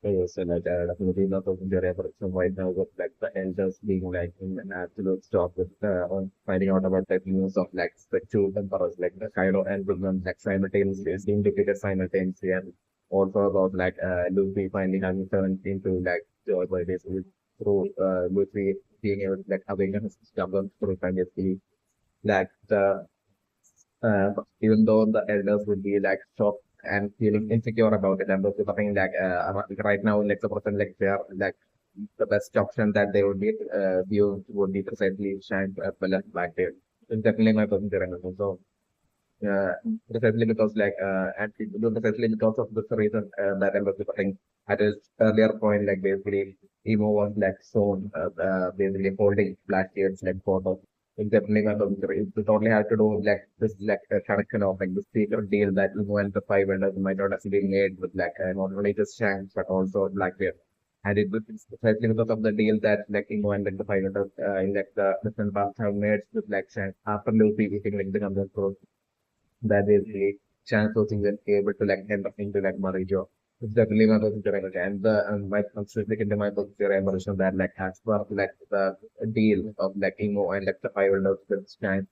Yes, so definitely not open to reference right now with like the elders being like in an absolute stop with on finding out about the news of like the two emperors like the Cairo and Brooklyn like simultaneously being defeated simultaneously and also about like Luffy finally having turned into like joy by this through Luffy being able to like awaken his stubborn through basically like the even though the elders would be like shocked and feeling insecure about it, and those people think like right now, like the person like they are like the best option that they would be view would be precisely Shank as well as Blackbeard. It's definitely my personal recommendation. So uh, precisely because like and precisely because of this reason that I was think at his earlier point, like basically Emo was like shown basically holding Blackbeard's like photo. It's definitely my personal. It totally had to do with like this like a connection of like the secret deal that Emo and the five vendors might not actually made with like not only just Shanks but also Blackbeard. And it was precisely because of the deal that like Emo and like the five vendors in like the different past have made with like Shanks after Luffy eating like the Gundam that is the chance of even able to like end up into like Marijo. It's definitely my positive and the my specific into my positive impression that like as per like the deal of like Emo and like the five hundred with Shanks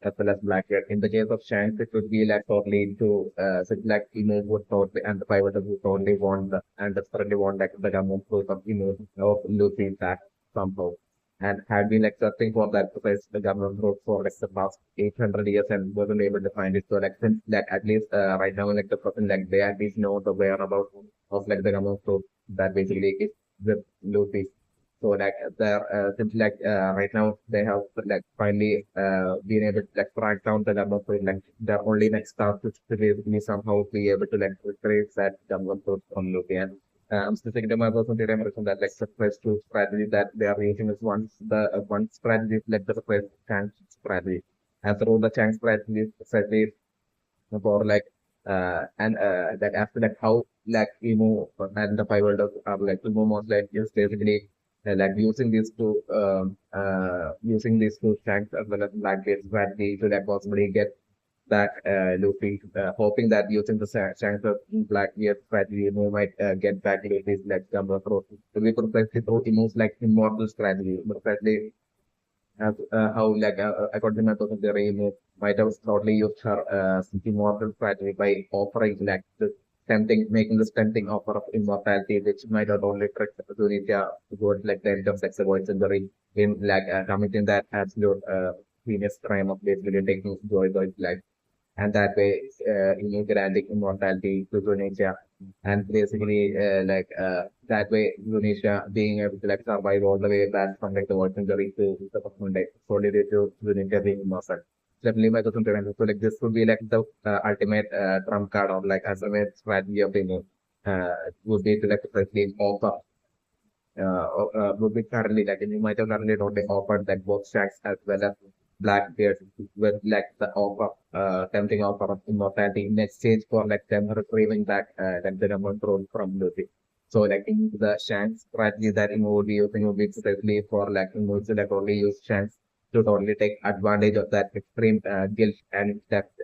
as well as Blackbeard. In the case of Shanks, it would be like totally to so like Emo would totally and the five hundred would totally want the and desperately want like the government proof of Emo of losing that somehow and had been like searching for that because the government wrote for like the past 800 years and wasn't able to find it. So like since that at least right now like the person like they at least know the whereabouts of like the government wrote that basically is the Luffy. So like since like right now they have like finally been able to like track down the government wrote like the only next task is to basically somehow be able to like trace that government wrote from Luffy and I'm still thinking to my personal data impression that like the first two strategy that they are using is one strategy is like the first chance strategy. And through the chance strategy for like and that after that how like and the five world are like most like just basically like using these two strengths as well as black base strategy to like possibly get that Luffy, hoping that using the strength of Blackbeard strategy, might get back Luffy's like jump through to be precisely through the most like immortal strategy, precisely as how like according to my person theory, might have probably used her immortal strategy by offering like the tempting, making this tempting offer of immortality, which might not only trick Tunisia towards like the end of sex avoid century in like committing that absolute heinous crime of basically taking joy life and that way granting immortality to Tunisia and basically that way Tunisia being able to like survive all the way back from like the world century to the present day solely due to Tunisia being immortal. Definitely my cousin Terence. So like this would be like the ultimate trump card or like ultimate strategy of would be to like precisely offer would be currently like you might have currently already offered like both stacks as well as Blackbeard with like the offer, tempting offer of immortality in exchange for like them retrieving back like the number throne from Luffy. So like the Shanks strategy that Imo would be using would be precisely for like Imo to like only use Shanks to totally take advantage of that extreme guilt and depth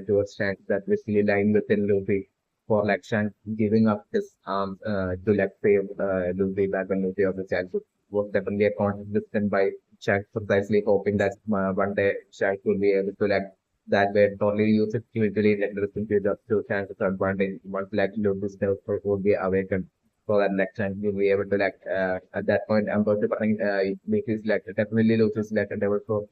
towards Shanks that basically lying within Luffy for like Shanks giving up his arms to like save Luffy back when Luffy was a child. So was definitely a consistent by Shanks precisely hoping that one day Shanks will be able to like that way totally use it to literally like listen to just to Shanks' advantage once like Luffy's self would be awakened. So that like Shanks will be able to like at that point I'm going to think Luffy's like definitely Luffy's like a devil fruit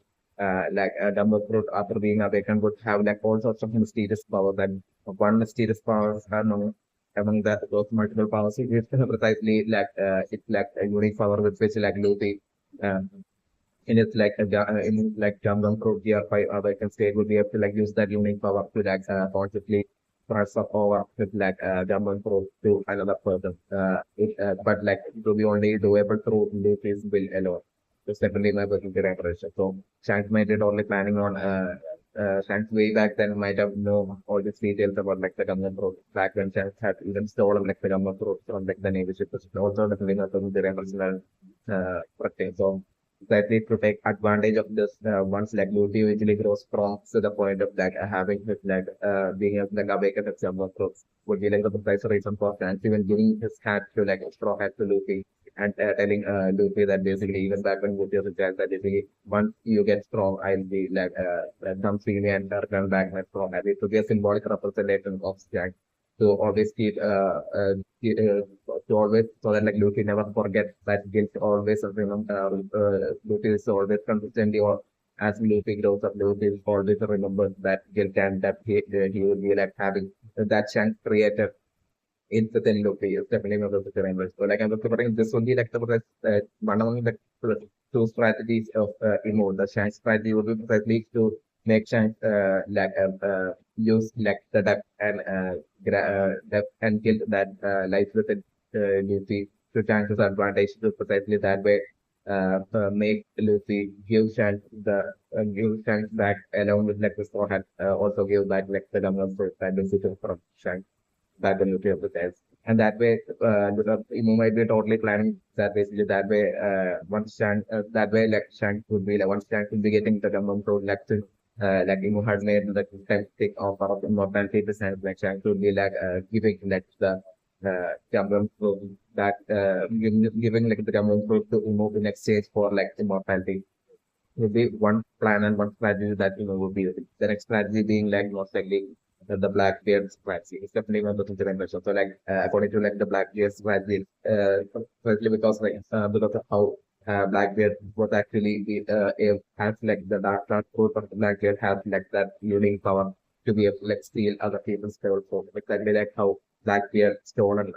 like Dumbo fruit after being awakened would have like all sorts of mysterious powers and one mysterious powers are known among those multiple powers. It is precisely like it's like a unique power with which like Luffy uh, in its like in like Jumbo Fruit GR5 Awakened state would be able to like use that unique power to like consciously transfer over with like Jumbo Fruit to another person. But like it will be only doable through Luffy's will alone. It's definitely my personal reference. So Shanks might have only planning on Shanks way back then might have known all these details about like the Gumbo Fruit back when Shanks had even stolen like the Gumbo Fruit from like the Navy ship. It's also definitely my personal reference. So slightly to take advantage of this once like Luffy eventually grows strong to the point of like having his like being able to like awaken his younger throats would be like the precise reason for Shanks even giving his hand to like straw hat to Luffy and telling Luffy that basically even back when Luffy was a child that basically once you get strong I'll be like come see me and return back my strong hat. It would be a symbolic representation of Shanks to always to always so that like Luffy never forget that guilt always remember Luffy is always consistently or as Luffy grows up Luffy is always remembers that guilt and that he will be like having that chance created in within Luffy is definitely one of the remembers. So like I'm preparing this will be like one among the two strategies of Emo. The Shanks strategy would be precisely to make Shanks use like the depth and guilt that lies within Luffy to Shanks' advantage to precisely that way make Luffy give Shanks back along with like the Straw Hat also give back like the Gumnum Fruit that decision from Shanks back when Luffy of the test. And that way, Imo might be totally planning that basically that way, that way, like Shanks would be like, once Shanks would be getting the Gumnum Fruit, like Imo had made the tempting offer of immortality to Shanks, like Shanks would be like, giving like the Gumnum Fruit giving like the Gumnum Fruit to Imo in exchange for like immortality would be one plan and one strategy that would be the next strategy being like most likely the Blackbeard strategy. It's definitely one of the consideration. So like according to like the Blackbeard strategy, firstly because of how Blackbeard was actually has like the dark code of the Blackbeard has like that unique power to be able to like steal other people's gold. So exactly like how Blackbeard stolen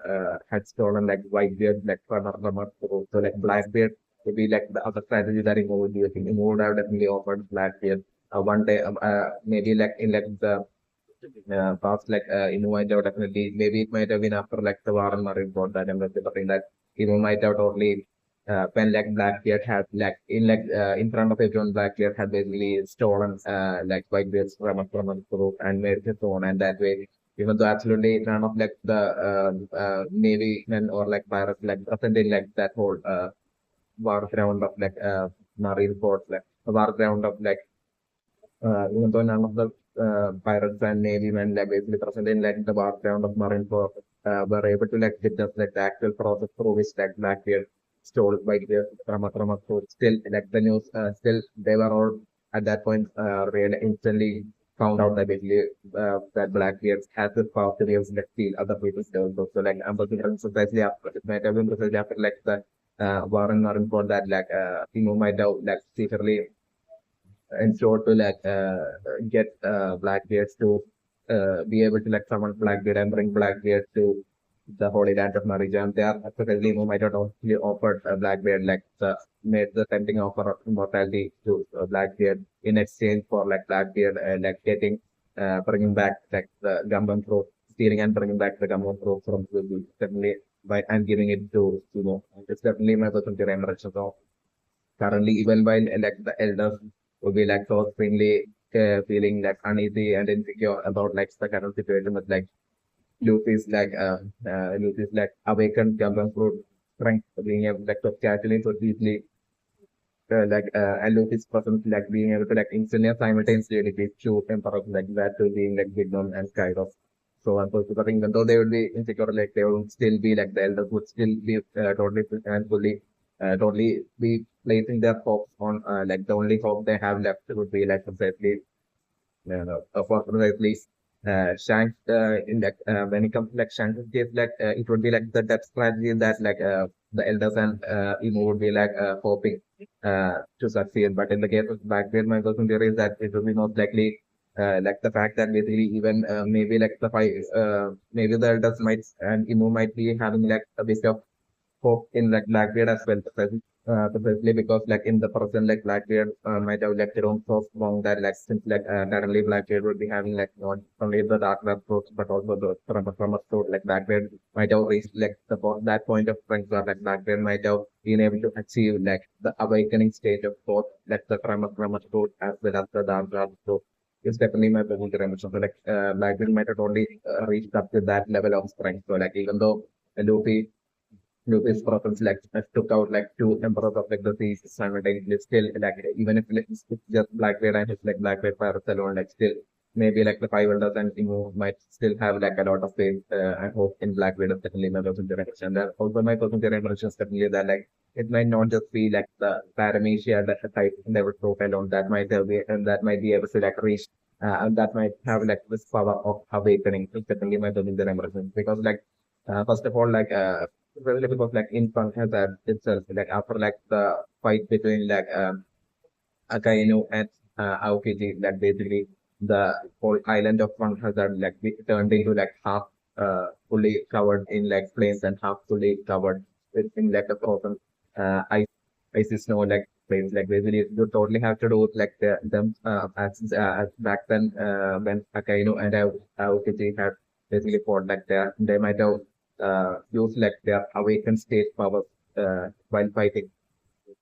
had stolen like Whitebeard like from another. So like Blackbeard would be like the other strategy that Imo would be using. Imo would have definitely offered Blackbeard one day, maybe like in like the past, like Imo might have definitely, maybe it might have been after like the war on Marine Port that I'm remembering that Imo might have totally when like Blackbeard had like in front of everyone Blackbeard had basically stolen like Whitebeard's from a group and made his own and that way even though absolutely none of like the navy men or like pirates like present in like that whole war ground of like marine ports like a war ground of like even though none of the pirates and navy men like basically present in like the war ground of marine ports were able to like witness like the actual process through which like Blackbeard stole by the from a port. Still like the news still they were all at that point really instantly found out that basically that Blackbeard has this power to be able to like, steal other people's gold. So like I'm precisely after it might have been precisely after like the Warren Warren for that like Timo might have like secretly ensured to like get Blackbeards to be able to like summon Blackbeard and bring Blackbeard to the Holy Land of Marija. They are actually who might have actually offered Blackbeard like made the tempting offer of immortality to Blackbeard in exchange for like Blackbeard like getting bringing back like the Gumban Throat, stealing and bringing back the Gumban Throat from the definitely by and giving it to It's definitely my personal direction. So currently, even while like the elders would be like so extremely feeling like uneasy and insecure about like the current situation with like Luffy's like awakened Gundam fruit strength being able like to casually so easily and Luffy's presence like being able to like instantly and simultaneously defeat two emperors like that to being like Big Mom and Kairos. So unfortunately, even though they would be insecure, like they would still be like the elders would still be totally and fully totally be placing their hopes on like the only hope they have left would be like precisely for precisely Shanks in like when it comes to like Shanks case like it would be like the depth strategy that like the elders and Emo would be like hoping to succeed. But in the case of Blackbeard, my personal theory is that it would be most likely like the fact that basically even maybe like maybe the elders might and Emo might be having like a bit of hope in like Blackbeard as well, precisely because like in the present like Blackbeard might have left their own so strong that like since like currently Blackbeard would be having like not only the dark web fruits but also the from a fruit like Blackbeard might have reached like that point of strength where like Blackbeard might have been able to achieve like the awakening stage of both like the from a fruit as well as the dark web fruit. It's definitely my personal dimension. So like Blackbeard might have only reached up to that level of strength. So like even though Luffy Luffy's prophets like took out like two emperors of like the seas simultaneously. Still, like even if like, it's just Blackbeard and his like Blackbeard pirates alone, like still maybe like the five elders and Emu might still have like a lot of faith and hope in Blackbeard. Is definitely my personal direction. That also my personal direction is definitely that like it might not just be like the paramecia that the type never broke alone. That might be and that might be able to like reach. And that might have like this power of awakening. It's definitely my personal direction because like first of all like really because like in Punk Hazard itself, like after like the fight between like Akainu and Aokiji, like basically the whole island of Punk Hazard like turned into like half fully covered in like flames and half fully covered in like a frozen icy snow like place. Like basically you totally have to do with like them as back then when Akainu and Aokiji had basically fought like they might have use like their awakened state powers while fighting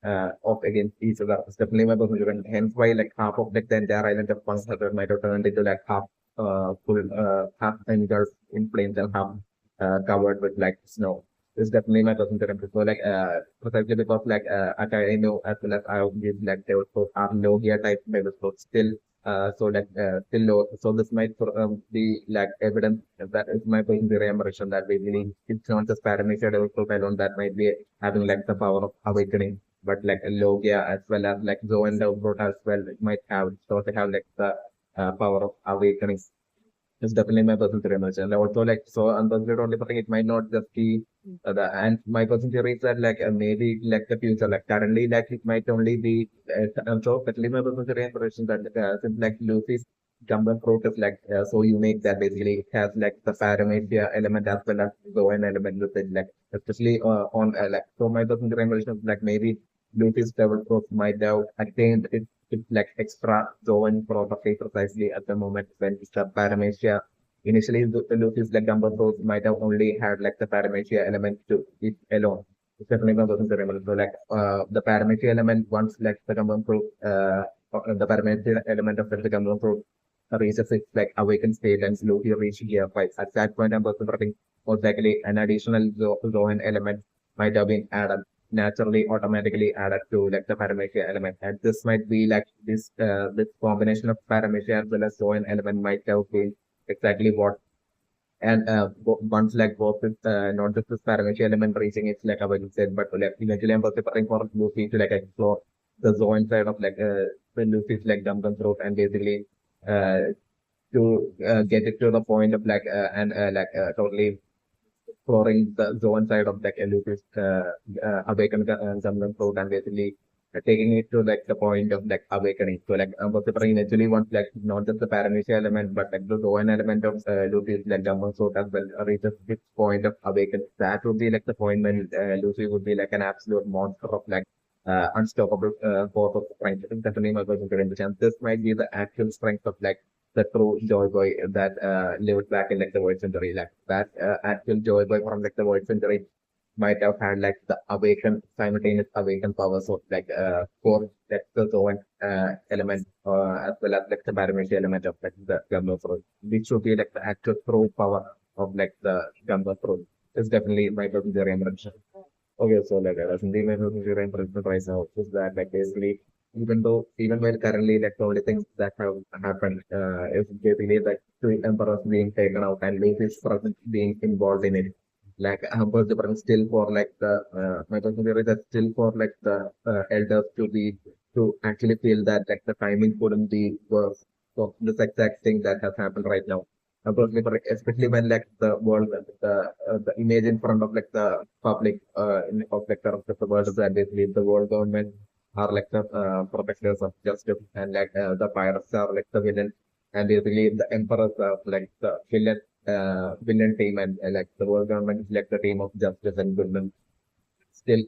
off against each other. It's definitely my personal and hence why like half of like the entire island of Pansar might have turned into like half full half engulfed in flames and half covered with like snow. It's definitely my personal preference. So like precisely because like I know as well as I give like they also are low here type maybe so still so like still low. So this might be like evidence that is my personal impression that basically it's not just parameter also alone that might be having like the power of awakening but like Logia as well as like Zoe and Brot as well it might have so they have like the power of awakening. It's definitely my personal theory, Anuj. And also, like, so unconsidered only thing, it might not just be and my personal theory is that, like, maybe, like, the future, like, currently, like, it might only be, so, but my personal theory and prediction that, since, like, Luffy's Gumbo fruit is, like, so unique that basically it has, like, the paramecia element as well as the one element with it, like, especially on, like, so my personal theory and prediction is, like, maybe Luffy's devil fruit might have attained it's like extra zone property precisely at the moment when it's the paramecia. Initially, the Luffy's like number those might have only had like the paramecia element to it alone. It's definitely not those remember. So like the paramecia element once like the Gumbo fruit the paramecia element of the Gumbo fruit reaches its like awakened state and Luffy reach gear 5. At that point, I'm considering most likely an additional zone element might have been added naturally automatically added to like the parameter element. And this might be like this combination of parameter as well as zone element might have been exactly what and once like both is not just this parameter element reaching its like I said, but like eventually I'm preparing for Luffy to like explore the zone side of like when Luffy's like dumb throat and basically uh to get it to the point of like and like totally exploring the zone side of like Lucas awakened Zamlan fruit and basically taking it to like the point of like awakening. So like Vociferin eventually wants like not just the paramecia element but like the zone element of Lucas like Zamlan fruit as well reaches its point of awakening. That would be like the point when Lucy would be like an absolute monster of like unstoppable force of strength. I think that's the name of the chance. This might be the actual strength of like the true Joy Boy that lived back in like the Void Century. Like that actual Joy Boy from like the Void Century might have had like the awakened simultaneous awakened powers of like core like the Zoan element as well as like the parameter element of like the Gumbo Fruit. Which should be like the actual true power of like the Gumbo Fruit. It's definitely my personal impression. Okay, so like recently my relationship and personal right now is that like basically even while currently like the only things that have happened is basically like two emperors being taken out and Luffy's presence being involved in it. Like was the presence still for like the my personal theory that still for like the elders to be to actually feel that like the timing couldn't be worse. So this exact thing that has happened right now. Personally, especially when like the world, the image in front of like the public of like the rest of the world is that basically the world government are like the protectors of justice and like the pirates are like the villain and basically the emperors are like the villain team and like the world government is like the team of justice and goodness. Still,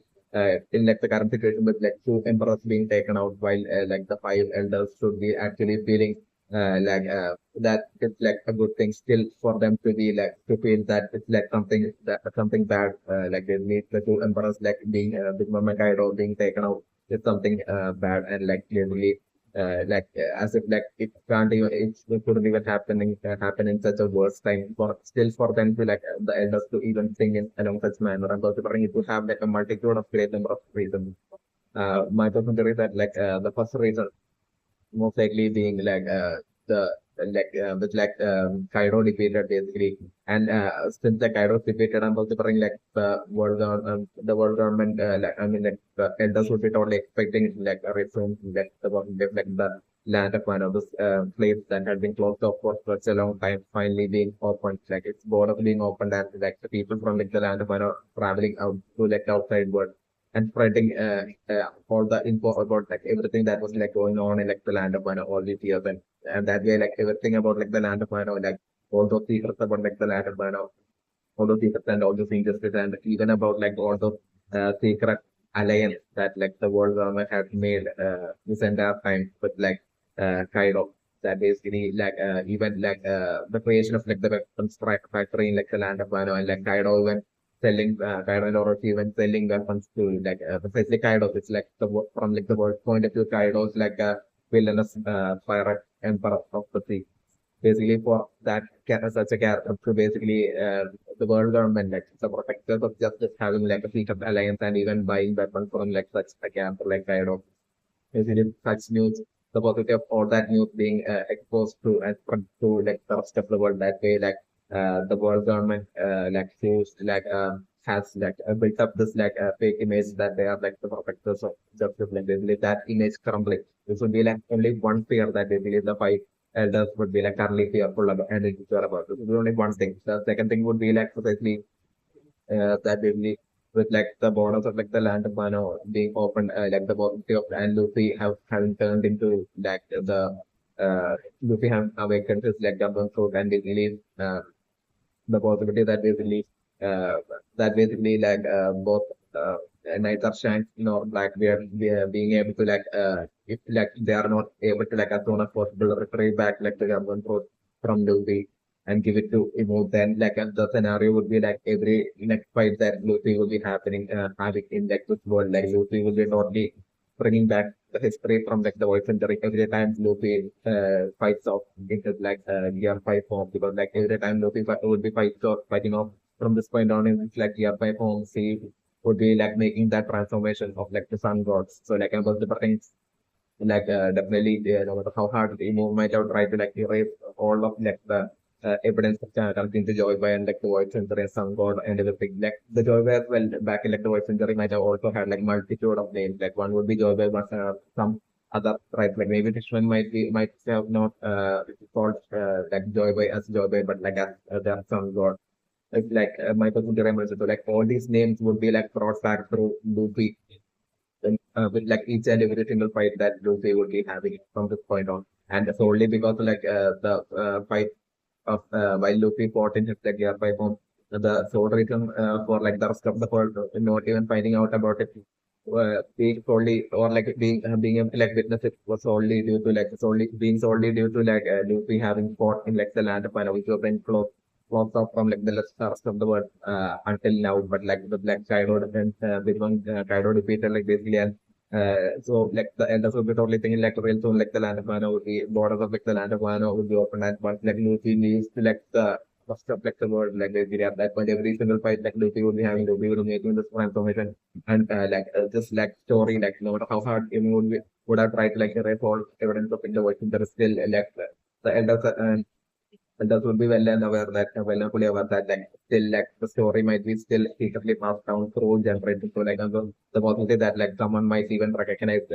in like the current situation with like two emperors being taken out while like the five elders should be actually feeling that it's like a good thing still for them to be like to feel that it's like something bad like they need the two emperors like being Big Mama Kaido being taken out is something bad and like clearly as if like it can't even it couldn't even happen in such a worse time for still for them to the elders to even sing in along such manner and considering it would have like a multitude of great number of reasons. My person theory is that the first reason most likely being the with Cairo defeated basically, and since the Cairo defeated, I'm also bring the world government I mean the elders would be totally expecting a resume the land of one of this place that had been closed off for such a long time finally being opened, like its borders being opened, and like the people from the land of one are traveling out to the outside world and spreading all the info about everything that was going on in the land of Mano all these years, and that way everything about the land of Mano, all those secrets about the land of Mano, all those secrets and all those injustices, and even about all those secret alliance that the world government has made this entire time with Cairo. That basically even the creation of the weapons factory in the land of Mano, and Cairo even selling Kaido or even selling weapons to especially Kaido. It's from the world point of view, Kaido is like a villainous pirate emperor of the sea. Basically, for that such a character to basically the world government the protectors of justice having a secret alliance and even buying weapons from such a character like Kaido. Basically, such news, the possibility of all that news being exposed to and spread to the rest of the world that way, the world government shows has built up this fake image that they are the protectors of justice. Like basically that image crumbling. This would be only one fear that basically the five elders would be currently fearful about and insecure about. This is only one thing. The second thing would be precisely that basically with the borders of the land of Mano being opened, the possibility of and Luffy having turned into the Luffy have awakened his Gundam fruit and basically the possibility uh, that basically both neither Shanks nor Blackbeard being able to if they are not able to as soon as possible retrieve back the Gundam fruit from Luffy and give it to Imo, then the scenario would be every next fight that Luffy will be having in this world, Luffy will be totally bringing back the history from the voice century every time Luffy fights off in his gear 5 form, because every time Luffy would be fighting off from this point on in gear 5 form, he would be making that transformation of the sun gods. So about the things definitely no matter how hard Emo might have tried to erase all of the evidence comes into Joy Boy and the Void Center and Sun God and everything. The Joy Boy as well back in the Void Center might have also had multitude of names. One would be Joy Boy, but some other right maybe this one might have not called Joy Boy as Joy Boy, but as their Sun God. It's my person remembers it. So all these names would be brought back through Luffy with each and every single fight that Luffy would be having from this point on. And solely because the fight of while Luffy fought in his gear 5 form, the sole reason for the rest of the world not even finding out about it being solely or being able to witness it was solely due to solely due to Luffy having fought in the land of Wano, which was then closed off from the rest of the world until now. But the Kaido defense with one Kaido defeated basically, and so the elders would be totally thinking real soon the land of Wano would be borders of the land of Wano would be open, and once Luffy leaves to the rest of the world basically at that point every single fight Luffy would be having, Luffy would be making this transformation, and just story no matter how hard it would have tried to erase all evidence of the voice, there is still the elders and that would be well and aware that fully aware that still the story might be still secretly passed down through generations. So the possibility that someone might even recognize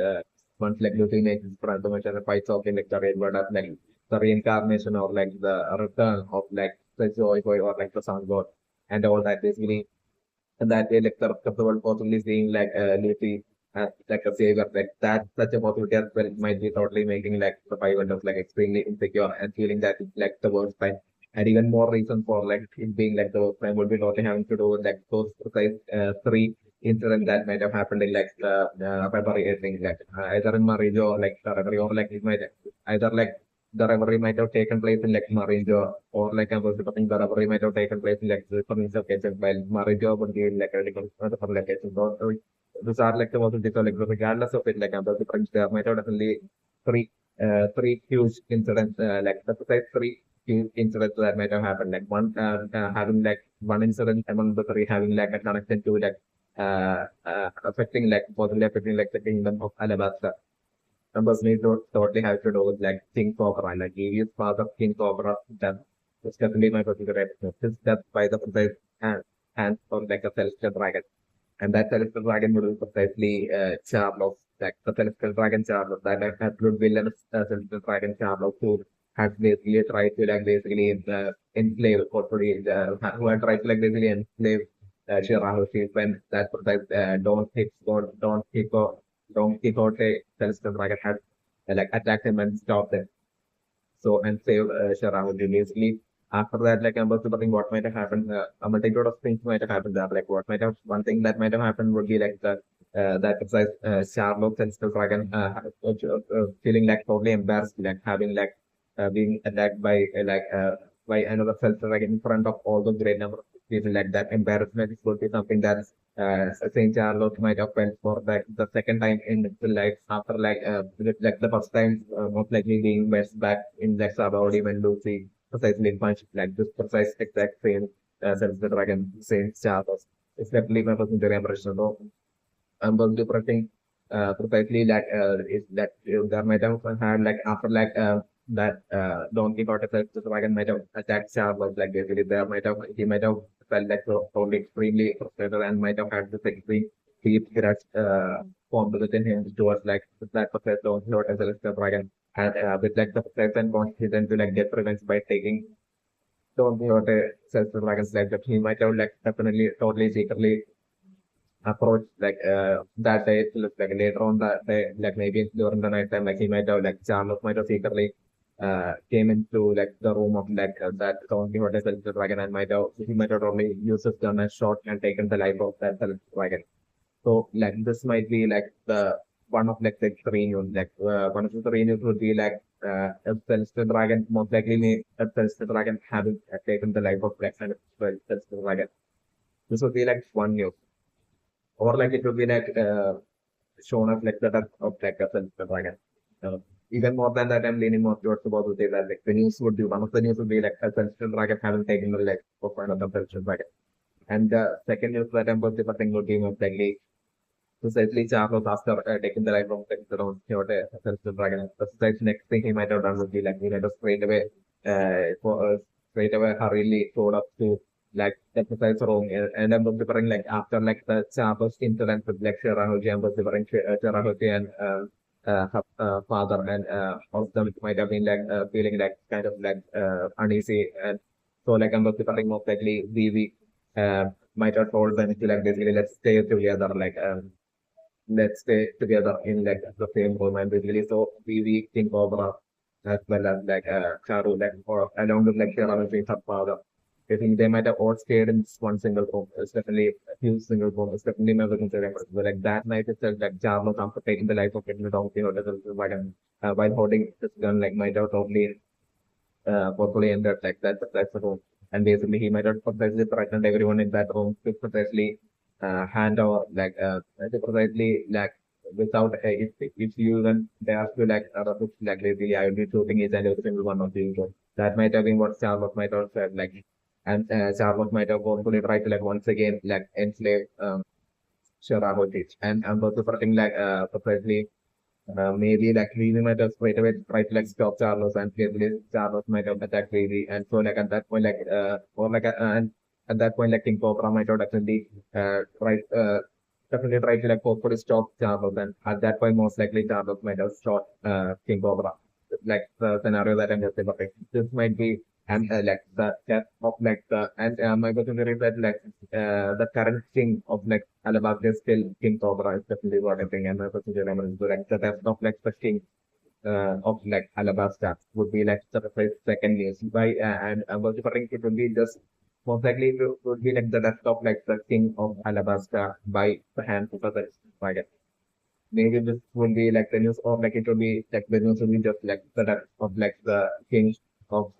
once Luffy makes his transformation and fights off in the raid world as the reincarnation or the return of the Joy Boy or the Sun God and all that basically, and that way the rest of the world possibly seeing Luffy as a savior, that such a possibility as well might be totally making the five vendors extremely insecure and feeling that it's the worst time. And even more reason for it being the worst time would be totally having to do with those precise three incidents that might have happened in February, I think either in Marijo or the reverie, or it might either the reverie might have taken place in Marijo, or I was supposing the reverie might have taken place in the province of Ketchup, while Marijo would be a different for Ketchup. Those are the most difficult regardless of it, the difference there might have definitely three huge incidents, like the precise three huge incidents that might have happened. Like one having like one incident among the three having like a connection to like affecting like possibly affecting like the kingdom of Alabasta. Numbers need to totally have to do with like King Cobra, like Evie's father, King Cobra, death. It's definitely my particular episode. His death by the precise hand of like a celestial dragon. And that celestial dragon would be precisely Charlos, like the celestial dragon Charlos, that absolute villain celestial dragon Charlos, who has basically tried to like basically enslave or who had tried to like basically enslave Shirahoshi when that precise Don Quixote celestial dragon had like attacked him and stopped him. So and save Shirahoshi basically. After that, like I'm about to think what might have happened. A multitude of things might have happened there. Like what might have one thing that might have happened would be like that precise Sherlock and still dragon feeling like totally embarrassed, like having like being attacked by another self dragon in front of all the great number of people. Like that embarrassment would be something that Saint Charlotte might have felt for like the second time in its life after like the first time most likely being best back in like Sabaody when Lucy precisely punch like this precise exact same sense that I can say Charles. It's definitely my personal impression. So I'm going to pressing precisely that is that there might have had like after like that Don Quixote felt the dragon might have attacked Charles like basically there might have he might have felt like so extremely frustrated and might have had this extreme deep grudge formed within him towards like that possessed Don Quixote as a dragon and with like the possessed and confident to like get revenge by taking Don Quixote says the dragon's life that he might have like definitely totally secretly approach like that day like later on that day like maybe during the night time like he might have like Charles might have secretly came into like the room of like that Don Quixote celestial dragon and might have he might have only used his gun as shot and taken the life of that celestial dragon. So like this might be like the one of like the three news like one of the three news would be like a celestial dragon most likely may a celestial dragon having taken the life of like a celestial dragon. This would be like one news or like it would be like shown as like the death of like a celestial dragon. Uh, Even more than that, I'm leaning more towards about to say that like the news would be one of the news would be like a celestial dragon having taken the life of another celestial dragon. And the second news that I'm going to think would be most likely precisely Charles after taking the life of the Don Quixote, celestial dragon. Besides, next thing he might have done would be like he might have straight away hurriedly showed up to like the precise room and I'm preparing like after like the Charles incident with like Shirahoji, I'm preparing Shirahoji and her father and all of them might have been like feeling like kind of like uneasy and so like I'm preparing most likely we might have told them to like basically let's stay together like let's stay together in like the same room and basically so we think over as well as like Charu like or along with like Shara and her father. I think they might have all stayed in this one single room. It's definitely a huge single room. It's definitely never considered. But like that night itself, like Charlo comes to taking the life of it without you know, while holding this gun, like might have totally forcefully entered like that's the room. And basically he might have precisely threatened everyone in that room to precisely hand over precisely like without if you then they ask you like like basically I will be shooting each and every single one of you. So that might have been what Charlotte might have said like and Charlotte might have hopefully tried to like once again like enslave Shirahoji. And I'm also something like precisely maybe like Lily might have straight away tried to like stop Charles and maybe Charles might have attacked Lily and so like at that point like or like and at that point like King Cobra might have definitely definitely try to like hopefully stop Charles and at that point most likely Charles might have shot King Cobra. Like the scenario that I'm just saying. This might be and like the death of like the and my question is that like the current king of like Alabama is still King Cobra is definitely what I think and my question is like the death of like the king of like Alabasta would be like the second news by and I was referring it would be just most likely it would be like the death of like the king of Alabasta by the hands of the dragon. Maybe this would be like the news or like it would be like the news would be just like the death of like the king of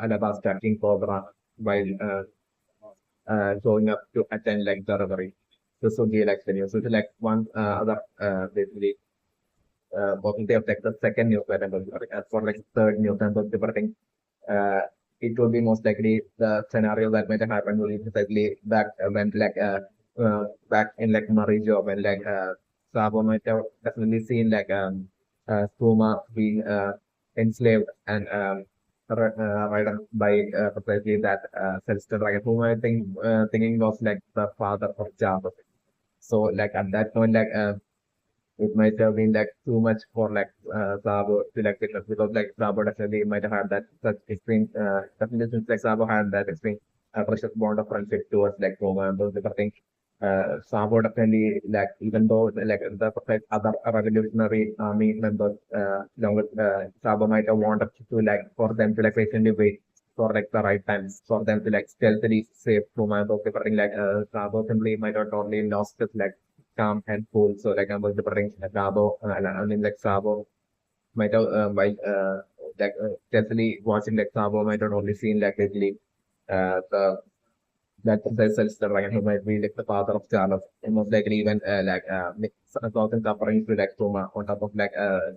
Alabasta, King Cobra while going up to attend like the reverie. This would be like the news. So it's like one other basically possibility of like the second news that I'm going to as for like third news and those different things. Uh, it will be most likely the scenario that might have happened will be precisely back when back in like Marijo when Sabo might have definitely seen Suma being enslaved and right by precisely that Celestial Dragon, whom I think thinking was like the father of Java. So like at that point it might have been like too much for Sabo to like because like Sabo definitely might have had that such extreme definitely since like Sabo had that extreme precious bond of friendship towards like Roma and those different things. Sabo definitely like even though like the like, other revolutionary army members along with Sabo might have wanted to like for them to like patiently wait for like the right time for them to like stealthily save Roma and those different things like Sabo simply might have totally lost his like calm and cool. So like I was preparing Sabo, I mean like Sabo might have definitely watching like Sabo might have only seen like basically the that the self the dragon who might be like the father of Charles. And most likely even causing suffering to like Roma on top of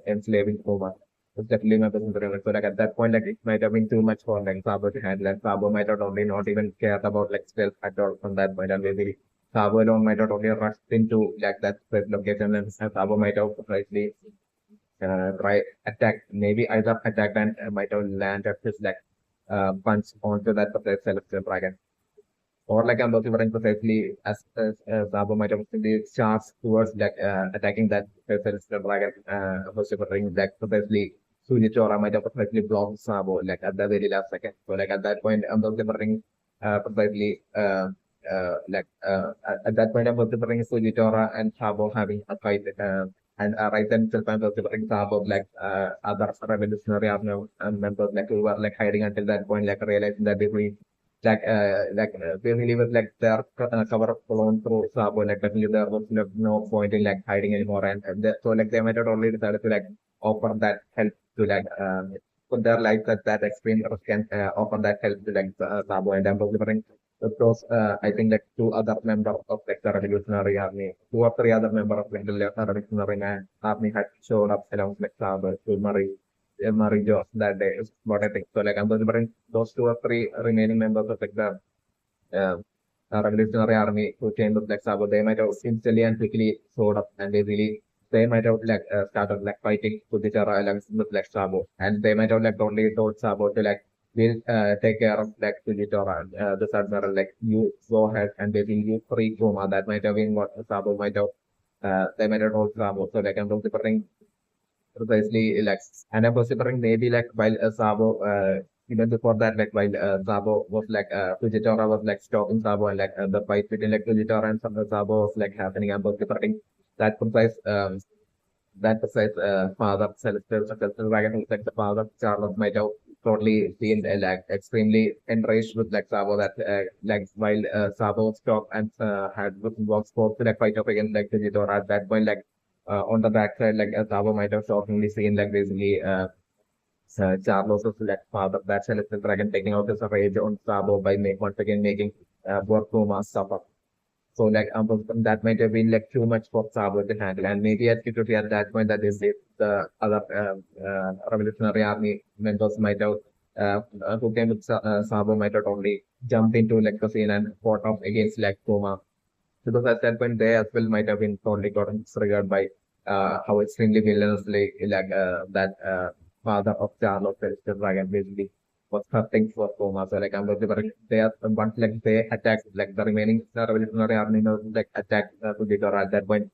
enslaving Roma. It's definitely my person to so like at that point like it might have been too much for like Sabo to handle and Sabo might have only not even cared about like stealth at all from that point and basically Sabo alone might have only rushed into like that said location and Sabo might have rightly try attack maybe either attacked and might have landed his punch onto that celestial dragon or like I'm looking for precisely as Sabo might have the charged towards attacking that celestial dragon vociferating like precisely Sunichora might have precisely blocked Sabo like at the very last second. So like at that point I'm vociferating precisely at that point I'm vociferating Sunichora and Sabo having a fight and right then itself I'm vociferating Sabo other revolutionary army members who were like hiding until that point like realizing that basically with like their cover blown through Sabo, like definitely there was no point in like hiding anymore, so like they might have only decided to like offer that help to put their lives at that extreme risk and offer that help to Sabo and I'm delivering those I think like two other members of like the Revolutionary Army, two or three other members of like the Revolutionary Army had shown up along with Sabo to Murray Jones that day is what I think. So like I'm considering those two or three remaining members of like the uh, Revolutionary Army who came with like Sabo, they might have instantly and quickly showed up and they might have started like fighting with each other along with like Sabo and they might have like only told Sabo to like we'll take care of like Fujitora, this admiral like you go ahead and basically you free Kuma. That might have been what Sabo might have they might have told Sabo. So like I'm considering precisely and I'm considering maybe like while Sabo even before that like while Sabo was Fujitora was like stopping Sabo and the fight between like Fujitora and Sabo was like happening. I'm considering that precise father Celestial Dragon who's like the father of Charlotte might have totally been extremely enraged with like Sabo that while Sabo stopped and had was forced to like fight up against like Fujitora at that point on the backside, Sabo might have shockingly seen basically Charlos's father, that Celestial Dragon taking out his rage on Sabo by once again making Borkuma suffer. So that might have been like too much for Sabo to handle, and maybe it would be at that point that the other Revolutionary Army members might have who came with Sabo might have only jumped into the scene and fought off against Kuma. Because at that point they as well might have been totally gotten triggered by how extremely villainously that father of Charlotte the dragon basically was hurting for Roma. So like I'm they are once they attacked the remaining revolutionary army attacked Fujitora at that point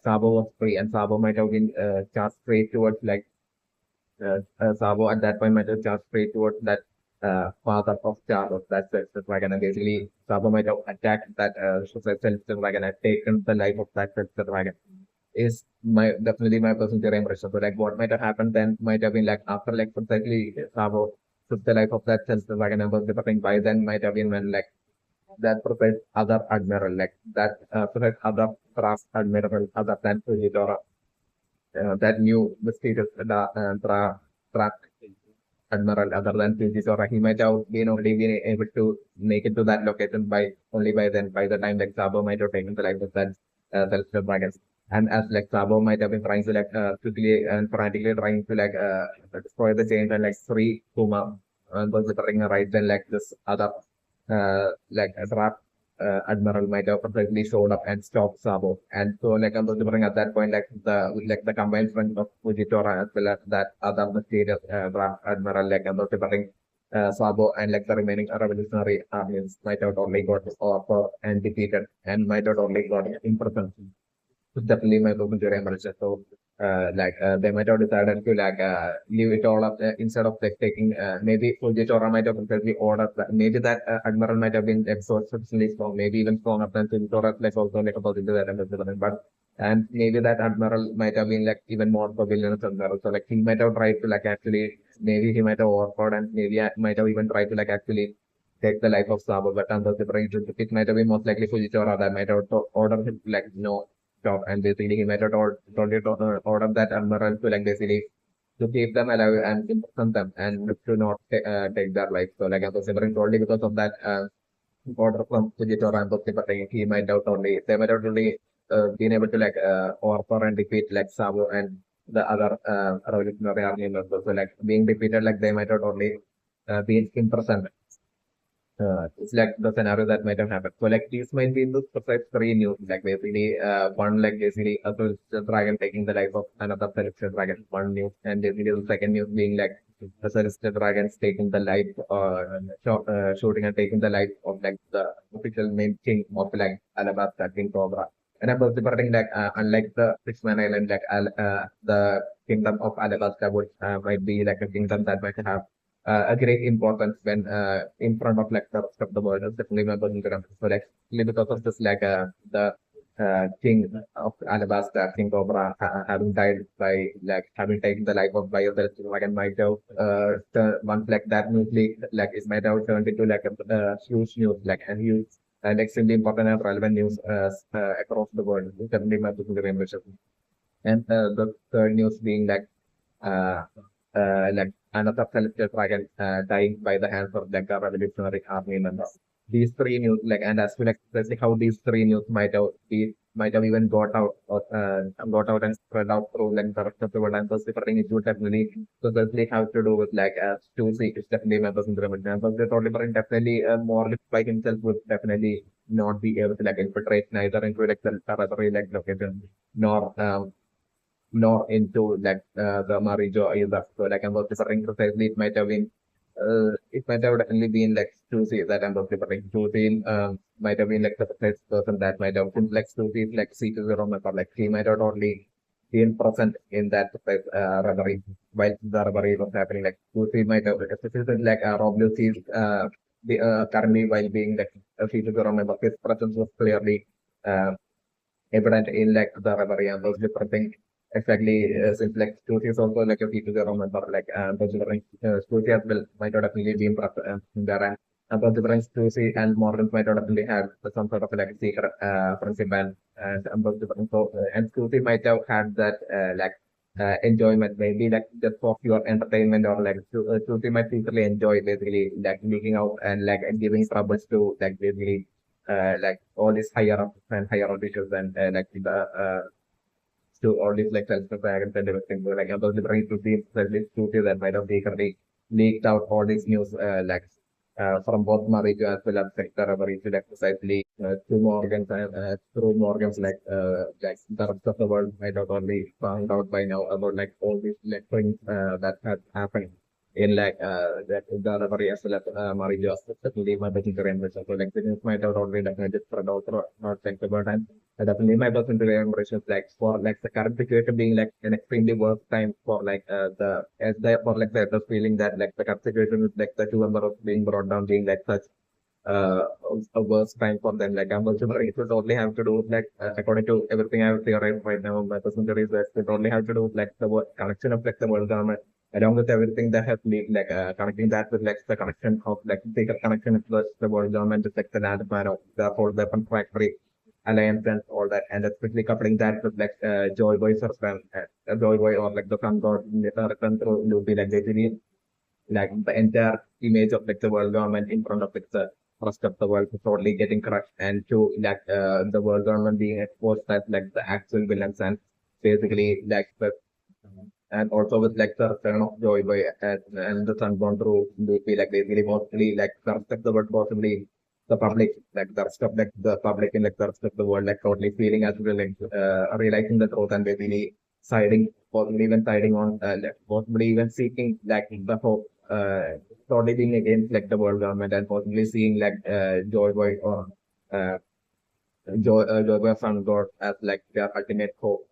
Sabo was free and Sabo might have been charged straight towards Sabo at that point might have charged straight towards that father of Charles. That's the dragon. And basically, Sabo might have attacked that Celestial dragon and taken the life of that Celestial dragon. Is my definitely my personal theory impression. So like what might have happened then might have been after precisely Sabo took the life of that Celestial dragon and was developing by then might have been when that precise other admiral that precise other craft admiral other than Fujitora that new mysterious admiral other than Fujis, or he might have been only been able to make it to that location by only by then, by the time Sabo might have taken the life of that Celestial Dragon. And as like Sabo might have been trying to like quickly and frantically trying to like destroy the chains and like free Kuma was returning right then like this other like a draft admiral might have perfectly showed up and stopped Sabo. And so like I was remembering at that point like the combined strength of Fujitora as well as that other mysterious draft admiral like I was remembering Sabo and like the remaining revolutionary armies might have only got over and defeated and might have only got imprisoned. It's definitely my open to emerge. So, they might have decided to leave it all up instead of like taking maybe Fujitora might have completely ordered that. Maybe that admiral might have been sufficiently strong, maybe even stronger than Fujitora, like also like about into that and but and maybe that admiral might have been like even more for villainous admiral. So like he might have tried to like actually maybe he might have overpowered and maybe might have even tried to like actually take the life of Sabo, but under the brain it might have been most likely Fujitora that might have ordered him like no stop and basically he made it order that admiral to like basically to keep them alive and imprison them and to not take their life. So like I was saying, only because of that order from Fujitora and Tokipatai, he might have only they might have only been able to like overpower and defeat like Sabo and the other revolutionary army members. So like being defeated, like they might have only been imprisoned. It's like the scenario that might have happened. So like these might be the precise three news. Like basically, one like basically a celestial dragon taking the life of another celestial dragon. One news, and basically the second news being like the celestial dragons taking the life, shooting and taking the life of like the official main king of like Alabasta King Cobra. And I'm also regarding like unlike the Six-Man Island, like the kingdom of Alabasta would might be like a kingdom that might have a great importance when in front of like the rest of the world, especially members in the country. So like simply because of this, like the king of Alabasta, King Cobra, having died by like having taken the life of by a dragon might have once like that news leak, like it might have turned into like a huge news, like a huge and extremely important and relevant news across the world. Definitely members in the membership. And the third news being uh, like another celestial dragon dying by the hands of like a revolutionary army members. These three news, like, and as well as how these three news might have even got out and spread out through like the rest of the world. And thus, differing it would definitely so certainly have to do with like two secrets definitely members in the rebellion. And thus, the totally different definitely more by himself would definitely not be able to like infiltrate neither into like the territory like location nor into like the Marijo either. So like I'm about referring precisely, it might have definitely been like Susie that I'm about referring. Susie might have been like the precise person that might have been like Susie like CP0 member. Like he might have only been present in that precise reverie while the reverie was happening. Like Susie might have especially like Rob Lucy's currently while being like a CP0 member, his presence was clearly uh, evident in like the reverie and those different things. Exactly, since like Stussy is also like a feature member, like considering Stussy as well might not definitely be impressed there and considering Stussy and Morgan might not definitely have some sort of like secret friendship and both different so and Stussy might have had that enjoyment maybe like just for pure entertainment or like Stussy might secretly enjoy basically like leaking out and like giving troubles to like basically like all these higher ups and higher officials and like the to all these like self-dragons and everything. So, like about the trying to be studio that might have secretly leaked out all these news from both Marijo as well as Sector Marijo like precisely through Morgan's through Morgan's like the rest of the world might have only found out by now about like all these like things that had happened in like that the recovery as well as Marijo certainly my vegetarian so like the news might have already definitely spread out or not think about and definitely my person to impressions like for like the current situation being like an extremely worst time for like the as the for like the feeling that like the current situation with like the two members being brought down being like such uh, a worst time for them. Like I'm also worried it would only have to do with like according to everything I have theorized right now, my personal theory is that it only have to do with like the connection of like the world government along with everything that has leaked, like connecting that with like the connection of like bigger connection with the world government, just like the landman of the whole weapon factory alliance and all that, and especially coupling that with like Joy Boy husband, Joy Boy or like the sun god return through Luffy, like basically like the entire image of like the world government in front of like the rest of the world totally getting crushed, and to like the world government being exposed as like the actual villains, and basically like the and also with like the return of Joy Boy and the Sunborn through Luffy, like basically mostly like the rest of the world, possibly the public, like the rest of like the public and like the rest of the world, like totally feeling as well, like realizing the truth and basically siding, possibly even siding on, like, possibly even seeking like the hope, totally being against like the world government and possibly seeing like Joy Boy or uh, Joy Sun God as like their ultimate hope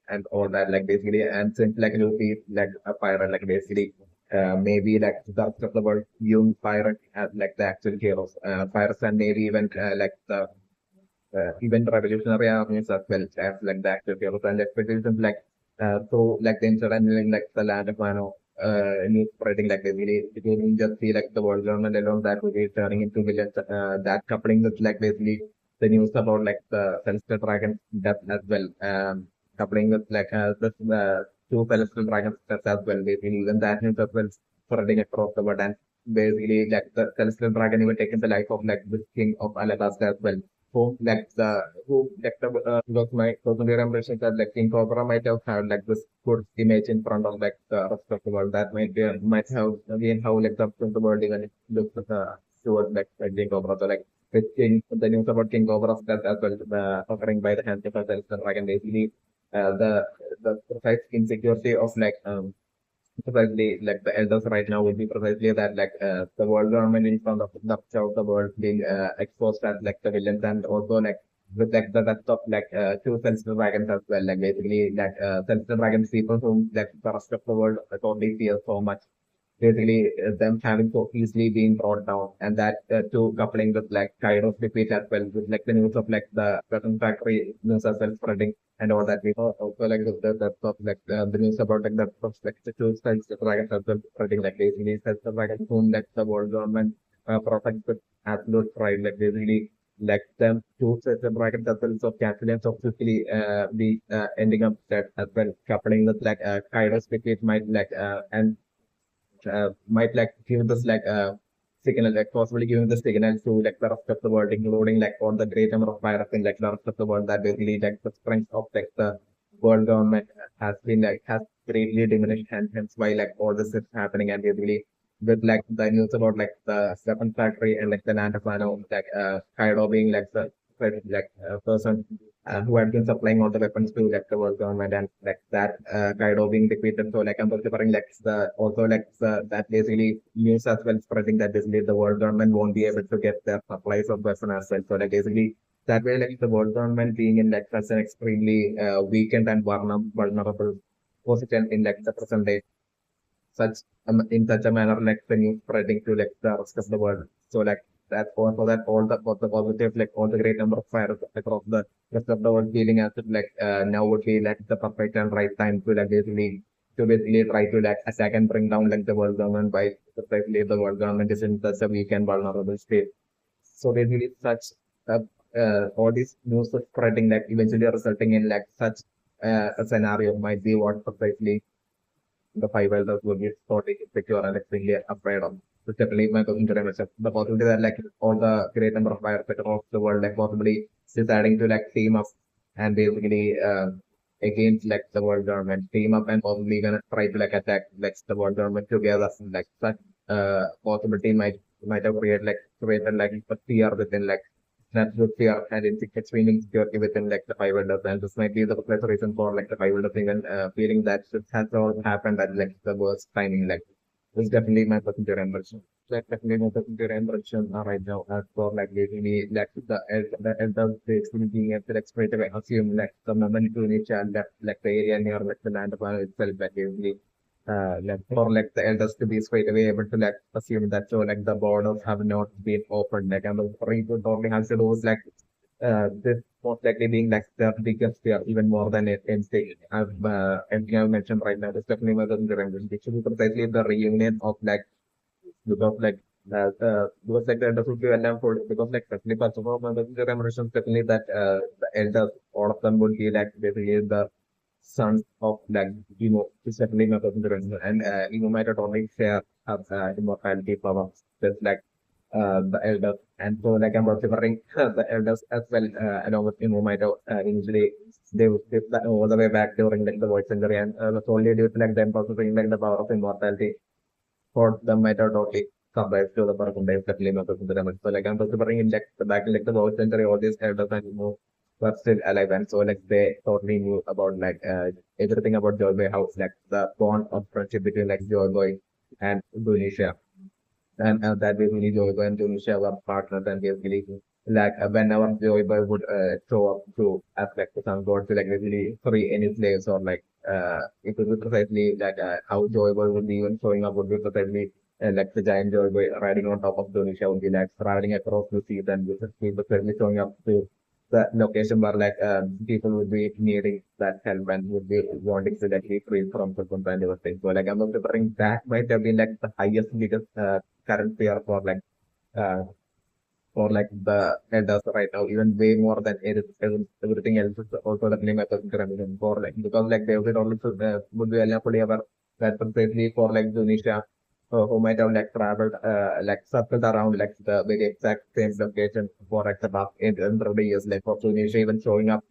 and all that, like basically, and since like Luffy is like a pirate, like basically maybe like the rest of the world viewing pirate as like the actual heroes, pirates, and maybe even like the even revolutionary armies as well as like the actual heroes, and expectations like so like the incident in like the land of Mano news spreading, like basically it will just see like the world government alone that will be turning into villains, that coupling with like basically the news about like the Celestial Dragon death as well, coupling with like the two Celestial Dragons death as well, basically even that news as well spreading across the world, and basically like the Celestial Dragon even taking the life of like the king of Alabasta as well. Who like the was my personal impression that like King Cobra might have had like this good image in front of like the rest of the world, that might have again how like the rest of the world even it looks towards like King Cobra. So like with the news about King Cobra's death as well, occurring by the hands of a Celestial Dragon, basically the precise insecurity of like precisely like the elders right now would be precisely that like the world government in front of the rest of the world being exposed as like the villains, and also like with like the rest of like two Celestial Dragons as well, like basically like Celestial Dragons people whom like the rest of the world totally fears so much, basically them having so easily been brought down, and that too coupling with like Kairos defeat as well, with like the news of like the weapon factory news as well spreading and all that. We saw also like the of like the news about like the of like the two styles the dragons as well spreading, like basically says the dragon whom like the world government protects with absolute pride, like basically like them two sets of dragons as well, so canceling so quickly be ending up that as well, coupling with like Kairos defeat might like and might like give this like signal, like possibly giving the signal to like the rest of the world, including like all the great number of viruses in like the rest of the world, that basically like the strength of like the world government has been like has greatly diminished, and hence why like all this is happening, and basically with like the news about like the weapon factory and like the land of Mano, like Kaido being like the like person who had been supplying all the weapons to like the world government, and like that Kaido being defeated. So like I'm preferring like the also like that basically news as well spreading that basically the world government won't be able to get their supplies of weapons as well. So like basically that way like the world government being in like such an extremely weakened and vulnerable position in like the present day, such in such a manner like the news spreading to like the rest of the world. So like that also that all the positive like all the great number of fires across the rest of the world feeling as if like now would be like the perfect and right time to basically try to like attack and bring down like the world government by precisely the world government is in such a weak and vulnerable state. So basically such uh, all these news are spreading like eventually resulting in like such a scenario might be what precisely the five elders will be totally secure and extremely afraid of. So definitely my question today was the possibility that like all the great number of fire across the world like possibly deciding to like team up and basically against like the world government, team up and possibly gonna try to like attack like the world government together, like such possibility might have created like a fear within like that would fear and extreme insecurity within like the five elders, and this might be the precise reason for like the five elders even feeling that this has all happened at like the worst timing. Like this is definitely my passenger impression. Like definitely my passenger impression right now as for like basically like the elders basically being able to like straight away assume like the moment to reach and like the area near like the land of itself, like basically like for like the elders to be straight away able to like assume that so like the borders have not been opened, like I'm referring to talking has to do with like this most likely being like the biggest fear even more than it anything I've mentioned right now. It's definitely more than the remembrance. It should be precisely the reunion of like because like because like the elders would be well known for because like especially first of all my remembrance definitely that the elders all of them would be like basically the sons of like it's definitely my consideration, and might not only share immortality power, just like the elders. And so like I'm referring the elders as well, along with Momaito, initially they would skip all the way back during like the void century, and was only due to like them possessing like the power of immortality for the meta totally survive to the person they definitely not to the damage. So like I'm referring in like the back in like the void century, all these elders and were still alive, and so like they totally knew about like everything about Joy House, like the bond of friendship between like Joy and Dunisha, and that basically Joyboy and Tunisia were partners, and basically like whenever Joyboy would show up to as like the sun god to like basically free any slaves, or like it would be precisely like how Joyboy would be even showing up would be precisely like the giant Joyboy riding on top of Tunisia would be like traveling across the sea, then with he was precisely showing up to the location where like people would be needing that help and would be wanting to like be free from the and everything. So like I'm remembering that might have been like the highest biggest current fear uh, for like the elders right now, even way more than everything else is also the name of remission for like because like they would also would be fully aware that precisely for like Tunisia, who might have like traveled like circled around like the very exact same location for like the past 800 years, like for Tunisia even showing up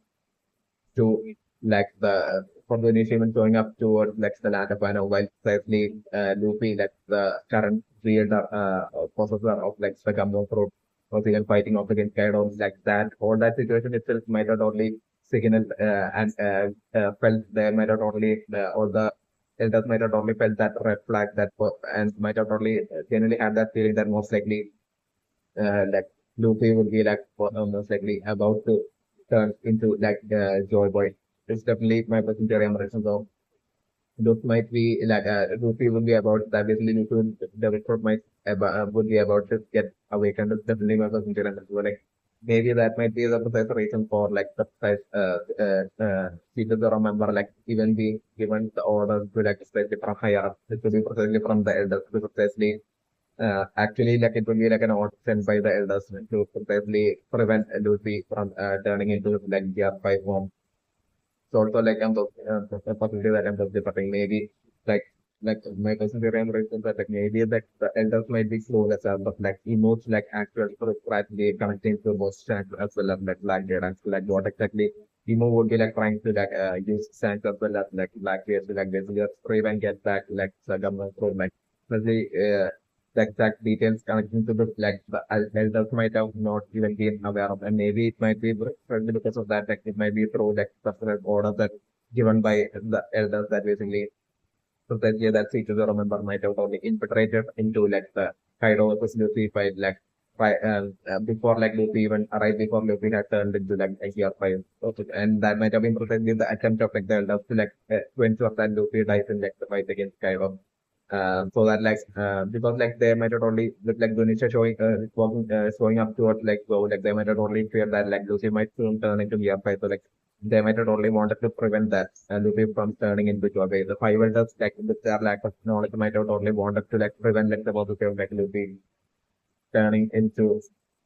to like the for the initiative showing up towards like the land of Wano, while precisely Luffy, like the current wielder, possessor of like the Gumbo fruit, was even fighting off against Kaido, like that. All that situation itself might not only signal and felt there might not only all the elders might not only felt that red flag and might not only generally had that feeling that most likely like Luffy would be like most likely about to turn into like Joy Boy. It's definitely my personal impression. So those might be like Luffy would be about that basically Luffy the report might would be about to get awakened. It's definitely my personal impression. So like maybe that might be the precise reason for like the precise people to remember like even being given the order to like precisely from higher up, it to be precisely from the elders to precisely actually, like it would be like an order sent by the elders to precisely prevent Lucy from turning into like the five form. So also like the possibility that I'm just departing maybe like my personal theory and reason that like maybe like the elders might be clueless but like emotes like actual practically connecting to both Shanks as well as like Blackbeard and so, like what exactly Emo would be like trying to like use Shanks as well as like Blackbeard to like basically just prevent get back like the government from like especially the exact details connecting to the like the elders might have not even been aware of, and maybe it might be probably because of that, like it might be through like specific orders that given by the elders that basically so that yeah, that feature to remember might have only infiltrated into like the Kaido versus Luffy fight like before like Luffy even arrived before Luffy had turned into like a year fight. Okay. And that might have been precisely the attempt of like the elders to like to ensure that Luffy dies in like the fight against Kaido. So that like because like they might not only look like Dunisha showing up towards like go like they might not only fear that like Lucy might soon turn into gear five, so like they might not only wanted to prevent that Luffy from turning into Joe. The five elders like with their lack of knowledge might not only wanted to like prevent like the possibility of like Luffy turning into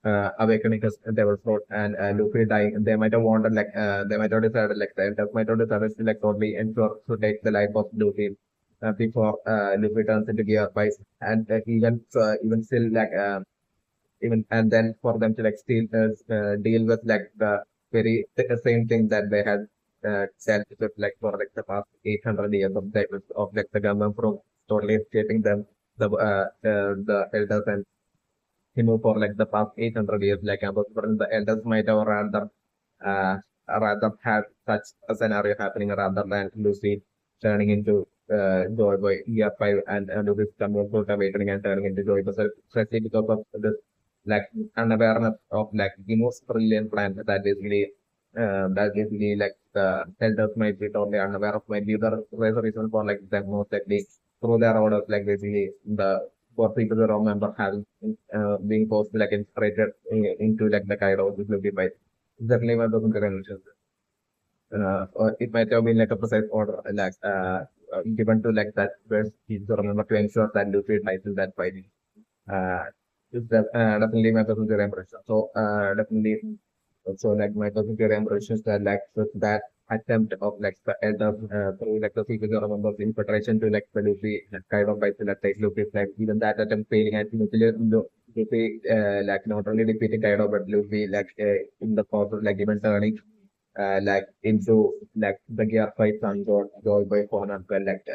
awakening his devil fruit and Luffy dying. They might have wanted like they might have decided like the elders might have decided to like totally ensure to take the life of Luffy before Luffy turns into Gear 5, and even still like even and then for them to like still deal with like the very same thing that they had dealt with like for like the past 800 years of like the government from totally escaping them the elders and for like the past 800 years like about the elders might have uh, rather have such a scenario happening rather than Lucy turning into Joy Boy year 5 and Lucy's coming from awakening and turning into Joy Boy. So especially because of this like unawareness of like the most brilliant plan that basically like the elders might be totally unaware of might be the reason for like them most likely through their orders like basically the for people to remember having being forced like integrated into like the Kaido which will be by definitely one of the or it might have been like a precise order like given to like that first team to remember to ensure that Luffy dies in that fight. Uh, definitely my personal impression. So definitely so like my personal impression is that like with that attempt of like the elder through like the secret remembers infiltration to like the Luffy kind of by the like Luffy's like even that attempt failing and Luffy like not only defeating Kaido, but Luffy like in the process like even turning like into like the gear fight on Joy Boy phone as well. Like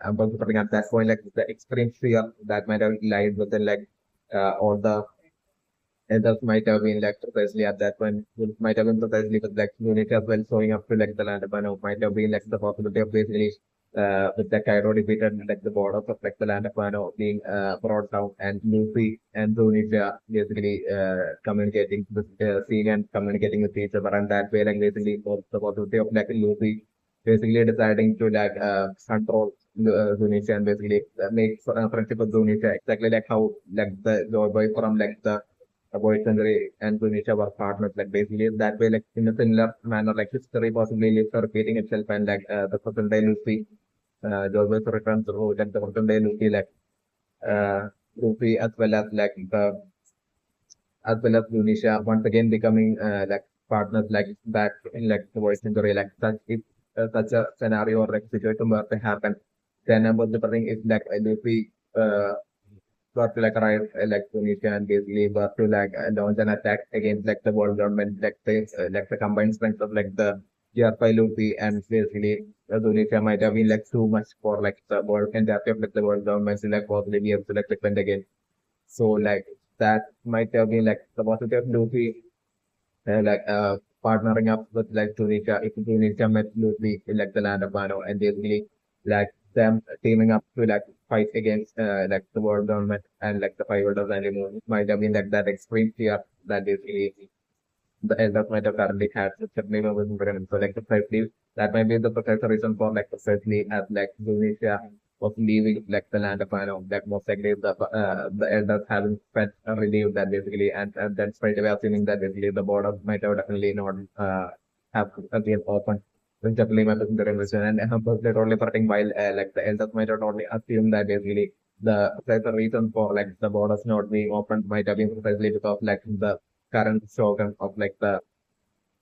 I'm also putting at that point like the extreme fear that might have lied within like all the elders might have been like precisely at that point might have been precisely with like unit as well showing up to like the land of Wano might have been like the possibility of basically with the Kaido defeated like the borders of like the land of Wano being brought down and Luffy and Zunisha basically communicating with seeing and communicating with each other and that way like basically was the possibility of like Luffy basically deciding to like control Zunisha and basically make friendship with Zunisha exactly like how like the Joy Boy from like the avoid Sundari and Zunisha were partners. Like basically that way, like in a similar manner, like history possibly lives repeating itself and like the present day Luffy, Joyce returns to like the present day Luffy, like Luffy as well as Zunisha once again becoming like partners like back in like the voice century like such if such a scenario or like situation were to happen, then about the thing is like Luffy got to like arrive like Tunisia and basically got to like launch an attack against like the world government like the combined strength of like the GR5 Luffy and basically Tunisia might have been like too much for like the world and that of like the world government to like possibly be able to like defend again. So like that might have been like the possibility of Luffy partnering up with like Tunisia if Tunisia met Luffy in like the land of Wano and basically like them teaming up to like fight against like the world government and like the five elders and it might have been like that extreme fear that basically the elders might have currently had certainly wasn't present. So like precisely that might be the precise reason for like precisely as like Tunisia was leaving like the land of Wano, like most likely the elders having felt relieved that basically and then straight away assuming that basically the border might have definitely not have again opened. Which definitely might be the revision and they're only parting while like the elders might have only assumed that basically the reason for like the borders not being opened might have been precisely because like the current slogan of like the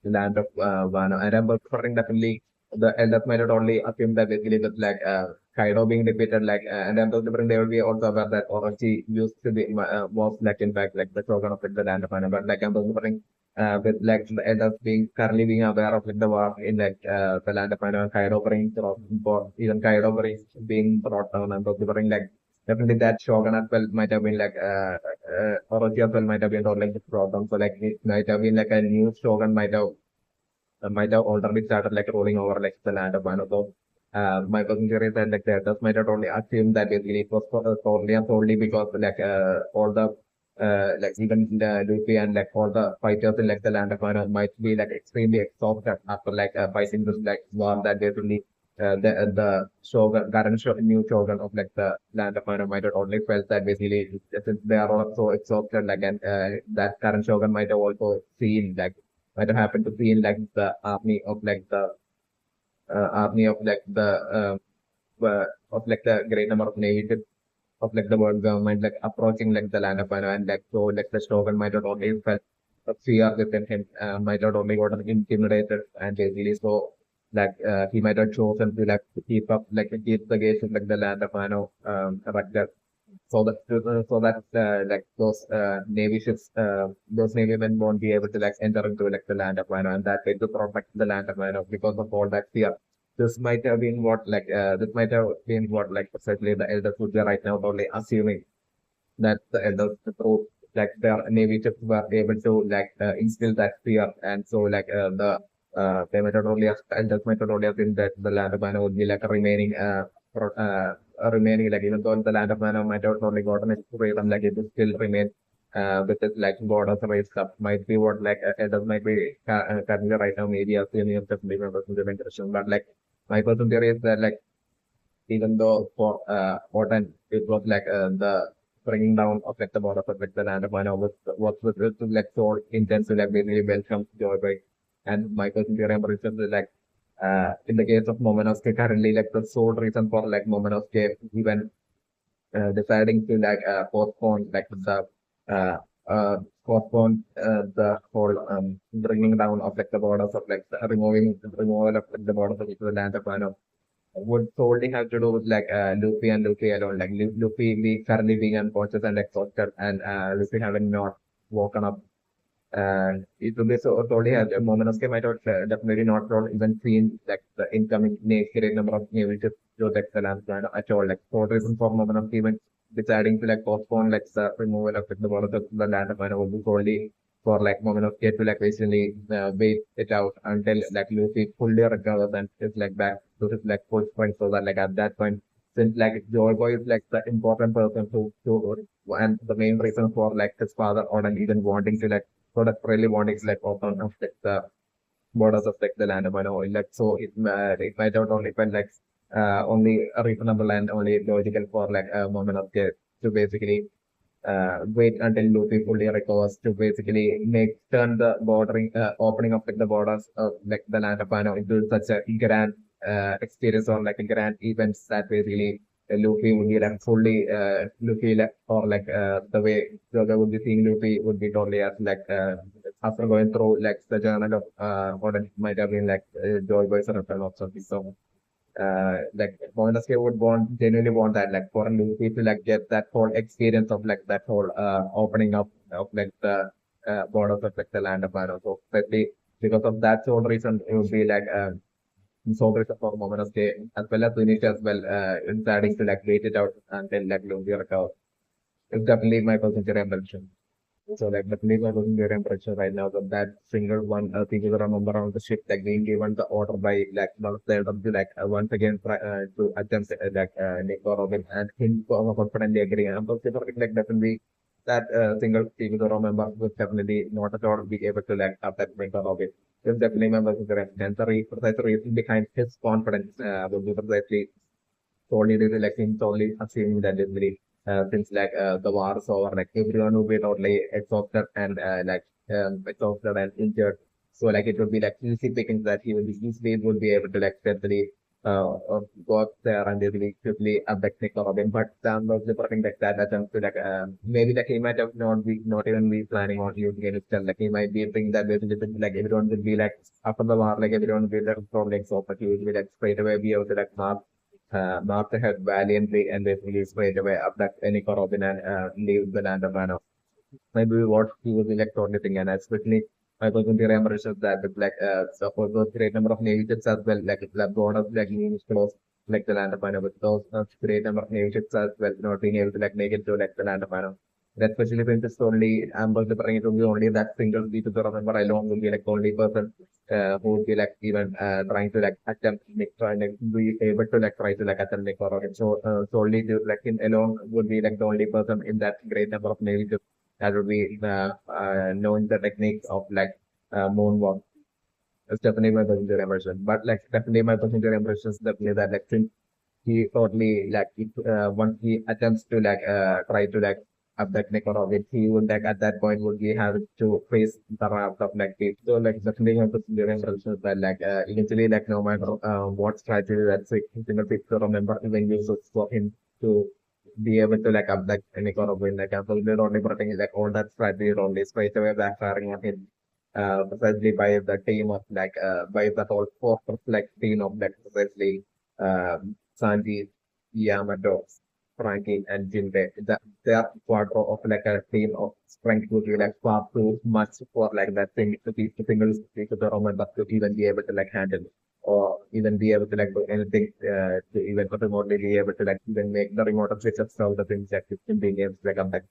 land of Wano. And I'm referring definitely the elders might not only assume that basically with like Kaido being defeated, like and I'm different they will be also aware that Orochi used to be was like in fact like the slogan of like, the land of Wano. But like I'm referring with like the elders being currently being aware of like the war in like the land of Wano and Kaido even Kaido being brought down and referring like definitely that shogun as well might have been like Orochi as well might have been like the problem. So like it might have been like a new shogun might have already started like rolling over like the land of Wano. So my cousin theory is that like the others might have only assumed that basically it was solely and solely because like all the like even the Luffy and like all the fighters in like the land of Wano might be like extremely exhausted after like fighting this like war that basically the shogun, new shogun of like the land of Wano might have only felt that basically since they are all so exhausted like and that current shogun might have also seen like might have happened to feel like the army of like the of like the great number of navy ships of like the world government like approaching like the land of Mano and like so like the Shogun might have only felt a fear within him might have only gotten intimidated and basically so like he might have chosen to like keep up like keep the gates of like the land of Mano like so that like those navy men won't be able to like enter into like the land of Wano and that way to protect the land of Wano because of all that fear. This might have been what like this might have been what like precisely the elders would be right now only assuming that the elders through like their navy ships were able to like instill that fear and so like the methodology of elders methodology of in that the land of Mana would be like a remaining remaining like even though the land of Mana might have only gotten its freedom like it will still remain with its like borders raised up might be what like elders might be currently right now maybe assuming of the implementation but like my personal theory is that like even though for Orton it was like the bringing down of like the border of like the land of Mano was like so intense to like basically welcome Joy Boy and Michael theory is like in the case of Momonosuke currently like the sole reason for like Momonosuke even deciding to like postpone like the uh, postpone the whole bringing down of like the borders of like the removal of like, the borders of like, the land of Mano would solely have to do with like Luffy and Luffy alone. Like Luffy currently being unconscious and exhausted, and Luffy having not woken up. And it will be solely a Momonosuke might have definitely not roll even seen like the incoming great number of naval ships to like the land plan at all. Like for reason for Momonosuke even deciding to like postpone like the removal of the border of the land of Mana would be solely for like Momonosuke to like basically wait it out until like Luffy fully recovers and is like back to his like full strength, so that like at that point, since like Joy Boy is like the important person to and the main reason for like his father or even wanting to like sort of really wanting to like open up like the borders of like the land of oil. Like so it might not only been like only a reasonable and only logical for like a moment of care to basically wait until Luffy fully recovers to basically turn the bordering opening up like the borders of like the land of Wano into such a grand experience or like a grand events that basically Luffy would be like fully Luffy like, or like the way Joker would be seeing Luffy would be totally as like after going through like the journal of what it might have been like Joy Boy's return or something. So like Monastery would genuinely want that like for Luffy to like get that whole experience of like that whole opening up of like the borders of like the land of Wano. So especially because of that sole reason it would be like so reason for Monastery as well as Finish as well deciding to like wait it out until like Luffy recovers. It's definitely my percentage ambition. So like the police are looking very impressive right now. So that single one people remember on the ship like being given the order by like one of the elders to like once again try to attempt like Nick or Robin and him confidently agreeing. And I'm considering like definitely that single people remember would definitely not at all be able to like have that Nick or Robin. It's definitely my consideration. And the precise reason behind his confidence will be precisely solely like him solely assuming that really since like the war is over, like everyone will be totally exhausted and exhausted and injured. So like it would be like easy pickings that he will be easily would be able to like steadily go up there and really quickly abduct Nick Robin. But was the thing like that attempt to like maybe like he might have not even be planning on using it itself. Like he might be thinking that basically like everyone will be like after the war, like everyone will be like probably exhausted. He will be like straight away be able to like knocked ahead valiantly and basically straight away abduct any Robin and leave the land of Wano. Maybe what he was like totally thinking, and especially I was going to remember is that with like suppose those great number of navy ships as well, like the border of like news close like the land of Wano, with those great number of navy ships as well not being able to like make it to like the land of Wano. Especially since it's only Amber bring it will be only that single people to remember alone will be like the only person who would be like even trying to like attempt trying to be able to like try to like attempt Nick or it. So solely to like him alone would be like the only person in that great number of navy ships that would be knowing the techniques of like moonwalk. It's definitely my passenger impression. But like definitely my passenger impression is definitely that like since he totally like once he attempts to like try to like abduct Nikorov, he would like at that point would be have to face the wrath of like it. So like definitely my passenger impression is that like eventually like no matter what strategy that single piece to remember even uses for him to be able to like abduct Nikorov in like absolutely only protecting like all that strategy only straight away backfiring on him precisely by the team of like by the whole force of like team of like precisely Sanji, Yamato, Frankie, and Jinbei. Their quadro of like a team of strength would be like far too much for like that thing to be to single speak to the Roman but to even be able to like handle or even be able to like do anything to even remotely be able to like even make the remote switches of the things that in the games like I'm like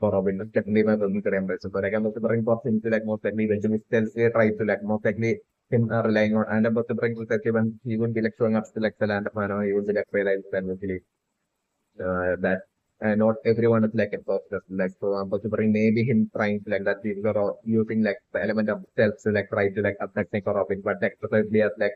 or Robin definitely my computer embrace. So like I'm also bring for things to like most likely eventually still try to like most likely him relying on and about the bring with that even he would be like showing up to like the land of Mano, he would be like realized and would be that not everyone is like a person like so I'm considering maybe him trying to like that people are using like the element of stealth to like try to like attack Nick or Robin, but like precisely as like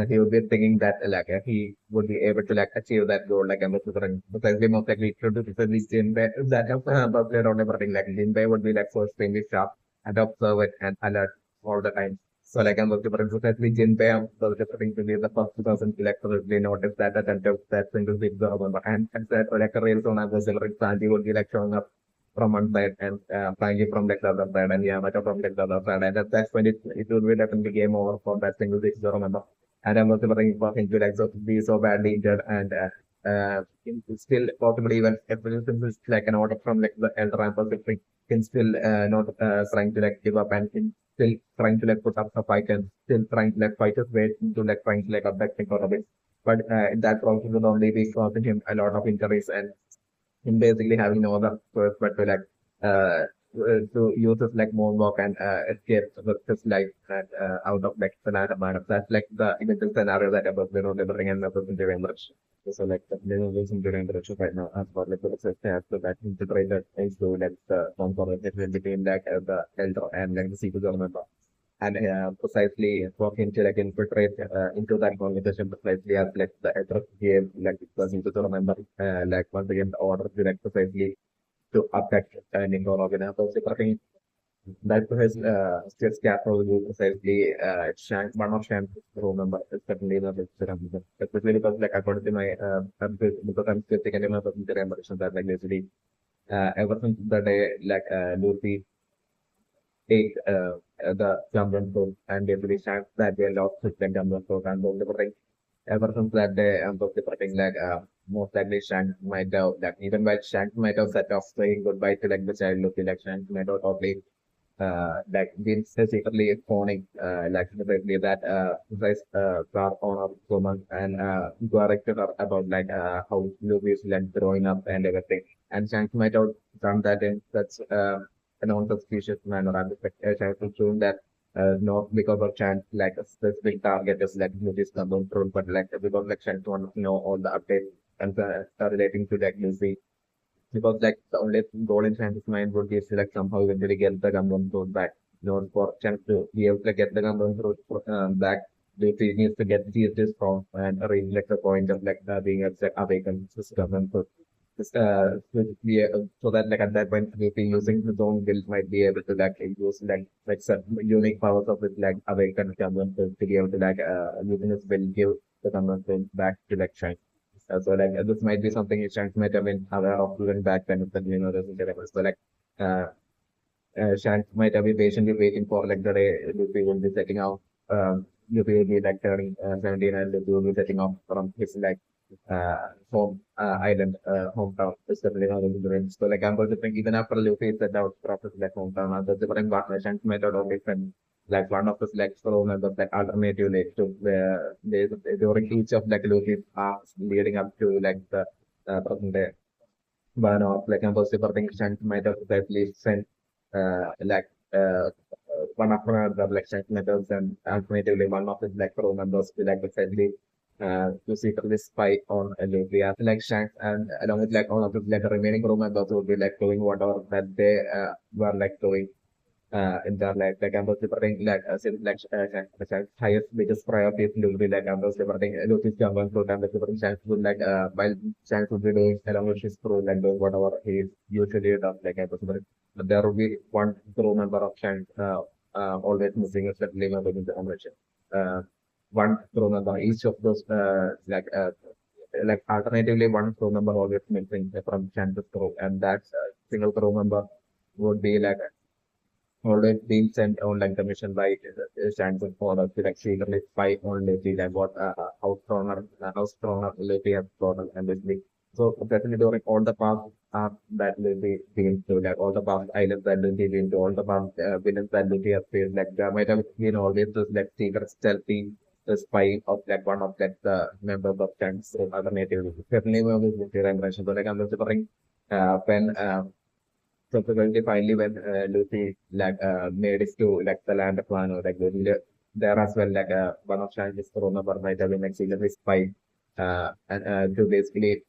he would be thinking that like he would be able to like achieve that goal like I'm considering precisely most likely to do precisely Jinbei that but they don't everything like Jinbei would be like so extremely sharp and observe it and alert all the time. So like I'm looking for precisely Jinbei, I'm so different to be the first person to like probably notice that attempt of that single big government and that like a real zone as a celebrity Sanji would be like showing up from one side and Frankie from like the other side and Yamato from like the other side and that's when it would be definitely game over for that single big government. and I'm also working to like so be so badly injured and still possibly even if it is like an order from like the elder and Pacific can still not trying to like give up and can still trying to like put up a fight and still trying to like fight his way to like trying to like affect him for a bit. But that process will only be causing him a lot of injuries and him basically having no other choice but to like to use his like moonwalk and escape with his life and out of like the land of man. That's like the initial scenario that about delivering and about very much. So like the losing during the relationship right now as for like the success has to that integrated into like the conversation between like the elder and like the CP0 member. And precisely working to like infiltrate into that conversation precisely as like the elder gave like the CP0 member like once again the order to like precisely to affect Nicole Organizer. So I think that his still scaffold will precisely Shank, one of Shank's room number is certainly not especially because like according to my because I'm still thinking about the revolution that like basically ever since the day like Lucy take the Jamban Road and basically Shank that they lost his like Jamban Road and all the ever since that day, I'm totally predicting like most likely Shank might have like even while Shank might have set off saying goodbye to like the childhood election, might have totally like been secretly phoning like secretly that this car owner woman and corrected her about like how Luby is like growing up and everything. And Shank might have done that in such a non-suspicious manner and Shank is showing that not because of chance like a specific target is like Lucy's control, but like because like Shank want to know all the updates and relating to like Lucy because like the only goal in Chance's mind would be to like somehow eventually get the Gundam Road back. You know, for Chance to be able to get the Gundam Road back, he needs to get Jesus from and reach like the point of like being a like, awakened system and so so that like at that point if he using his own will might be able to like use like some unique powers of his like awakened Gundam to be able to like using his will give the Gundam Road back to like Chance. So like this might be something you Shanks might have been aware of even back then if the you know doesn't deliver. So like uh, Shanks might have been patiently waiting for like the day Luffy will be setting out. Luffy will be like turning 17 and Luffy will be setting off from his like home island hometown. It's definitely not in the range. So like I'm going to think even after Luffy set out from his like hometown, the different partner Shanks might have always been like one of his like solo members like alternative like to where they during each of like Luffy's arcs leading up to like the present day one of like impossible things Shanks might have at least sent like one of the like Shanks members and alternatively one of his like pro members to like essentially to secretly spy on Luffy as like Shanks and along with like all of his like remaining crew members would be like doing whatever that they were like doing in their life. Like I'm also preparing like since like highest biggest priority is to be like I'm also preparing Lucy's jungle fruit and the preparing chance would like while chance would be doing along with his crew like doing whatever he usually does like I was preparing. But there will be one crew member of chance always missing especially member in the convention. Uh, one crew member each of those like alternatively one crew member always missing from chance's crew and that single crew member would be like always being sent on like the mission by Stanford for the like secretly spy on Lizzie and what how strong Lizzie has gotten and Lizzie. So definitely during all the past that Lizzie been to like all the past islands that Lizzie been to all the past villains that Lizzie has faced like there might have been always this like secret stealthy spy of like one of like the members of Stan's other native. Definitely one of the generation. So like I'm just wondering when subsequently, finally, when Lucy like made it to like the land of Wano, like there as well, like one of Shanks Corona might have been like secretly spy, and to basically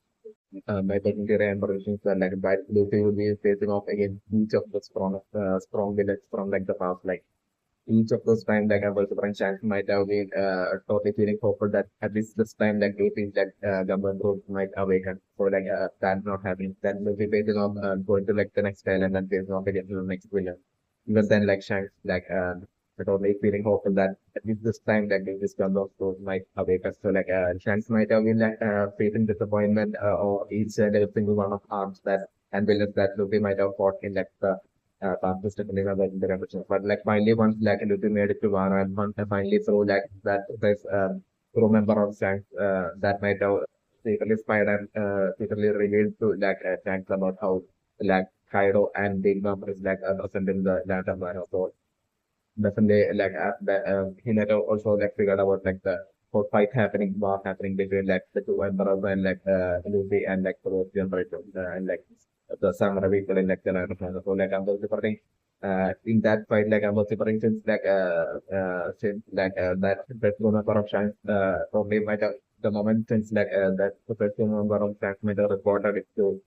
by taking the information like by Lucy will be facing off against each of the strong villains from like the past, like each of those time like I was different chance might have been totally feeling hopeful that at least this time like you think that government rules might awaken for like that not happening. Then we'll be basing on going to like the next island and then basing on again to the next villain. Even then like Shanks like totally feeling hopeful that at least this time like this government rules might awaken. So like Shanks might have been like facing disappointment or each and every single one of arms that and villains that Luffy might have fought in like the past depending on the direction. But like finally once like Luffy made it to Wano and once I finally saw like that there's crew member of Shanks that might have secretly spied and secretly revealed to Shanks about how like Kaido and Big Mom is present in the latter part of the definitely he later also figured out the whole fight happening war happening between the two emperors and Luffy and the both generation and the samurai people in the Naruto. So I'm also supporting in that fight I'm also supporting since that member of Shanks probably might have the moment since that the first member of Shanks might have reported it to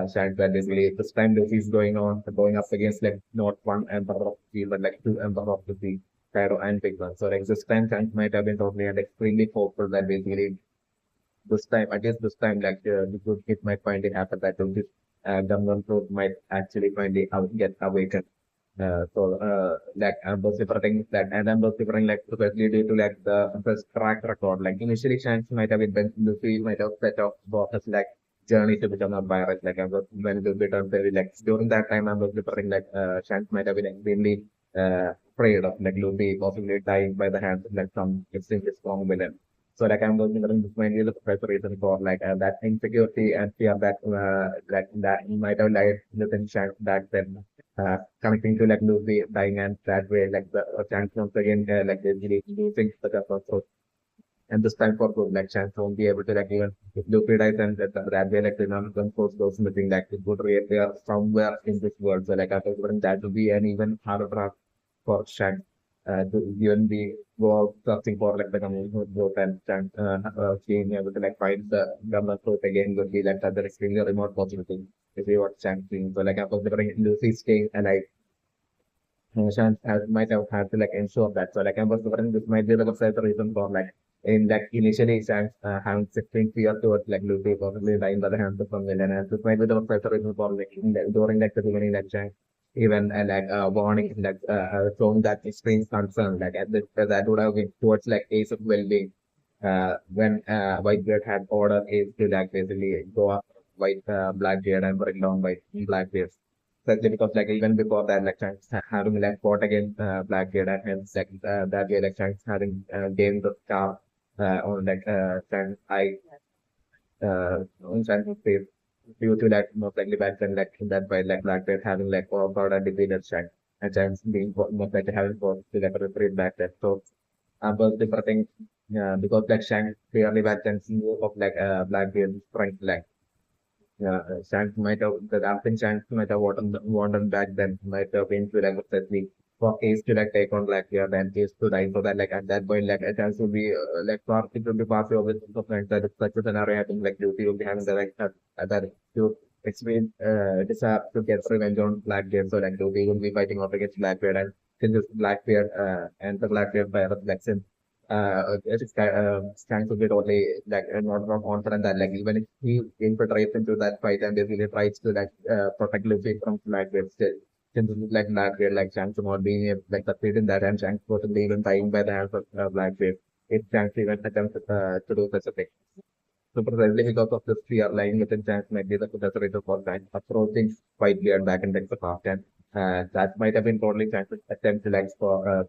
stand that basically this time this is going up against not one emperor of the sea but two emperor of the sea, Cairo and Big One. So this time Chance might have been totally and extremely hopeful that basically this time at least this time the good it might finally happen that this Gangnam Fruit might actually finally get awakened. I'm vociferating that, and I'm vociferating especially due to the first track record. Initially, Shanks might have been Luffy might have set off Bosses journey to become a virus. I was when Luffy turned very during that time I'm vociferating Shanks might have been extremely afraid of Luffy possibly dying by the hands of some extremely strong villain. So I'm vociferating this might be the first reason for that insecurity and fear that might have lied within Shanks back then connecting to Luffy dying and that way the chance once again they really losing the cup of so and this time for good chance won't be able to even if Luffy dies and that way the non force goes missing it would reappear somewhere in this world. So I was wondering that would be an even harder task for Shanks to even be go searching for the community growth and chance being able to find the government growth again would be other extremely remote possibility if you watch Shanks doing. So I was wondering Luffy staying alive Chance might have had to ensure that. So I was wondering this might be the website reason for in initially Chance having shifting fear towards Luffy possibly dying by the hands of some villain and this might be the website reason for during the beginning Chance even warning showing that extreme concern that would have been towards Ace of well-being when Whitebeard had ordered Ace to basically go up Blackbeard and bring down Blackbeard. Especially because even before that Shanks having fought against Blackbeard and hence that way Shanks having gained the star on Shanks I on Shanks face due to most likely back then that by Blackbeard having fought and defeated Shanks and Shanks being most likely having fought to retreat back then. So was different because Shanks clearly back then knew of Blackbeard's strength Shanks might have the dancing Shanks might have wanted back then might have been to especially for Ace to take on Blackbeard and Ace to die so that at that point a chance would be far it would be passed over with the friends that if such a scenario happening Duty will be having the that to explain desire to get revenge on Blackbeard so Duty will be fighting off against Blackbeard and since this Blackbeard and the Blackbeard by reflection it is trying to get only not confident that even if he infiltrates into that fight and basically tries to protect Luffy from Blackbeard still since it is Blackbeard Shanks not being succeed in that and Shanks possibly even dying by the hands of Blackbeard if Shanks even attempts to do such a thing. So precisely because of this fear lying within Shanks might be the reason for that approaching Whitebeard back in the past and that might have been totally Chance's attempt to for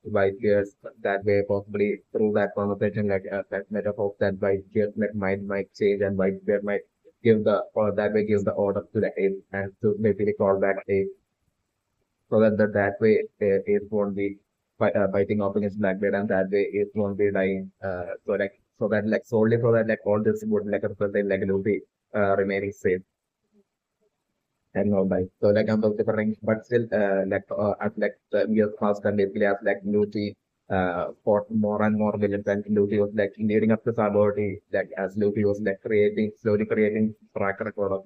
Whitebeard's that way possibly through that conversation that might have hoped that Whitebeard's mind might change and Whitebeard might give the or that way give the order to the ape and to basically call back ape so that way it won't be fighting off against Blackbeard and that way it won't be dying so that solely so that all this would represent Luffy remaining safe and all that. So I'm also different, but still as the years passed and basically as Luffy fought more and more villains and Luffy was leading up to Sabaody as Luffy was slowly creating track record of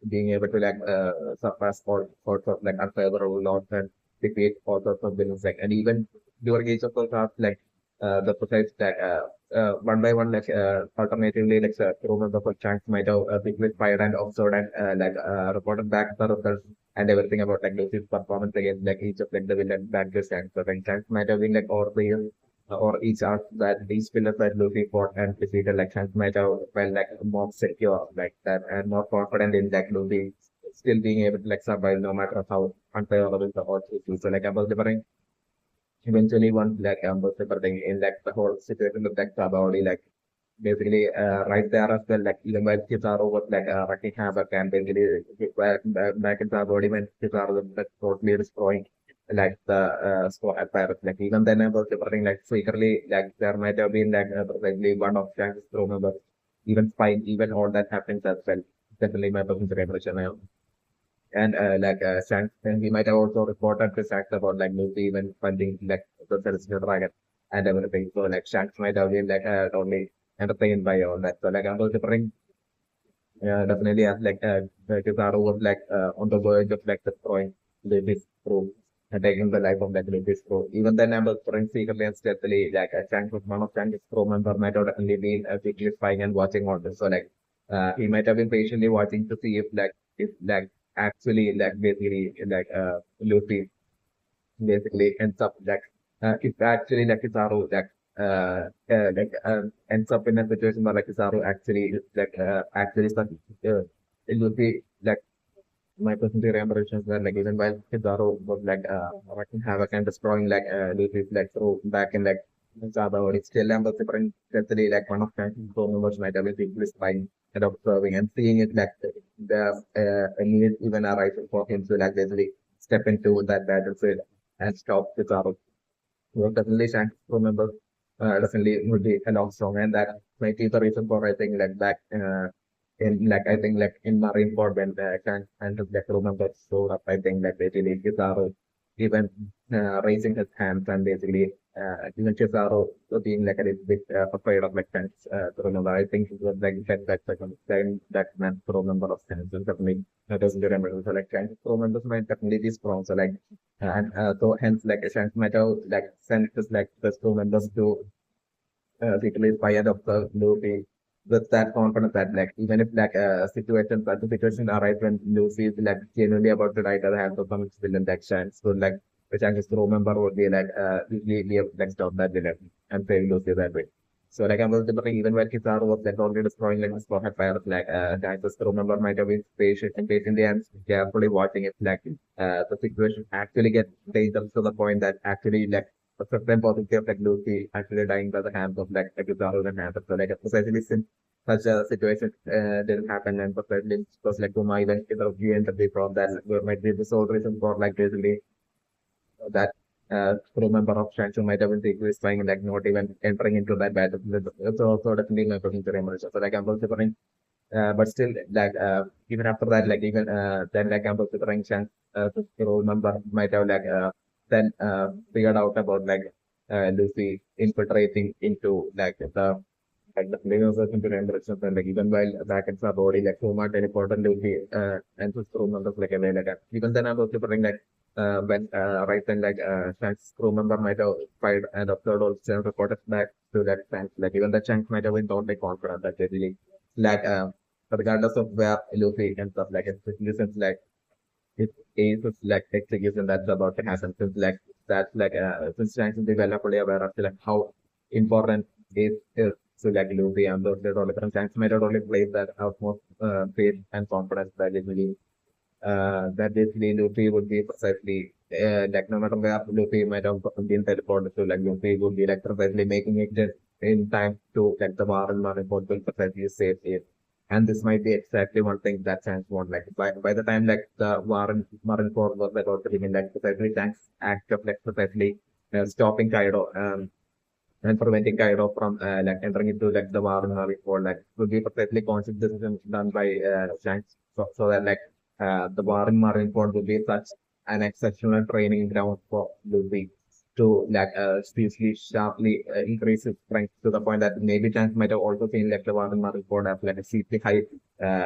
being able to surpass all sorts of unfavorable odds and defeat all sorts of villains and even during each of those arcs the precise one by one alternatively crew members of Shanks might have quickly fired and observed and reported back the results and everything about Luffy's performance against each of the villain bankers Shanks. So Shanks might have been over the years or each arc that these pillars that Luffy fought and defeated Shanks might have felt more secure that and more confident in Luffy still being able to survive no matter how unfavorable the odds is. So I was different eventually once like was separating in like the whole situation with like Sabawadi, like basically right there as well, like even while Kizaru was like wrecking havoc and basically back in Sabawadi when Kizaru was like totally destroying like the squad at Paris. Like even then I was separating like secretly like there might have been like probably one of Chang's crew members even spying even all that happens as well. Definitely my personal revelation. And Shanks, and we might have also reported the Shanks about like Luffy even funding like the Celestial Dragon and everything. So like Shanks might have been like totally entertained by all that. So like I was referring definitely as like Kizaru was like on the verge of like destroying Luffy's crew and taking the life of like Luffy's crew. Even then I was referring secretly and stealthily like Shanks was one of Shanks' crew member might have definitely been secretly spying and watching all this. So like he might have been patiently watching to see if like actually like basically like Luffy basically ends up like if actually like Kizaru ends up in a situation where like Kizaru actually is like actually stuck Luffy like my personal remembrances were like even while Kizaru was like wreaking havoc and destroying like Luffy's like through back in like Java or it's still was different especially like one of the crew members might have been simply spying and observing and seeing it like the a need even arises for him to like basically step into that battlefield and stop Kizaru. So definitely Shanks crew members definitely would be a long song and that might be the reason for I think like back in like I think like in Marineford when Shanks and his like crew members showed up I think like basically Kizaru even raising his hands and basically even Kizaru being like a little bit afraid of like Shanks crew member. I think it was like that second time that man crew member of Shanks and definitely doesn't remember so like Shanks crew members might definitely be strong so like and so hence like Shanks might have like sent his like the crew members to secretly inspired of the Luffy with that confidence that like even if like the situation arise when Luffy is like genuinely about to die at the hands of some villain like Shanks, so like the Shanks crew member would be like usually like stop that villain and save Luffy that way. So like I was remembering even when Kizaru was like already destroying like this pocket fire like Shanks crew member might have been patiently and carefully watching if like the situation actually gets dangerous to the point that actually like a certain possibility of like Luffy actually dying by the hands of like Kizaru and hands of so like precisely since such a situation didn't happen and precisely because like Kuma even Ryokugyu and the from that there might be the sole reason for like basically that crew member of Shanks might have been secretly spying and like not even entering into that battle. It's also definitely my question to emerge. So like I'm also but still like even after that like even then like I'm considering chance to remember might have like then figured out about like Lucy infiltrating into like the players into remembrance and like even while back in our body like so much teleported Lucy and to crew members like a way like that. Even then I'm also putting like when right then like Shank's crew member might have fired and observed also reported back to that Shanks like even the Shanks might have been totally confident that they really like regardless of where Luffy ends up, like especially since like it is like execution that's about to happen, since like that's like since Shanks is well fully aware of like how important it is to like Luffy and those little different Shanks might have only played that utmost faith and confidence that basically Luffy would be precisely like no matter where Luffy might have been teleported to, like Luffy would be like precisely making it just in time to like the war and Marineford will precisely save it. And this might be exactly one thing that Shanks want. Like by the time like the war in Marineford was about to begin, like precisely Shanks act of like precisely stopping Kaido and preventing Kaido from like entering into like the war in Marineford, like would be perfectly conscious decision done by Shanks, so that like the war in Marineford would be such an exceptional training ground for Luffy to like seriously sharply increase his strength to the point that maybe Shanks might have also seen like the war in Marineford as like a seriously high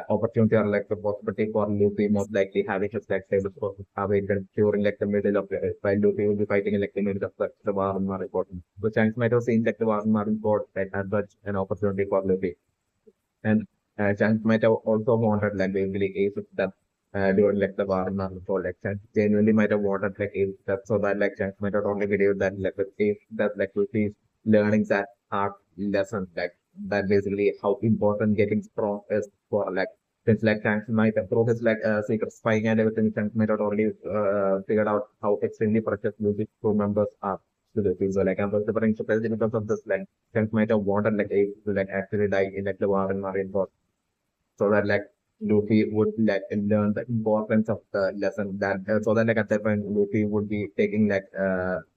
opportunity or like the possibility for Luffy most likely having his like stable forces awaited during like the middle of the while Luffy will be fighting in like the middle of the war in Marineford. So Shanks might have seen like the war in Marineford like as such an opportunity for Luffy. And Shanks might have also wanted like basically ace that during like the war in Marineford. Like Shanks genuinely might have wanted like ace that so that like Shanks might have only believed that like with ace that like Luffy is learning that art lesson like that basically how important getting strong is for like since like Shanks might have through his like secret spying and everything Shanks might have already figured out how extremely precious Luffy's crew members are. to the field. So like I'm preparing so precisely because of this like Shanks might have wanted like Ace to like actually die in like the war in Marineford so that like Luffy would like learn the importance of the lesson that so that like at that point Luffy would be taking like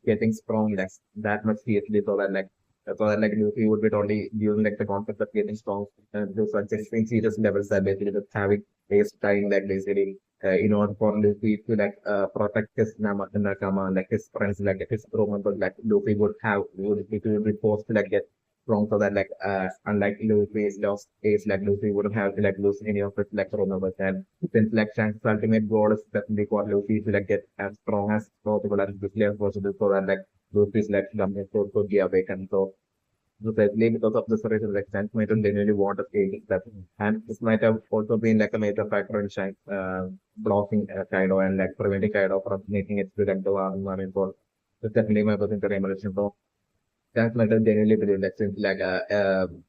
getting strong like that much seriously so that like Luffy would be totally using like the concept of getting strong to such extreme serious levels that basically just having Ace dying like basically in order for Luffy to like protect his Nakama like his friends like his crew members like Luffy would have would be forced to like get wrong so that like unlike Luffy's lost case like Luffy wouldn't have to like lose any of his like numbers and since like Shanks' ultimate goal is definitely for Luffy to like get as strong as possible and quickly as possible so that like Luffy's like dominant sword could be awakened. So basically because of this reason like Shanks might have genuinely want to escape that and this might have also been like a major factor in Shanks blocking Kaido and like preventing Kaido from making it to like the Marineford. It's definitely my personal recommendation. So that matter generally believe that since like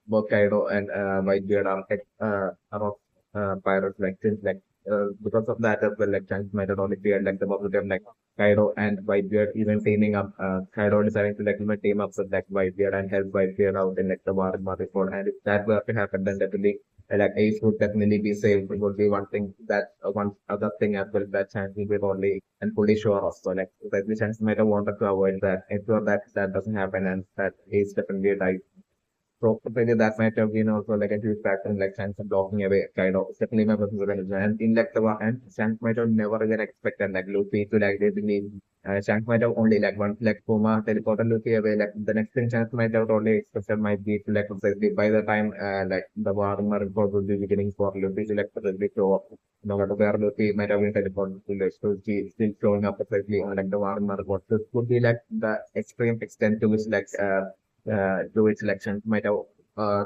both Kaido and Whitebeard are like pirates like since like because of that as well like Shanks might have only feared like the possibility of like Kaido and Whitebeard even teaming up Kaido deciding to like even team up with like Whitebeard and help Whitebeard out in like the war in Marineford and if that were to happen then definitely like Ace would definitely be saved. It would be one thing that one other thing as well that Shanks will be only and fully sure of. So like the Shanks might have wanted to avoid that, ensure that that doesn't happen and that Ace definitely dies. So maybe that might have been also like a huge factor in like Shanks blocking away kind of definitely my personal opinion. And in like the and Shanks might have never even expected like Luffy to like basically Shanks might have only like once like Puma teleported Luffy away like the next thing Shanks might have only expected might be to like precisely by the time like the war Marineford would be beginning for Luffy to like precisely show up. No matter where Luffy might have been teleported to like so he still showing up precisely on like the war Marineford. This would be like the extreme extent to which like do its elections might have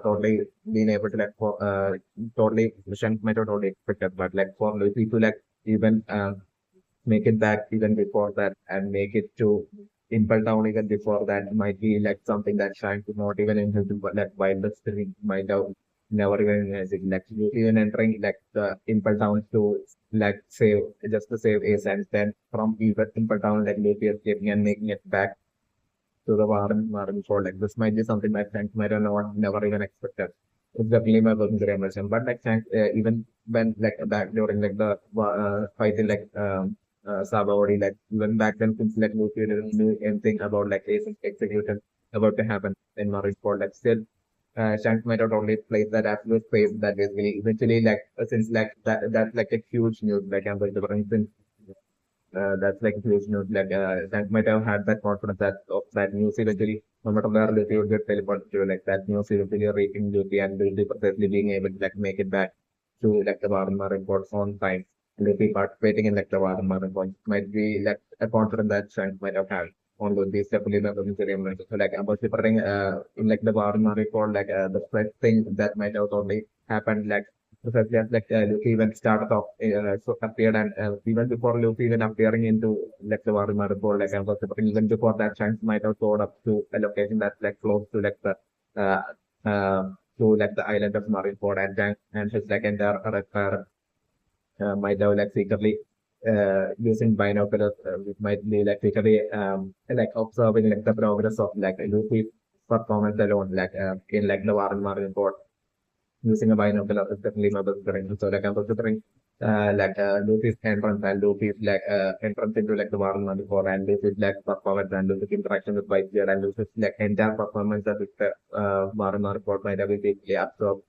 totally been able to like for totally elections might have totally expected, but like for Lucy to like even make it back even before that and make it to Impel Town even before that might be like something that Shank could not even into but like wildest thing might have never even imagined. Like even entering like the Impel Town to like save just to save Ace and then from even Impel Town like Luffy escaping and making it back to the Warren for like this might be something my friends might have not never even expected. It's definitely my personal impression. But like thanks, even when like back during like the fight in like Sabaody, like even back then since like Luffy didn't know anything about like Ace execution about to happen in Marineford, like still Shanks might have only played that absolute space that basically eventually like since like that's like a huge news like I'm going to for instance that's like a huge news. Like Shank might have had that confidence that of that news eventually, no matter where Luffy would get teleported to, like that news eventually reaching Luffy and Luffy perfectly being able to like make it back to like the Warren Marineford on time. Luffy participating in like the Warren Marineford might be like a confidence that Shank might have had on Luffy's definitely the Mysterium. So like about preparing in like the Warren Marineford, like the first thing that might have only happened like precisely as like Luffy even started off so appeared and even before Luffy even appearing into like the Warhammer report like I was even before that Shanks might have showed up to a location that's like close to like the uh, uh, to like the island of Marineford and Shanks and his like entire might have like secretly using binoculars which might be like secretly like observing like the progress of like Luffy's performance alone like in like the Warhammer report using a binocular is definitely my best friend. So like I'm considering Luffy's entrance and Luffy's like entrance into like the Warren before and Luffy's like performance and Luffy's interaction with Whitebeard and Luffy's like entire performance that with the Warren report might have been deeply observed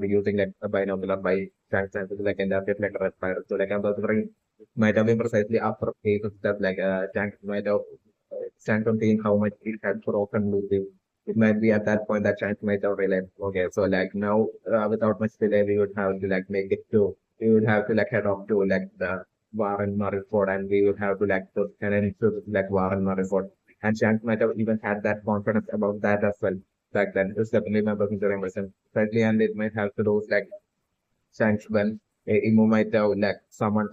using like a binocular by Shanks and like entire like red fire. So like I'm considering might have been precisely after cases that like Shanks might have Shanks on seeing how much it had broken Luffy it might be at that point that chance might have realized, okay, so like now without much delay, we would have to like make it to, we would have to like head off to like the Warren Marineford and we would have to like put an end to like Warren Marineford. And Shanks might have even had that confidence about that as well back then. It's definitely my personal impression. Certainly, and it might have to do with like Shanks when Imo might have like summoned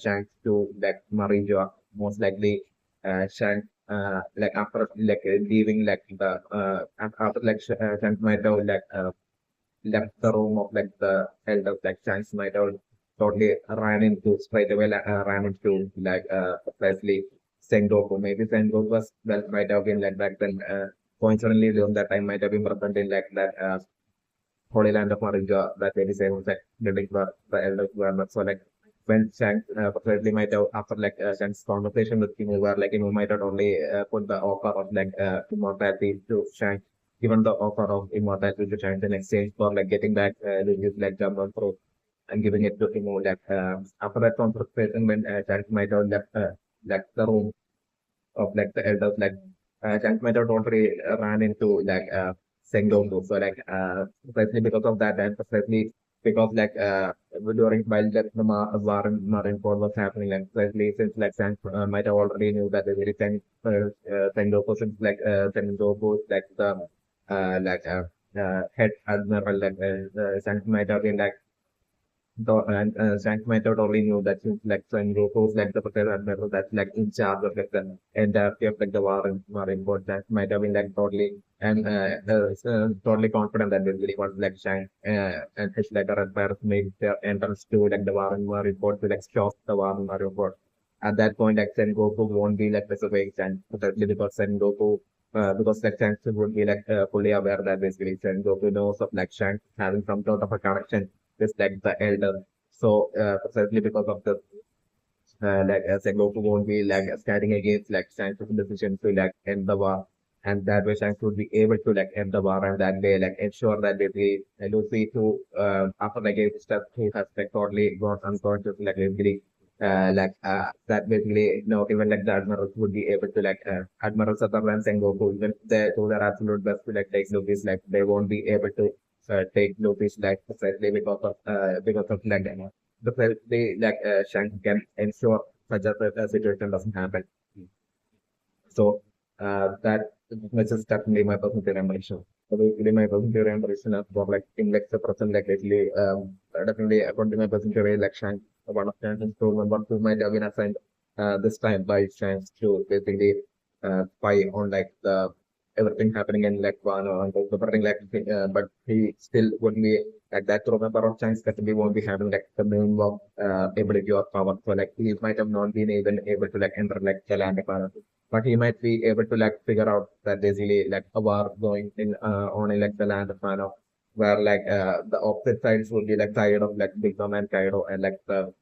Shanks to like Marijoa, most likely Shanks like after like leaving like the after like Shanks might have like left the room of like the elders like Shanks might have totally ran into straight away ran into like precisely Sengoku. Maybe Sengoku was well might have been like back then. Coincidentally, during that time might have been present in like that Holy Land of Marinja, that very same like building for the elders were not so like when Shanks probably might have after like Shanks' conversation with Kimu where like Kimu might have only put the offer of like immortality to Shanks, given the offer of immortality to Shanks in exchange for like getting back his like German throat and giving it to Kimu. Like after that conversation when Shanks might have left the room of like the elders, like Jack Method already ran into like Sengoku. So like precisely because of that and precisely because like during while the war in Marineford was happening, like precisely since like Sang might have already knew that the very Sengoku since like Sengoku like the head admiral like Sang might have been like and Shank Method only knew that since like Goku's like the Patel admiral that's like in charge of like the entire of like the war in board that might have been like totally and totally confident that they really want like Shank and his like admirals made their entrance to like the war in board to like stop the war in Marineford. At that point, like Goku won't be like disobeying Shank, especially because Goku because like Shank would be like fully aware that basically Goku knows of like Shank having some sort of a connection is like the elder. So precisely because of the Sengoku won't be like standing against like Shang's decision to like end the war, and that way Shanks would be able to like end the war, and that way like ensure that basically Luffy who after like a step who has like totally gone unconscious like basically that basically no even like the admirals would be able to like admirals other than Sengoku even if they do their absolute best to like take Luffy's like they won't be able to take Luffy's like precisely because of like the fact they like Shank can ensure such a situation doesn't happen. So that which is definitely my personal rememberation. So basically my personal rememberation is for like in like the present like lately definitely according to my personal theory like Shank one of Shank's to remember who might have been assigned this time by Shank to basically spy on like the everything happening in like Wano and the burning like but he still wouldn't be like that to remember of Shanks that we won't be having like the minimum of ability or power. So like he might have not been even able to like enter like the land of Wano but he might be able to like figure out that there's really like a war going in on in like the land of Mano, where like the opposite sides would be like side of like Big Mom and Kaido, and like the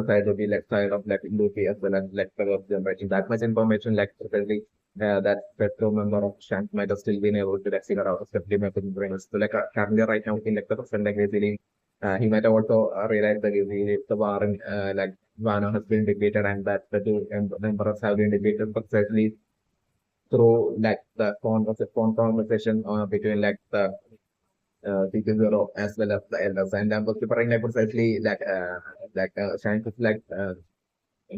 side would be like side of like Luffy as well as like the first generation. That much information like certainly that Petro member of Shanks might have still been able to like figure out, especially my brains. So like currently right now in like the present like basically he might have also realized that the war in like Wano has been defeated and that the two emperors have been defeated, but certainly through like the phone conversation between like the CP0 as well as the elders. And I'm preparing like precisely Shanks is like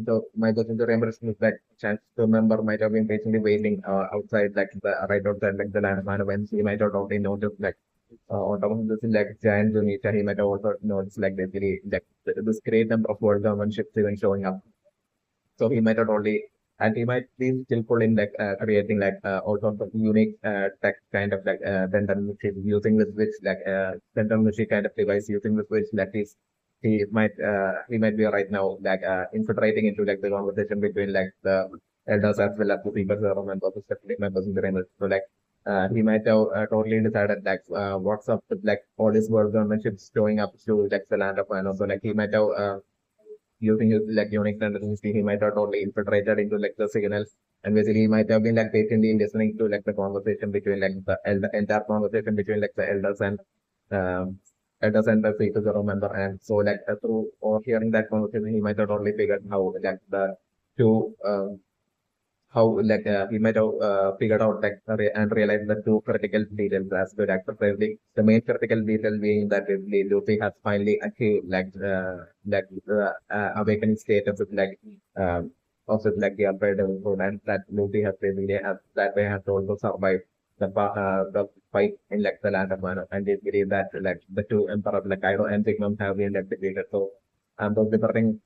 so my question to remember is like chance to member might have been patiently waiting outside like the right outside like the landman when he might have already noticed like on top of this like giant Unita, he might have also noticed like basically like this great number of world government ships even showing up. So he might not only and he might be skillful in like creating like all sorts of unique tech kind of like tendency using with which like tendency kind of device using with which like he might be right now like infiltrating into like the conversation between like the elders as well as the people members, especially members in the Rangers. So like he might have totally decided like what's up with like all his world government ships showing up to like the land of Wano. So like he might have using his like Unix tendency, he might have totally infiltrated into like the signals. And basically he might have been like patiently listening to like the conversation between like the entire conversation between like the elders and the people to remember. And so like through or hearing that conversation, he might have totally figured how like the two how like he might have figured out like and realized the two critical details as to like precisely the main critical detail being that basically Luffy has finally achieved awakening status with like also like the upgrade food and that Luffy has basically has that way has also survived the fight in like the land of Wano and they believe that like the two emperors like Kaido and Big Mom have been like defeated. So those different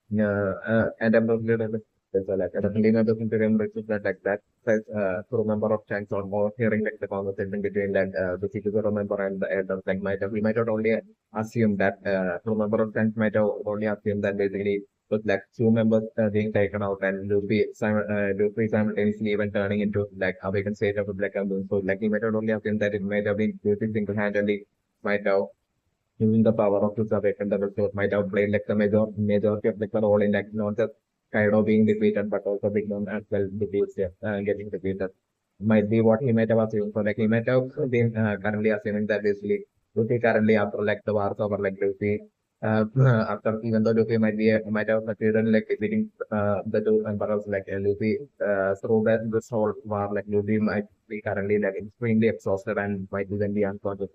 and I'm not little so like I definitely know the Imperium reaches that like that says to remember of chance or more hearing like the conversation between like the Chikizo member and the elders like might have we might not only assume that to remember of chance might have only assume that basically with like two members being taken out and Luffy simultaneously even turning into like awakened state of Black Album. So like he might not only have been that it might have been Luffy single-handedly might have using the power of his awakened double sword might have played like the majority of like the role in like not just Kaido being defeated but also Big Mom as well getting defeated. Might be what he might have assumed. So like he might have been currently assuming that basically Luffy currently after like the wars over like Luffy after even though Luffy might have succeeded in like defeating the two emperors like Luffy through that this whole war like Luffy might be currently like extremely exhausted and might even be unconscious.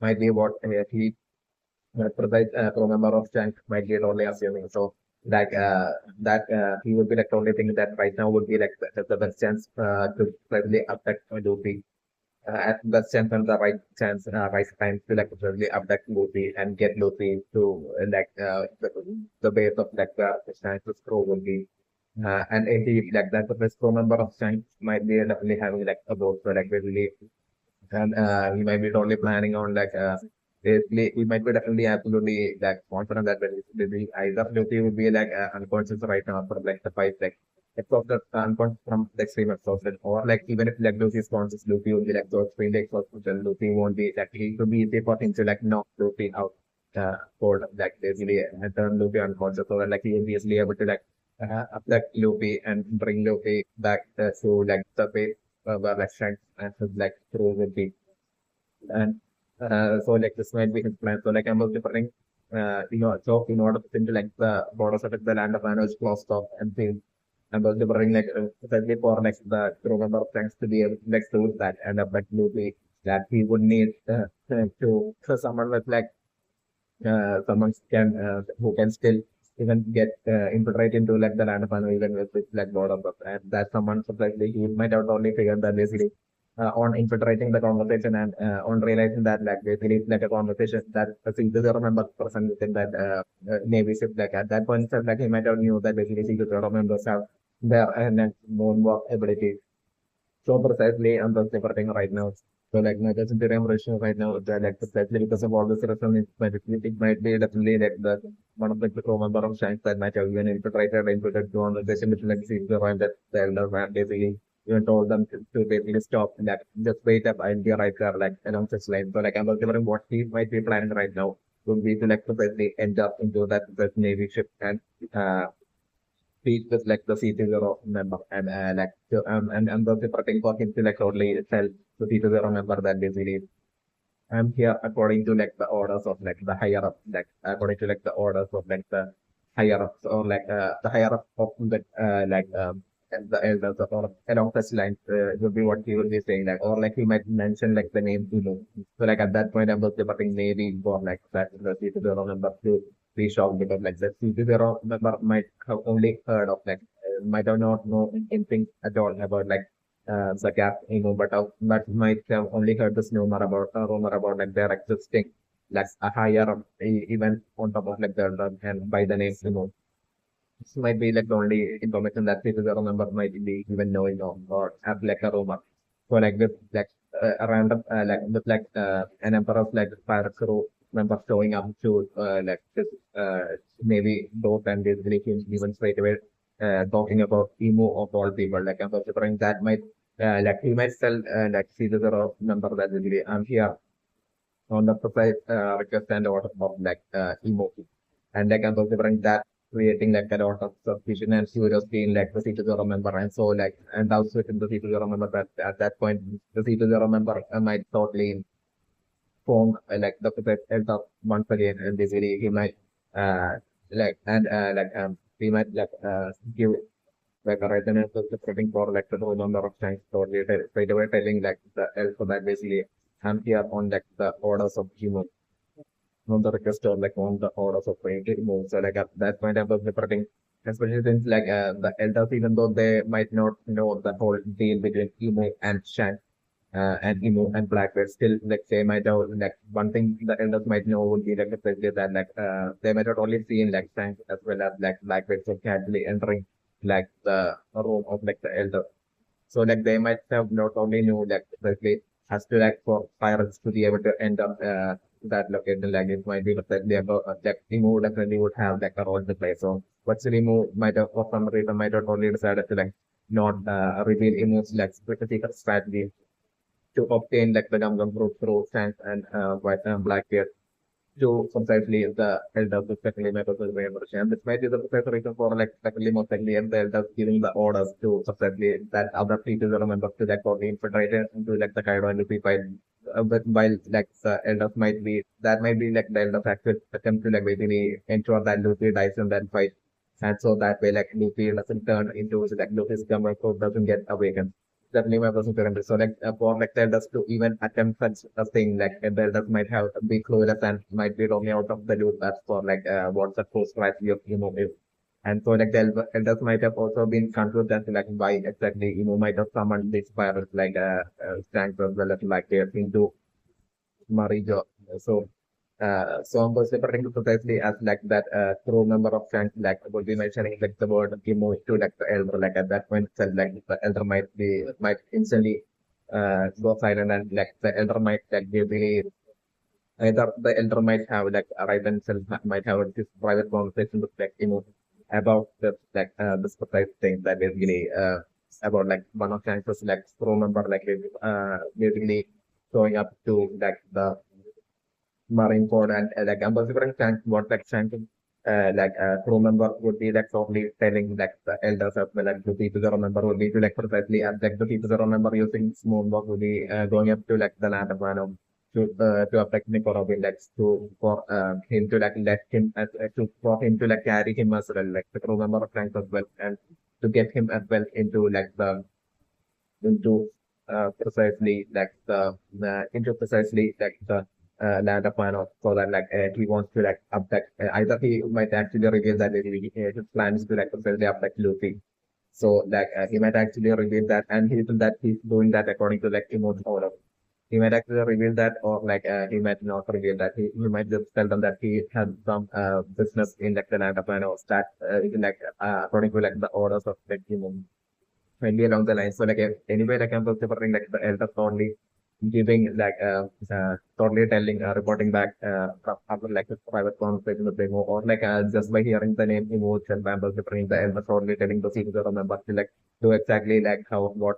Might be what he precise pro member of Chunk might be only assuming. So like that he would be like the only thing that right now would be like the best chance to probably abduct Luffy. At the chance and the right chance, right time to like probably abduct Luffy and get Luffy to the base of like the Shanks' crew would be. And indeed, like that the best crew member of Shanks might be definitely having like a boat, so like really and we might be totally planning on like basically we might be definitely absolutely like confident that we either Luffy will be like unconscious right now for like the fight like exhausted unconscious from the extreme exhausted or like even if like Luffy is conscious Luffy will be like so extremely exhausted and Luffy won't be like it could be easy for him to like knock Luffy out cold like basically and turn Luffy unconscious so that like he will be easily able to like abduct Luffy and bring Luffy back to like the base where like Shanks and his like crew will be and so like this might be his plan. So like I'm also preparing so in order to like the borders of the land of Wano is closed off and things. I'm also preparing like especially for like the crew member of tanks to be able to like do that and absolutely that he would need to so someone with like someone can who can still even get infiltrate into like the land of Wano even with like border and that someone surprisingly he might have only figured that basically on infiltrating the conversation and on realizing that like basically it's like a conversation that the Secret Zero member present within that Navy ship. Like at that point, itself, like he might have knew that basically Secret Zero members have their moonwalk abilities. So precisely, I'm just separating right now. So like my considering ratio right now, like precisely because of all this reason, it might be definitely like the one of the crew member of Shanks that might have even infiltrated conversation with like Secret Zero and that the elder man basically even told them to basically stop that just wait up I'll be right there like along such line. So like I'm considering what he might be planning right now would be to like basically end up into that navy ship and speak with like the CP0 member and and the reporting for him to like totally tell the CP0 member that basically I'm here according to like the orders of like the higher up like according to like the orders of like the higher ups or like the higher up of the and the elders or along such lines would be what he would be saying like or like he might mention like the name so like at that point I was debating maybe for like that the CP0 member to be shocked because like the CP0 member might have only heard of like might have not know anything at all about like the gap, but might have only heard this rumor about like there existing like a higher even on top of like the and by the name, this might be like the only information that people remember might be even knowing of or have like a rumor. So like with like a random like with like an emperor of like pirate crew member showing up to like this maybe boat and basically him even straight away talking about emo of all people. Like I'm considering that might like he might tell like see the member that basically I'm here on the precise request and order of like emo. And like I'm considering that creating like a lot of suspicion and curiosity in like the C20 member. And so like and also in the C20 member that at that point the C20 member might totally form like the precise end of once again and basically he might uh he might like give like a written answer to putting for like the whole number of times totally straight away telling like the else so that basically I'm here on like the orders of human on the request or like on the orders of painting moves. So like at that point I was reporting, especially since like the elders, even though they might not know the whole deal between Emo and Shank and Emo and Blackbeard, still like they might have like one thing the elders might know would be like especially that like they might have only seen like Shank as well as like Blackbeard so casually entering like the room of like the elder. So like they might have not only knew like especially has to like for pirates to be able to end up that location. Like it might be that they have like Emu definitely would have like a role to play. So but still Emu might have for some reason might have only decided to like not reveal Emu's like secret strategy to obtain like the Gum Gum Fruit through Shanks and White and Blackbeard to precisely the elders, especially members of the membership. And this might be the precise reason for like especially most likely and the elders giving the orders to precisely that other people remember to like got infiltrated into like the Kaido and Luffy fight. But while like the elders might be that might be like the elders actually attempt to like basically ensure that Luffy dies in that fight. And so that way like Luffy doesn't turn into like Luffy's camera code doesn't get awakened. Definitely my personal preference. So like for like the elders to even attempt such a thing, like the elders might have be clueless and might be roaming out of the loop as for like what's the post strategy of is. And so like the elders might have also been confused as to like why exactly might have summoned these pirates like Shanks as well as like into Marijo. So so I'm considering to precisely as like that true number of chance like would be mentioning like the word Kimo to like the elder like at that point itself like the elder might instantly go silent and like the elder might like be really either the elder might have like Raiden himself might have this private conversation with like about the like this precise thing that basically about like one of chances like true number like basically showing up to like the Marine Corps and like ambassador and what like chanting crew member would be like probably telling like the elders as well like the people who remember would be to like precisely and like the people who remember using moonwalk would be going up to like the land of Mano to affect Nico like to for him to like let him to for him to like carry him as well like the crew member of Frank as well and to get him as well into like the into precisely like the into precisely like the land of Manos so that like he wants to like abduct either he might actually reveal that his plan is to like precisely abduct Luffy. So like he might actually reveal that and he's doing that according to like emotional order. He might actually reveal that or like he might not reveal that. He might just tell them that he has some business in like the land of Manos that like according to like the orders of like maybe along the line. So like anyway, like I'm preferring like the elders only giving like totally telling reporting back after like a private conversation with them or like just by hearing the name emotion I'm preferring the elders only telling the secret remember to like do exactly like how what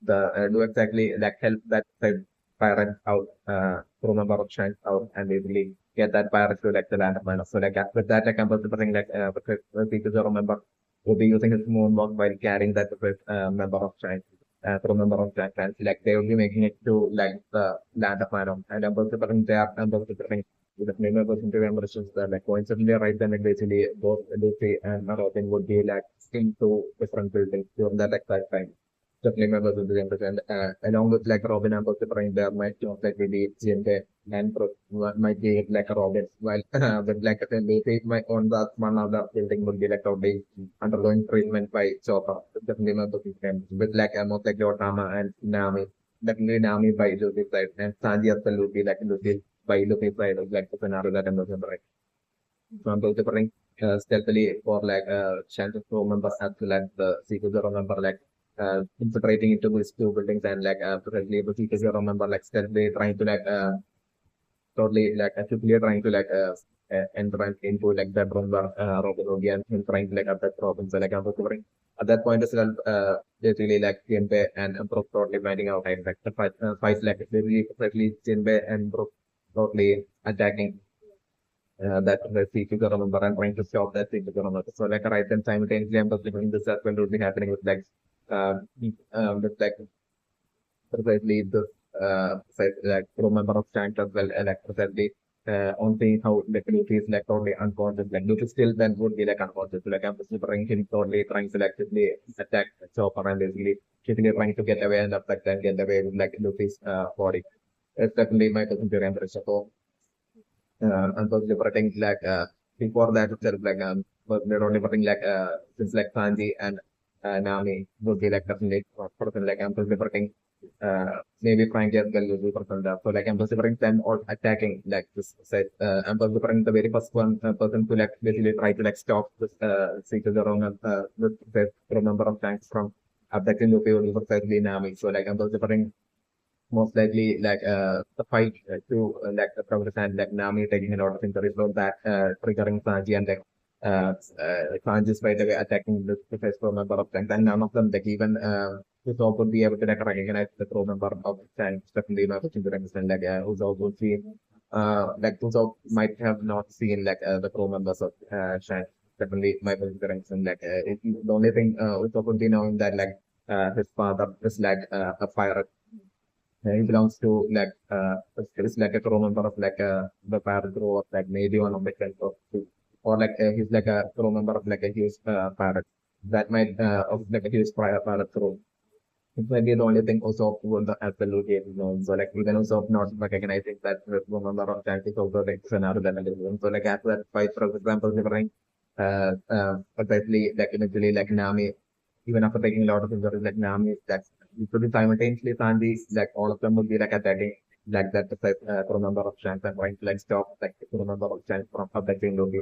the do exactly like help that side parent out remember or chance out and basically get that parent to like the land of minus. So like with that like I'm preferring like people to remember will be using his moonwalk while carrying that member of giant, member of giant fans. Like they will be making it to like the land of Madam. And I'm also putting there, I'm also putting with the members into memberships that like coincidentally right then like basically both Luffy and Robin would be like into different buildings during that exact time. Definitely members of the members and along with like Robin and both the prime there might join like maybe GMK and might be like a Robin while with like Luffy might own that one other building would be like totally undergoing treatment by Chopper. Definitely not the them with like most like Otama and Nami. Definitely Nami by Luffy's side and Sanji as well would be like Luffy by Luffy's side of like the scenario that I'm looking right. So I'm delivering stealthily for like Shanta's crew members as well as the Seeker Zero member like infiltrating into these two buildings and like presently the Seeker Zero member like stealthily trying to like totally like actively trying to like enter into like that room where Robin Hood and trying to like abduct Robin. So like I'm recovering. At that point as well, basically like Jinbei and Brook totally finding out like the fight like basically Jinbei and Brook totally attacking that the figure remember and trying to stop that figure remember. So like right then simultaneously I'm considering this as well would be happening uh, with like precisely the like remember of chant as well like precisely on seeing how like Luffy is like totally unconscious. Like Luffy still then would be like unconscious. So, like I'm considering him totally trying to like actively attack Chopper and basically basically trying to get away and affect and get away with like Luffy's body. It's definitely my consideration. So and was liberating like before that itself like was liberating like since like Sanji and Nami would be like definitely person like I'm just liberating maybe Frank as well will be person there. So like I'm just liberating them all attacking like this said I'm just liberating the very first one person to like basically try to like stop this secret the wrong this number of tanks from abducting Luffy or precisely Nami. So like I'm just liberating most likely the fight like the progress and like Nami taking a lot of injuries from that triggering Sanji and Sanji's by the way attacking the first crew member of tanks and none of them like even Usopp would be able to like recognize the crew member of tanks definitely not during this and Usopp would see like Usopp might have not seen the crew members of Shanks definitely might be during and the only thing Usopp would be knowing that his father is a pirate. He belongs to it's like a crew member of the pirate crew of maybe one of the friends of or he's like a crew member of like a huge pirate that might of like a huge pirate crew. It might be the only thing also would absolutely known. So even also not recognizing that the crew member of tank is also like scenario that is so after that fight for example different especially eventually Nami even after taking a lot of injuries Nami that's it could be simultaneously Sanji all of them would be attacking that the crew member of Shanks and trying to stop the crew member of Shanks from attacking Loki.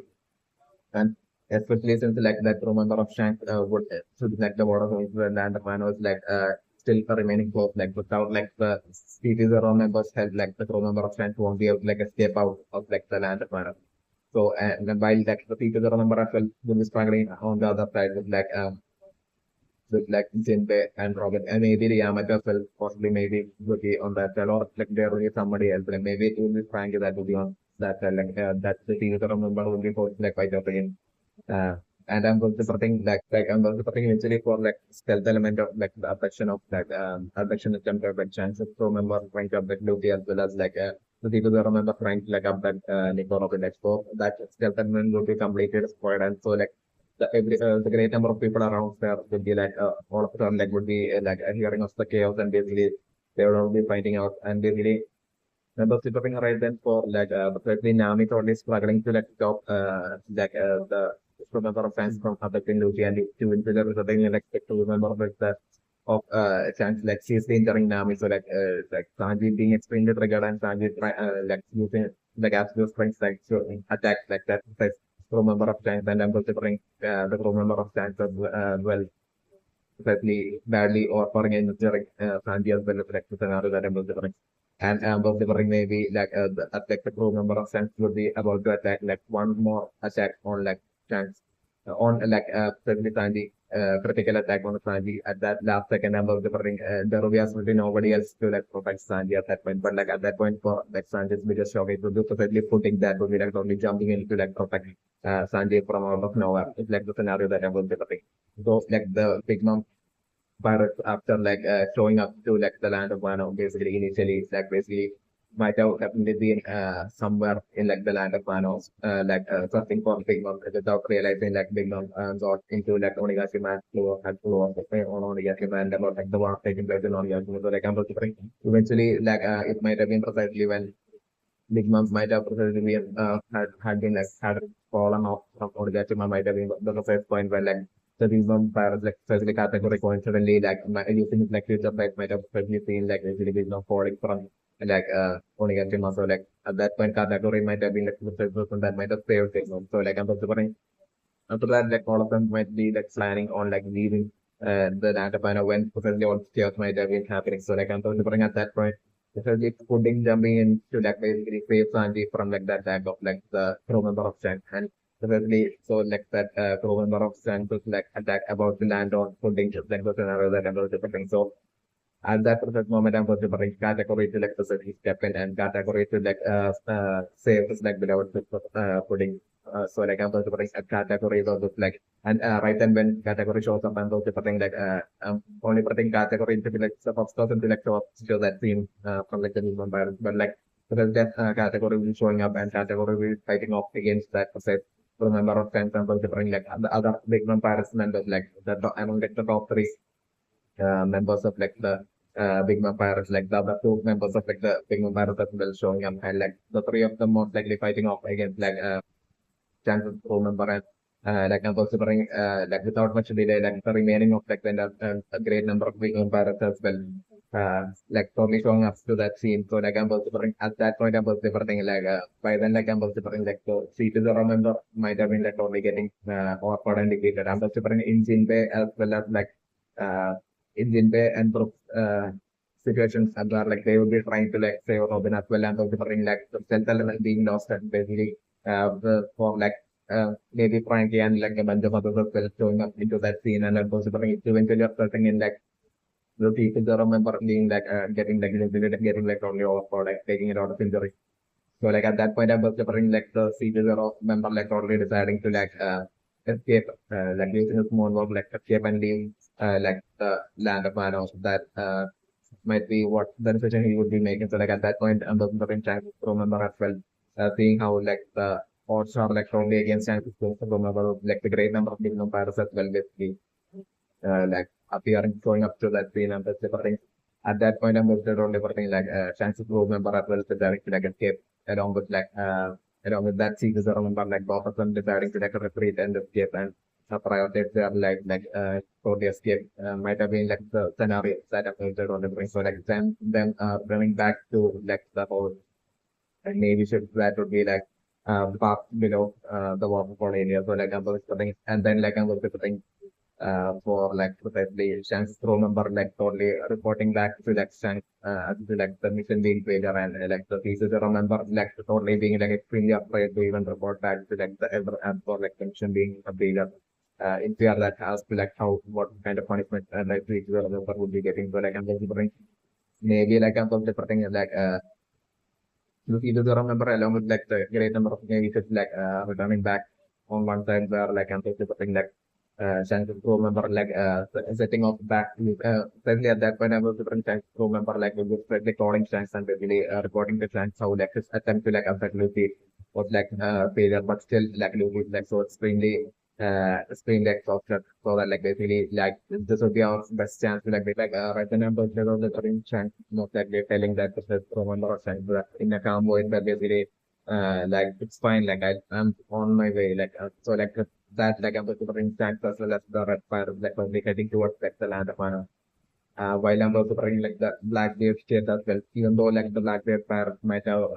And especially since that crew member of Shanks would should the water going to land of man was still remaining close without the CP0 members help the crew member of Shanks won't be able to escape out of the land of man. So and then while the CP0 member as well will be struggling on the other side with Jinbei and Robin and maybe the Yamato as well possibly maybe would be on that side or there will be somebody else and maybe it will be Frank that will be on that side that the CP0 member will be forced fight out again. Uh, and I'm going to something I'm going to something eventually for stealth element of the abduction of abduction attempt of chance of crew member trying to abduct Luffy as well as the people who remember trying to abduct Nico Robin so that stealth element will be completely destroyed and so the great number of people around there will be all of them would be hearing of the chaos and basically they would all be finding out and basically the shipping right then for especially Nami totally struggling to stop the remember of fans from abducting Luffy and to into the suddenly expect to remember the of chance she's entering Nami so Sanji being extremely triggered and Sanji using absolute strength to attack that crew member of chance and I'm considering the crew member of chance as well especially badly or for injuring Sanji as well as the scenario that I'm considering. And was delivering maybe the attack the crew member of Shanks would be about to attack one more attack on Shanks on certainly Sanji critical attack on Sanji at that last second I was delivering there will be absolutely nobody else to protect Sanji at that point but at that point for Sanji's biggest shock it would be perfectly putting that would be only jumping into protect Sanji from out of nowhere it's the scenario that I was delivering so the big mom pirates after showing up to the land of Wano basically initially basically might have definitely been somewhere in the land of Wano searching for Big Mom without realizing Big Mom got into Onigashima had flew off on Onigashima and about the war taking place in Onigashima so I'm considering eventually it might have been precisely when Big Mom might have precisely been had been had fallen off from Onigashima might have been the first point where the reason pirates especially category coincidentally using future like might have probably seen basically based on falling from Onigashima. So at that point category might have been the first person that might have saved things. So I'm considering after that all of them might be planning on leaving the Natapana when potentially all chaos might have been happening. So I'm considering at that point especially pudding jumping into basically save Sanji from that attack of the crew member of Shanks and suddenly so that crew member of Shanks was attack about to land on pudding just the scenario that I'm different. So at that precise moment I'm considering category to the step in and category to save this without pudding. So I'm considering a category is also and right then when category shows up I'm also putting only putting category into of course into show that scene from the human virus but because that category will be showing up and category will be fighting off against that set for the number of times I'm considering the other big vampires members among the top three members of the big vampires the other two members of the big vampires as well showing up and the three of them most likely fighting off against chances to member and I'm considering without much delay the remaining of a great number of big vampires as well totally showing up to that scene so I'm considering at that point I'm considering by then I'm considering the seat is a member might have been totally getting awkward and defeated I'm considering in Jinbei as well as uh in Jinbei and Brooks situations and where like they would be trying to like save Robin as well and also bring like the self element being lost and basically for like maybe Frankie and like a bunch of others as well showing up into that scene and then also bring it eventually resulting in like the people that remember being like getting like getting like only off or like taking it out of injury. So like at that point I was bring like the CP0 member like totally deciding to like escape like using a small work like escape and leave like the land of Manos that might be what the decision he would be making. So like at that point, I'm the trying to remember as well, seeing how like the odds are like strongly against San Francisco. Remember like the great number of big umpires as well, basically like appearing, showing up to that scene and that's everything. At that point, I'm considered only everything like chances to remember as well as the direct like escape along with like along with that series. I remember like both of them deciding to like retreat and escape and prioritize their for the escape. Might have been like the scenario that I'm considered on the brain. So like them running back to like the whole Navy ship that would be like parked below the waterfall area. So like I'm putting and then like I'm putting for like precisely Shank's crew member like totally reporting back to like Shank to like the mission being failure and like the pieces I remember like totally being like extremely afraid to even report back to like the ever and for like the mission being a failure. In fear that has to like how what kind of punishment like the member would be getting. So like I'm considering maybe like I'm considering like Lucy do remember along with like the great number of Navy ships like returning back on one side where like I'm considering like Shanghai crew member like setting off back especially at that point I was different Shanghai crew member like we were slightly calling Shanghai and basically recording the Shanghai how like his attempt to like affect Lucy was like failure but still like Lucy is like so extremely exhausted so that like basically like this would be our best chance to like be like right the numbers there was the current chance not like they're telling that this is crew member or Shanghai but in a calm voice but basically like it's fine like I'm on my way like so like that like I'm considering tanks as well as the red fire like when we're heading towards like the land of Mana. While I'm also bringing like the Blackbeard state as well, even though like the Blackbeard fire might have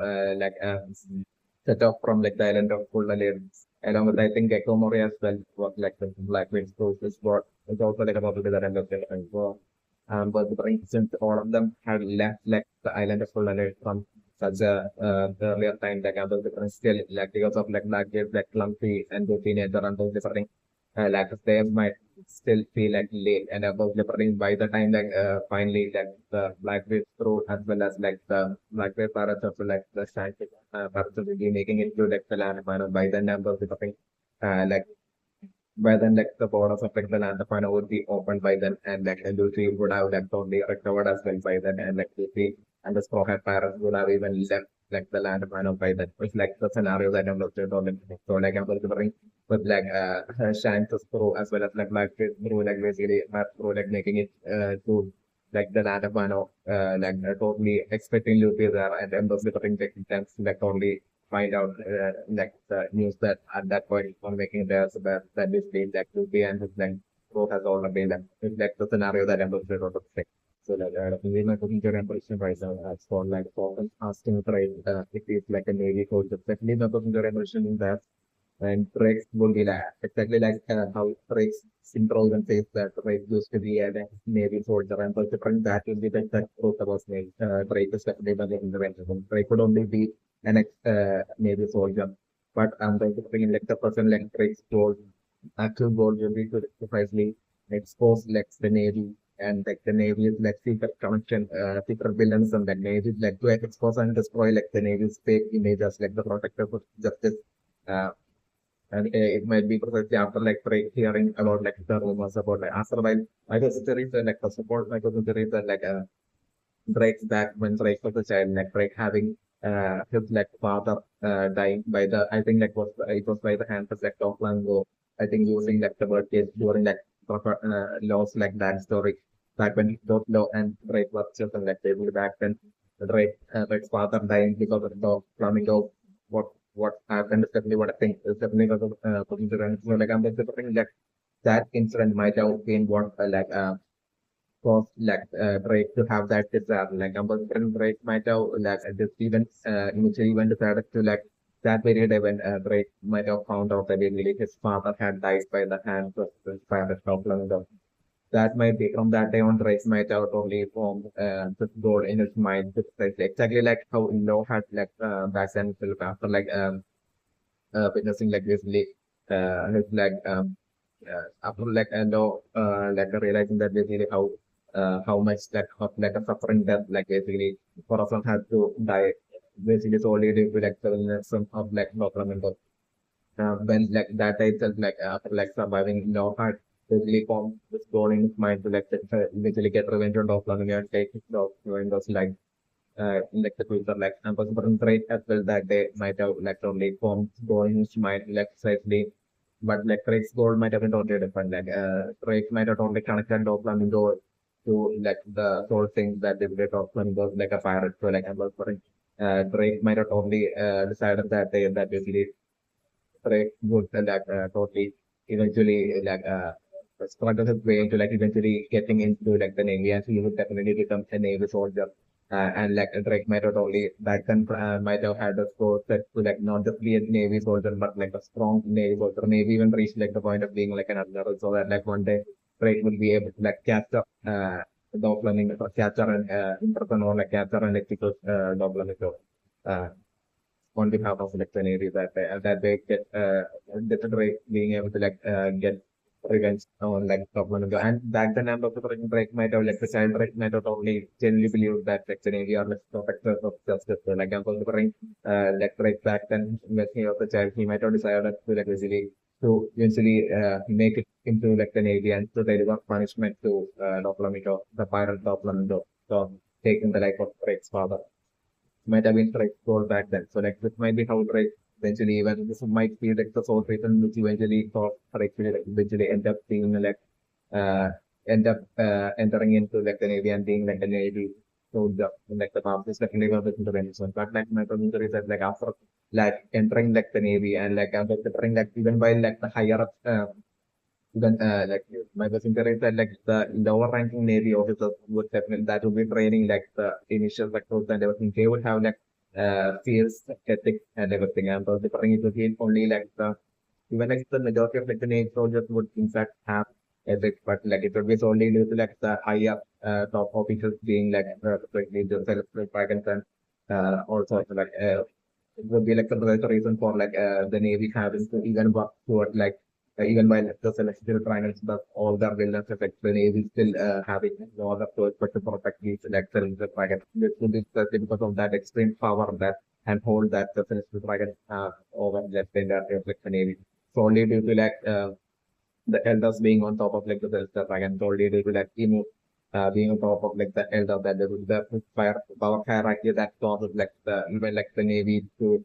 set off from like the island of Kulalir. Along with I think Ekomori as well was like the Blackbeard cruise is what is also like about to be the end of the island. So but since all of them had left like the island of Kulalir from such a earlier time like other different still like because of like Blackbeard, like Clumpy and the teenager and those different like they might still feel like late and about liberating by the time like finally like the Blackbeard through as well as like the Blackbeard pirates also like the scientific pirates will be making it to like the land final by the number of the like by then like the borders of like the land final would be opened by then and like and Lucy would have like totally recovered as well by then and like Lucy and the Straw Hat Pirates would have even left like the land final by then. It's like the scenario that I'm looking at. So like I'm considering with like Shanks through as well as like Blackfish through like basically through like making it to like the land of Mano like totally expecting Luffy there and then those different taking times like totally find out like the news that at that point on making there so that this being like Luffy and his like growth has already been like it's like the scenario that I'm looking at. So like we might looking to revolution right now as for like for asking right if it's like a navy code definitely not looking to revolution in that and Rex would be like exactly like how Rex intros and says that Rex used to be a Navy soldier and was different that will be the exact truth about Navy. Rex is definitely the intervention. Rex would only be an ex Navy soldier. But I'm going to bring in like the person like Rex goal, actual goal will be to precisely expose like the Navy and like the Navy is like secret connection, secret villains and the Navy is like to expose and destroy like the Navy's fake images like the protector of justice. Uh, and it might be precisely after like hearing about like the rumors about like after while I was there is like the support I was there is like Drake's back when Drake was a child like Drake having his like father dying by the I think like was it was by the hands of like Top Lango I think using like the word case during like proper laws like that story back when both Law and Drake was children like they were back then Drake's father dying because of the flamingo what what happened is definitely what I think is definitely because of incident. So like I'm just thinking like that incident might have been what caused like Drake to have that desire. Like I'm just Drake might have like this event initially when decided to like that very day when Drake might have found out that really his father had died by the hands of his father Scotland. that might be from that day on, Drake might have only formed this goal in his mind. This is exactly like how Low had like back then after like witnessing like basically his like after like Low like realizing that basically how much like a suffering that like basically Corazon had to die basically solely due to like the illness of like Sacramento. When like that day itself, like after like surviving no hard, basically formed this goal in his mind to like eventually get revenge on Doppler and take his dog and was like the future like was great as well that they might have like only formed goal in his mind like precisely. But like Drake's goal might have been totally different. Like Drake might have totally connected Doppler to like the whole thing that they did Doppler was like a pirate. So like I was Drake might have only decided that they that basically Correct. Good. And like totally eventually start of his way into like eventually getting into like the Navy and so he would definitely become a Navy soldier. And like Drake might have only back then might have had a score set to like not just be a Navy soldier but like a strong Navy soldier, maybe even reach like the point of being like an admiral so that like one day Drake will be able to like capture dog learning or capture and person or like capture and execute dog learning. So, on behalf of like the Navy that they get literally being able to like get revenge on like Topman. And back then I'm also Drake might have like the child Drake might have only genuinely believed that like the Navy are like protectors of justice. So, like I'm considering like Drake back then when he was a child he might have decided to like basically to eventually make it into like the Navy and to deliver punishment to Doflamingo, the pirate Doflamingo, so taking the life of Drake's father might have been Drake's goal back then. So like this might be how Drake eventually even this might be like the sole reason which eventually thought Drake will like, eventually end up being like end up entering into like the Navy and being like a Navy soldier like the past is definitely one of the reasons. But like my brother is that like after like entering like the Navy and like after entering like even by like the higher up then, like my cousin said, like the lower ranking Navy officers would definitely that would be training like the initial recruits and everything. They would have like fierce ethics and everything. And the different it would be only like the even like the majority of like the Navy soldiers would in fact have ethics, but like it would be solely due to like the higher top officers being like the self dragons and also like it would be like the reason for like the Navy having to even work toward like even while the celestial triangles, but all the villains effect the Navy still having no other choice but to protect these like celestial dragons. This would be especially because of that extreme power that and hold that the celestial dragons have over just the entire like the Navy. So only due to like the elders being on top of like the celestial dragon, solely due to like being on top of like the elder that there was the fire power hierarchy that causes like the even like the navy to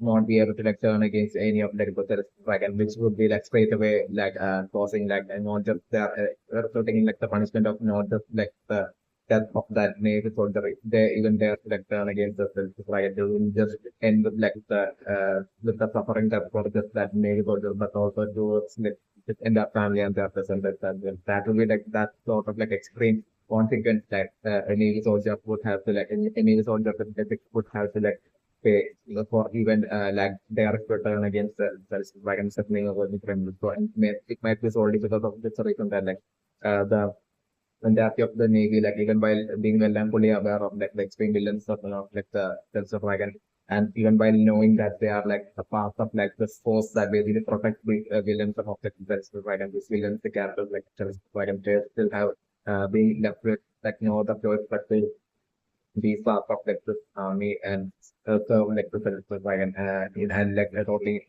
not be able to like turn against any of like the terrorist dragon, which would be like straight away like causing like not just the resulting in like the punishment of not just like the death of that navy soldier. They even dare to like turn against the terrorist dragon. They will just end with the suffering that for just that navy soldier, but also towards like in their family and their descendants as well. That will be like that sort of like extreme consequence that a Navy soldier would have to like a Navy soldier would have to like pay for even like direct return against the dragons happening over the Kremlin. So it might be solely because of this reason that like the entirety of the Navy, like even while being well and fully aware of like the extreme villains of like the Delta Dragon, and even while knowing that they are like a part of like this force that basically protect the villains of the Delta Dragon, these villains, the characters like Delta Dragon, they still have being left with like no other choice but to be part of like this army and serve like the Delta Dragon and like totally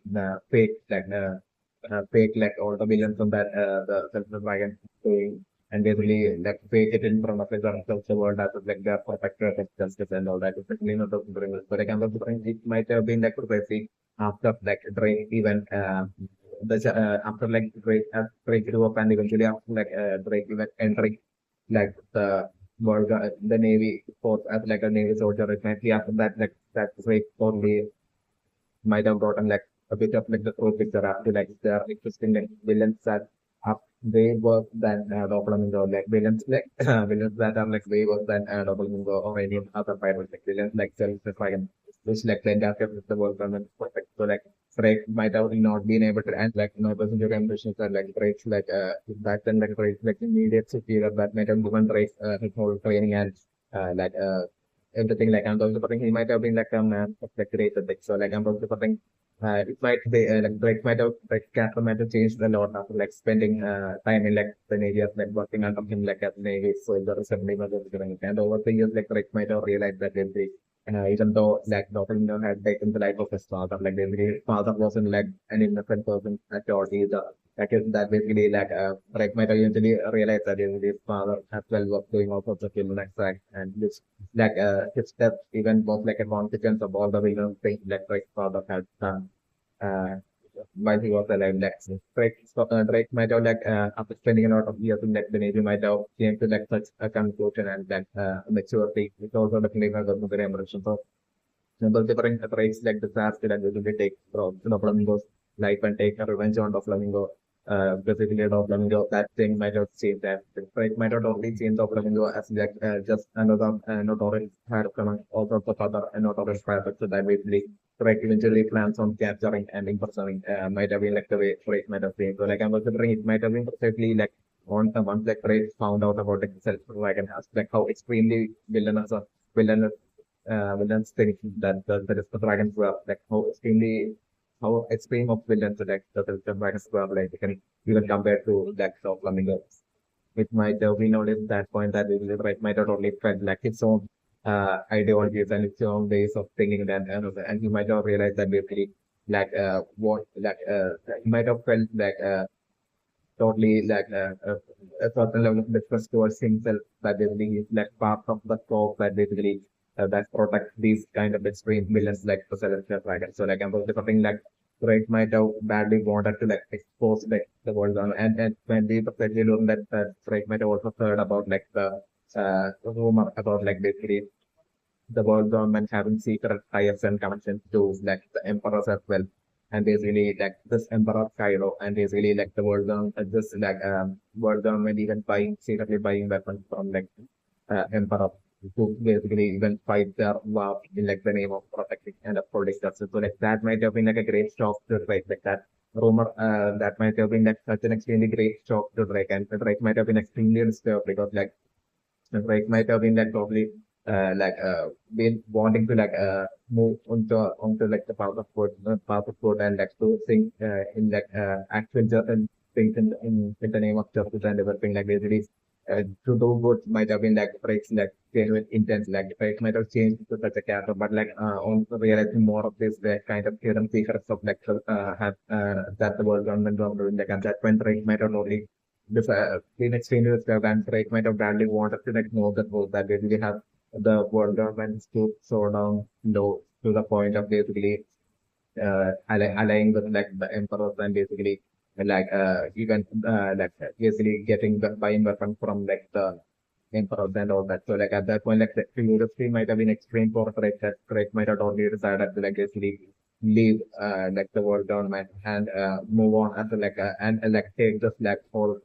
fake like all the villains on that the Delta Dragon doing and basically like fake it in front of his themselves the world as if, like they're protectors of justice and all that. It's actually not the bring but I can it might have been like precisely after like Drake even after like Drake grew up and eventually after like Drake even entering like the Navy force as like a Navy soldier. It might be after that like that Drake only might have gotten like a bit of like the full picture after like there are interesting like villains that are way worse than Doflamingo, like villains like villains that are like way worse than Doflamingo or any other pirates like villains like Self Dragon, which like the entire of the world government perfect. So like Drake might have not been able to, and like my passenger ambitions are like Drake's like back then like Drake's like immediate superior that might have given Drake his whole training and like everything like I'm also think he might have been like a man of like great ethics. So like I'm also think it might be like Drake might have like character might have changed a lot after like spending time in like the Navy as like working under him like as Navy soldier or something like that. And over the years like Drake might have realized that even though like Dr. had taken the life of his father, like basically his father wasn't like an innocent person at all either. Like that basically like Drake might have eventually realized that his father as well was doing all sorts of criminal acts and this like his death even was like a consequence of all the villain things that Drake's father had done uh, while he was alive. Like Drake might have like after spending a lot of years in like the Navy might have came to like such a conclusion and like maturity. It's also definitely not a very impression. So simple different traits like disaster and will take from Flamingo's life and take a revenge on the Flamingo. Specifically of Flamingo, that thing might have changed that. Right, might not only change the Flamingo as like just another notorious had among all sorts of other notorious pirates. So that basically Drake eventually plans on capturing and impersonating might have been like the way Drake might have been. So like I'm considering it might have been perfectly like on once like Drake found out about like self dragon has like how extremely villainous villains think that the dragons were like how extreme of villains like the dragons were like even compared to like the flamingos. It might have been only at that point that it right might have only felt like its own ideologies and its own ways of thinking that and he might have realized that basically like what like he might have felt like totally like a certain level of disgust towards himself that basically is like part of the scope that basically that protects these kind of extreme villains like the Celestial Dragon. So like I'm also something like Drake might have badly wanted to like expose like the world on and when we perfectly learned that Drake might have also heard about like the rumor about like basically the world government having secret ties and connections to like the emperors as well. And basically like this emperor Cairo and basically like the world government this like world government even buying secretly buying weapons from like emperor to basically even fight their war in like the name of protecting and upholding justice. So like that might have been like a great shock to Drake, like that rumor that might have been like such an extremely great shock to Drake and Drake might have been extremely disturbed because like right might have been like probably like been wanting to like move onto like the path of food and like to think in like actual things in the name of justice and everything like basically to do good might have been like breaks like genuine intent like it might have changed to such a character but like on realizing more of this kind of hidden secrets of like have that the world government doing like at that point Drake might have only this been extremely disturbed and Drake might have badly wanted to like know the truth that basically have the world government stoop so down low to the point of basically allying with like the emperors and basically like even like basically getting the buying weapons from like the emperors and all that. So like at that point like the curiosity might have been extreme for Drake that Drake might have already decided to like basically leave like the world government and move on as a, like and like take this like whole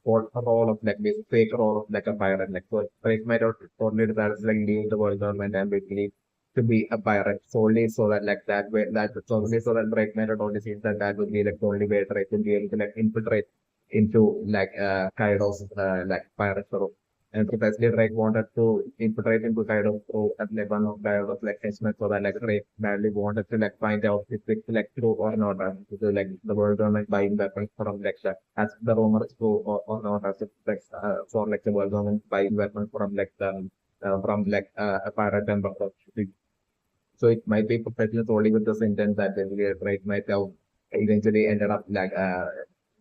for a role of like this fake role of like a pirate. Like so Drake might have totally decided to like leave the world government and basically to be a pirate solely so that like that way that solely so that Drake might have only seen that that would be like the only way Drake would be able to like infiltrate into like Kaido's like pirate group. And precisely Drake wanted to infiltrate into Kaido's group at like one of Kaido's like henchmen so that like Drake badly wanted to like find out if it's like true or not. So like the world government buying weapons from like as the rumors go or not as if like for like the world government buying weapons from like a pirate member. So it might be professionals only with this intent that basically right might have eventually ended up like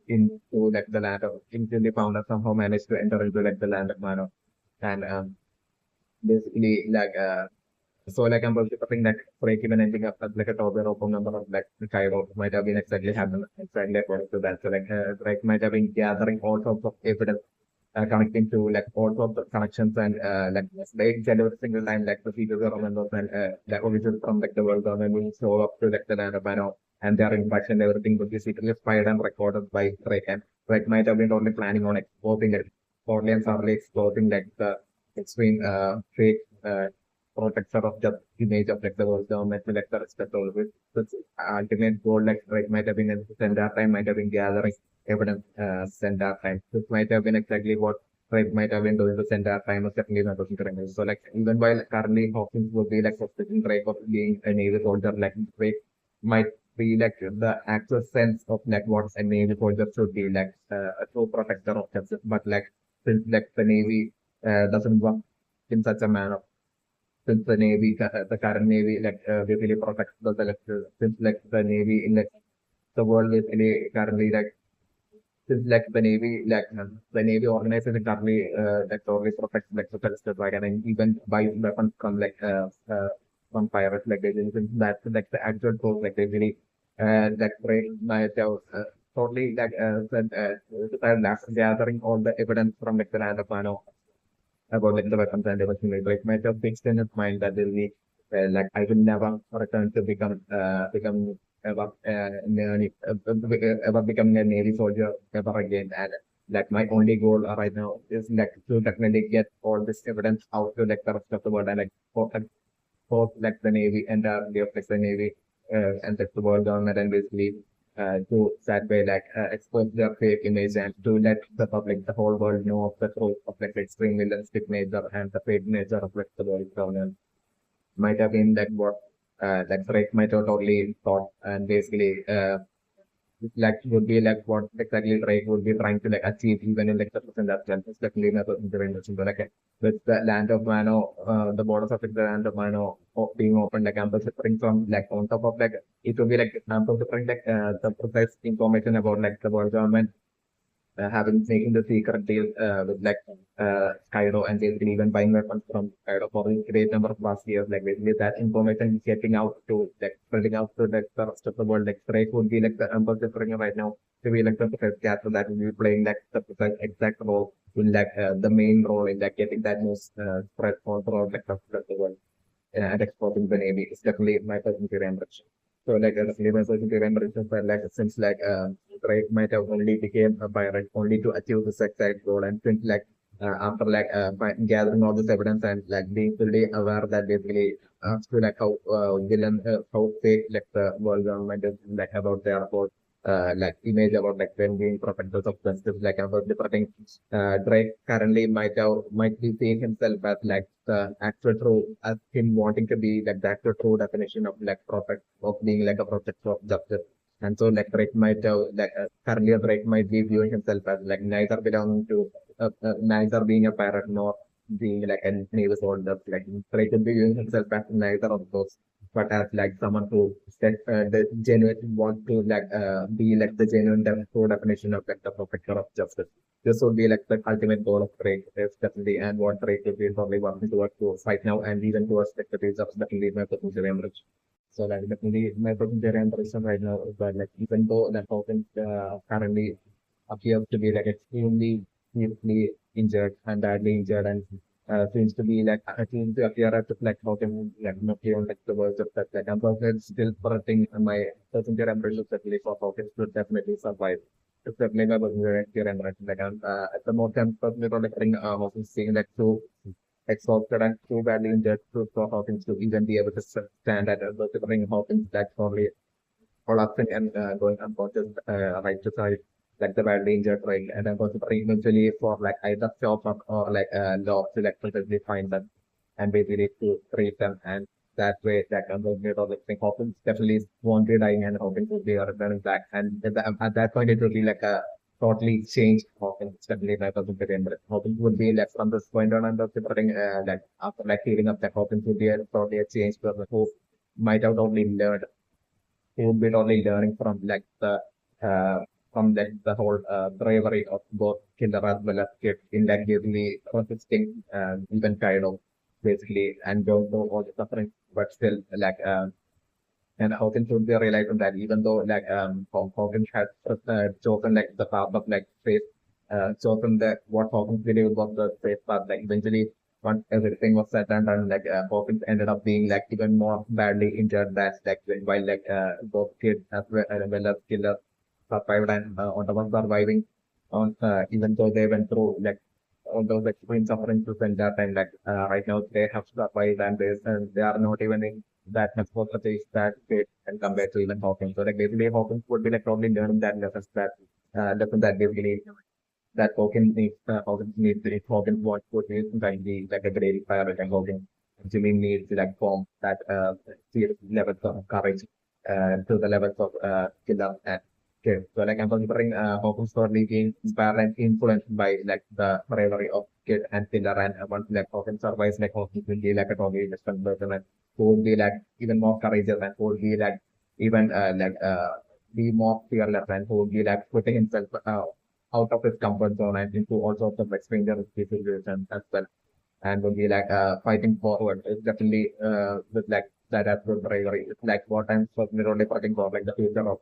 into like the land of into the founder somehow managed to enter into like the land of Mano. And basically like so like I'm also think that break even ending up as like a top rope number of like Cairo might have been exactly happened exactly according to that. So like might have been gathering all sorts of evidence connecting to like all sorts of connections and like they get every single time like the people government and like officials from like the world government will show up to like the land of Mano and their interaction everything would be secretly spied and recorded by Drake and Drake might have been only planning on exposing it, only and thoroughly exposing like the extreme fake. protector of the image of like the world government, like the respect always. The ultimate goal, like right, might have been at the center time, might have been gathering evidence, center time. This might have been exactly what Right might have been doing the center time of definitely not looking correct. So like even while currently Hawkins would be like suspecting Drake of being a Navy soldier, like Drake might be like the actual sense of like what a Navy soldier should be like a true protector of justice. But like since like the Navy doesn't work in such a manner, since the Navy, the current Navy like basically protects like, since like the Navy in like the world basically currently like since like the Navy organization currently like always protects like the coastal right and even buys weapons from pirates like they think that's like the actual proof like they really like break my totally like gathering all the evidence from like the land of Mano about like the weapons and everything like it might have fixed in his mind that they'll be like I will never return to become ever ever becoming a Navy soldier ever again and like my only goal right now is like to definitely get all this evidence out to like the rest of the world and like for like the Navy and like the Navy and like the world government and basically to that way like expose their fake image and to let the public, the whole world know of the truth of like the extreme villainous nature and the fake nature of like the world government. Might have been like what like Drake might have totally thought and basically like would be like what exactly Drake would be trying to like achieve even in like the present as well. It's definitely not intervention. But like with the land of Mano, the borders of like, the land of Mano being open, like ample suffering from like on top of like it would be like ample suffering like the precise information about like the world government having making the secret deal with like Cairo and basically even buying weapons from Cairo for a great number of past years. Like basically that information is getting out to like spreading out to like the rest of the world. Like Drake would be like the ambassador right now to be like the precise character that will be playing like the precise exact role in like the main role in like getting that news spread all throughout like the rest of the world and exporting the Navy is definitely my personal ambition. So like definitely my personal ambition, but like since like Drake might have only became a pirate only to achieve the exact goal, and since like after like gathering all this evidence and like being fully aware that basically to like how villain how fake like the world government is like about their about like image about like them being protectors of justice like about different Drake currently might be seeing himself as like the actual true as him wanting to be like the actual true definition of like protect of being like a protector of justice. And so like Drake might have like currently Drake might be viewing himself as like neither belonging to neither being a pirate nor being like a naval soldier. Like Drake could be viewing himself as neither of those, but as like someone who said the genuine want to like be like the genuine true definition of like the protector of justice. This would be like the ultimate goal of Drake, is definitely, and what Drake would be probably working towards to right now, and even towards like the days of definitely my potential average. So like definitely my potential ambition right now is that like even though that Falcon currently appears to be like extremely seriously injured and badly injured and seems to be like seems to appear as if like Falcon like not even like the words of that like I'm still protecting my potential ambition that like for Falcon to definitely survive. It's definitely my potential ambition like at the most I'm personally protecting Hawkins seeing like two exhausted and too badly injured for Hawkins to even be able to stand at the ring Hawkins that's only collapsing and going unconscious right to side like the badly injured right and I'm considering eventually for like either stop or like law to like potentially find them and basically to treat them and that way that converted or like Hawkins definitely won't be dying and Hawkins will be returning back and at that point it will be like a totally changed Hawkins definitely like a super but Hawkins would be like from this point on and the separating like after like healing up that Hawkins would be a totally a change person who might have only learned he would be totally learning from like the uh, from the whole bravery of both killer as well as kid in that basically consisting even kind of basically and going through all the suffering but still like and Hawkins should be realizing that even though like Hawkins has chosen like the path of like faith chosen that what Hawkins believed was the safe path like eventually once everything was said and done like Hawkins ended up being like even more badly injured than like while like both kids as well as killer survived and on top of surviving on even though they went through like all those extreme suffering to spend that time. Like right now, they have survived and they are not even in that much percentage that they can compare to even Hawkins. So like basically, Hawkins would be like probably learning that lesson that basically that Hawkins needs if Hawkins wants to use be like a great pilot and Hawkins actually needs to like form that serious levels of courage to the levels of killer and kid. So like I'm considering Hawkins probably being inspired and influenced by like the bravery of kid and killer and once like Hawkins survives like Hawkins will be like a totally different person and who would be like even more courageous and who would be like even be more fearless and who would be like putting himself out of his comfort zone and into all sorts of like stranger situations as well and would be like fighting forward. It's definitely with like that absolute bravery. It's like what I'm personally only fighting for, like the future of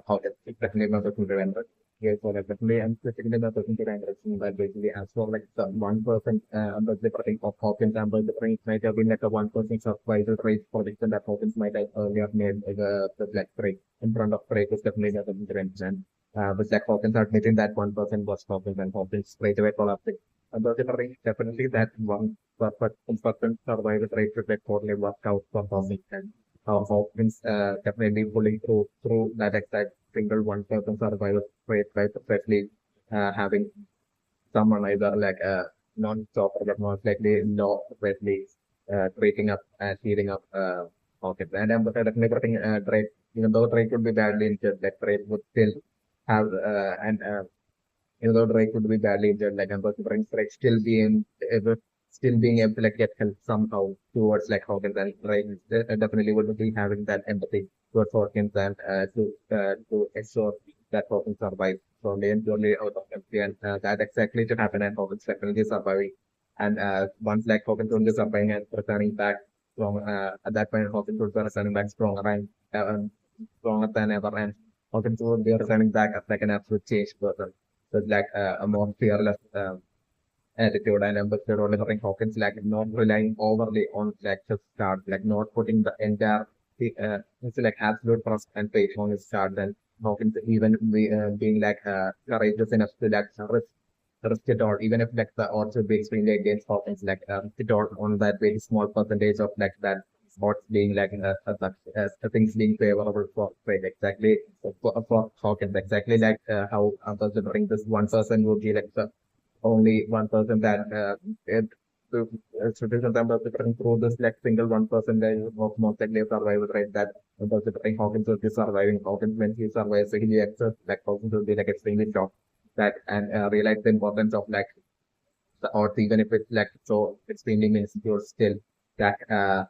how it's definitely not person to render. Yes, so like definitely I'm specifically the person to render but basically as for like the 1% the difference of Hawkins and the difference might have been like a 1% survival rate prediction that Hawkins might have earlier made the black break in front of break is definitely the difference and with Jack Hawkins admitting that 1% was Hawkins and Hawkins straight away collapsing. Considering definitely that one person survival rate should like totally worked out for Hawkins and Hawkins definitely pulling through that exact single 1% survival rate, right? Especially having someone either like non-stop or most likely no especially breaking up and heating up Hawkins. And I'm definitely putting Drake, even though Drake would be badly injured, that Drake would still have and even though Drake would be badly injured, like I'm considering Drake still being able to like get help somehow towards like Hawkins and Drake definitely would be having that empathy towards Hawkins and to ensure that Hawkins survives. So they purely out of empathy and that exactly should happen and Hawkins definitely surviving. And once like Hawkins only surviving and returning back from at that point Hawkins would be returning back stronger and stronger than ever and Hawkins would be returning back as like an absolute changed person with like a more fearless attitude and empathy only having Hawkins like not relying overly on like his start, like not putting the entire it's like absolute trust and faith on his start. Then Hawkins being like courageous enough to like risk it all, even if like the odds would be extremely against Hawkins, like it all on that very small percentage of like that odds being like things being favorable for trade exactly for Hawkins, exactly like how considering this 1% would be like the only 1% that it to citizen numbers different through this like single 1% of most likely survival rate that considering Hawkins will be surviving Hawkins when he survives so he accepts like Hawkins will be like extremely shocked that and realize the importance of like the odds even if it's like so extremely minuscule still that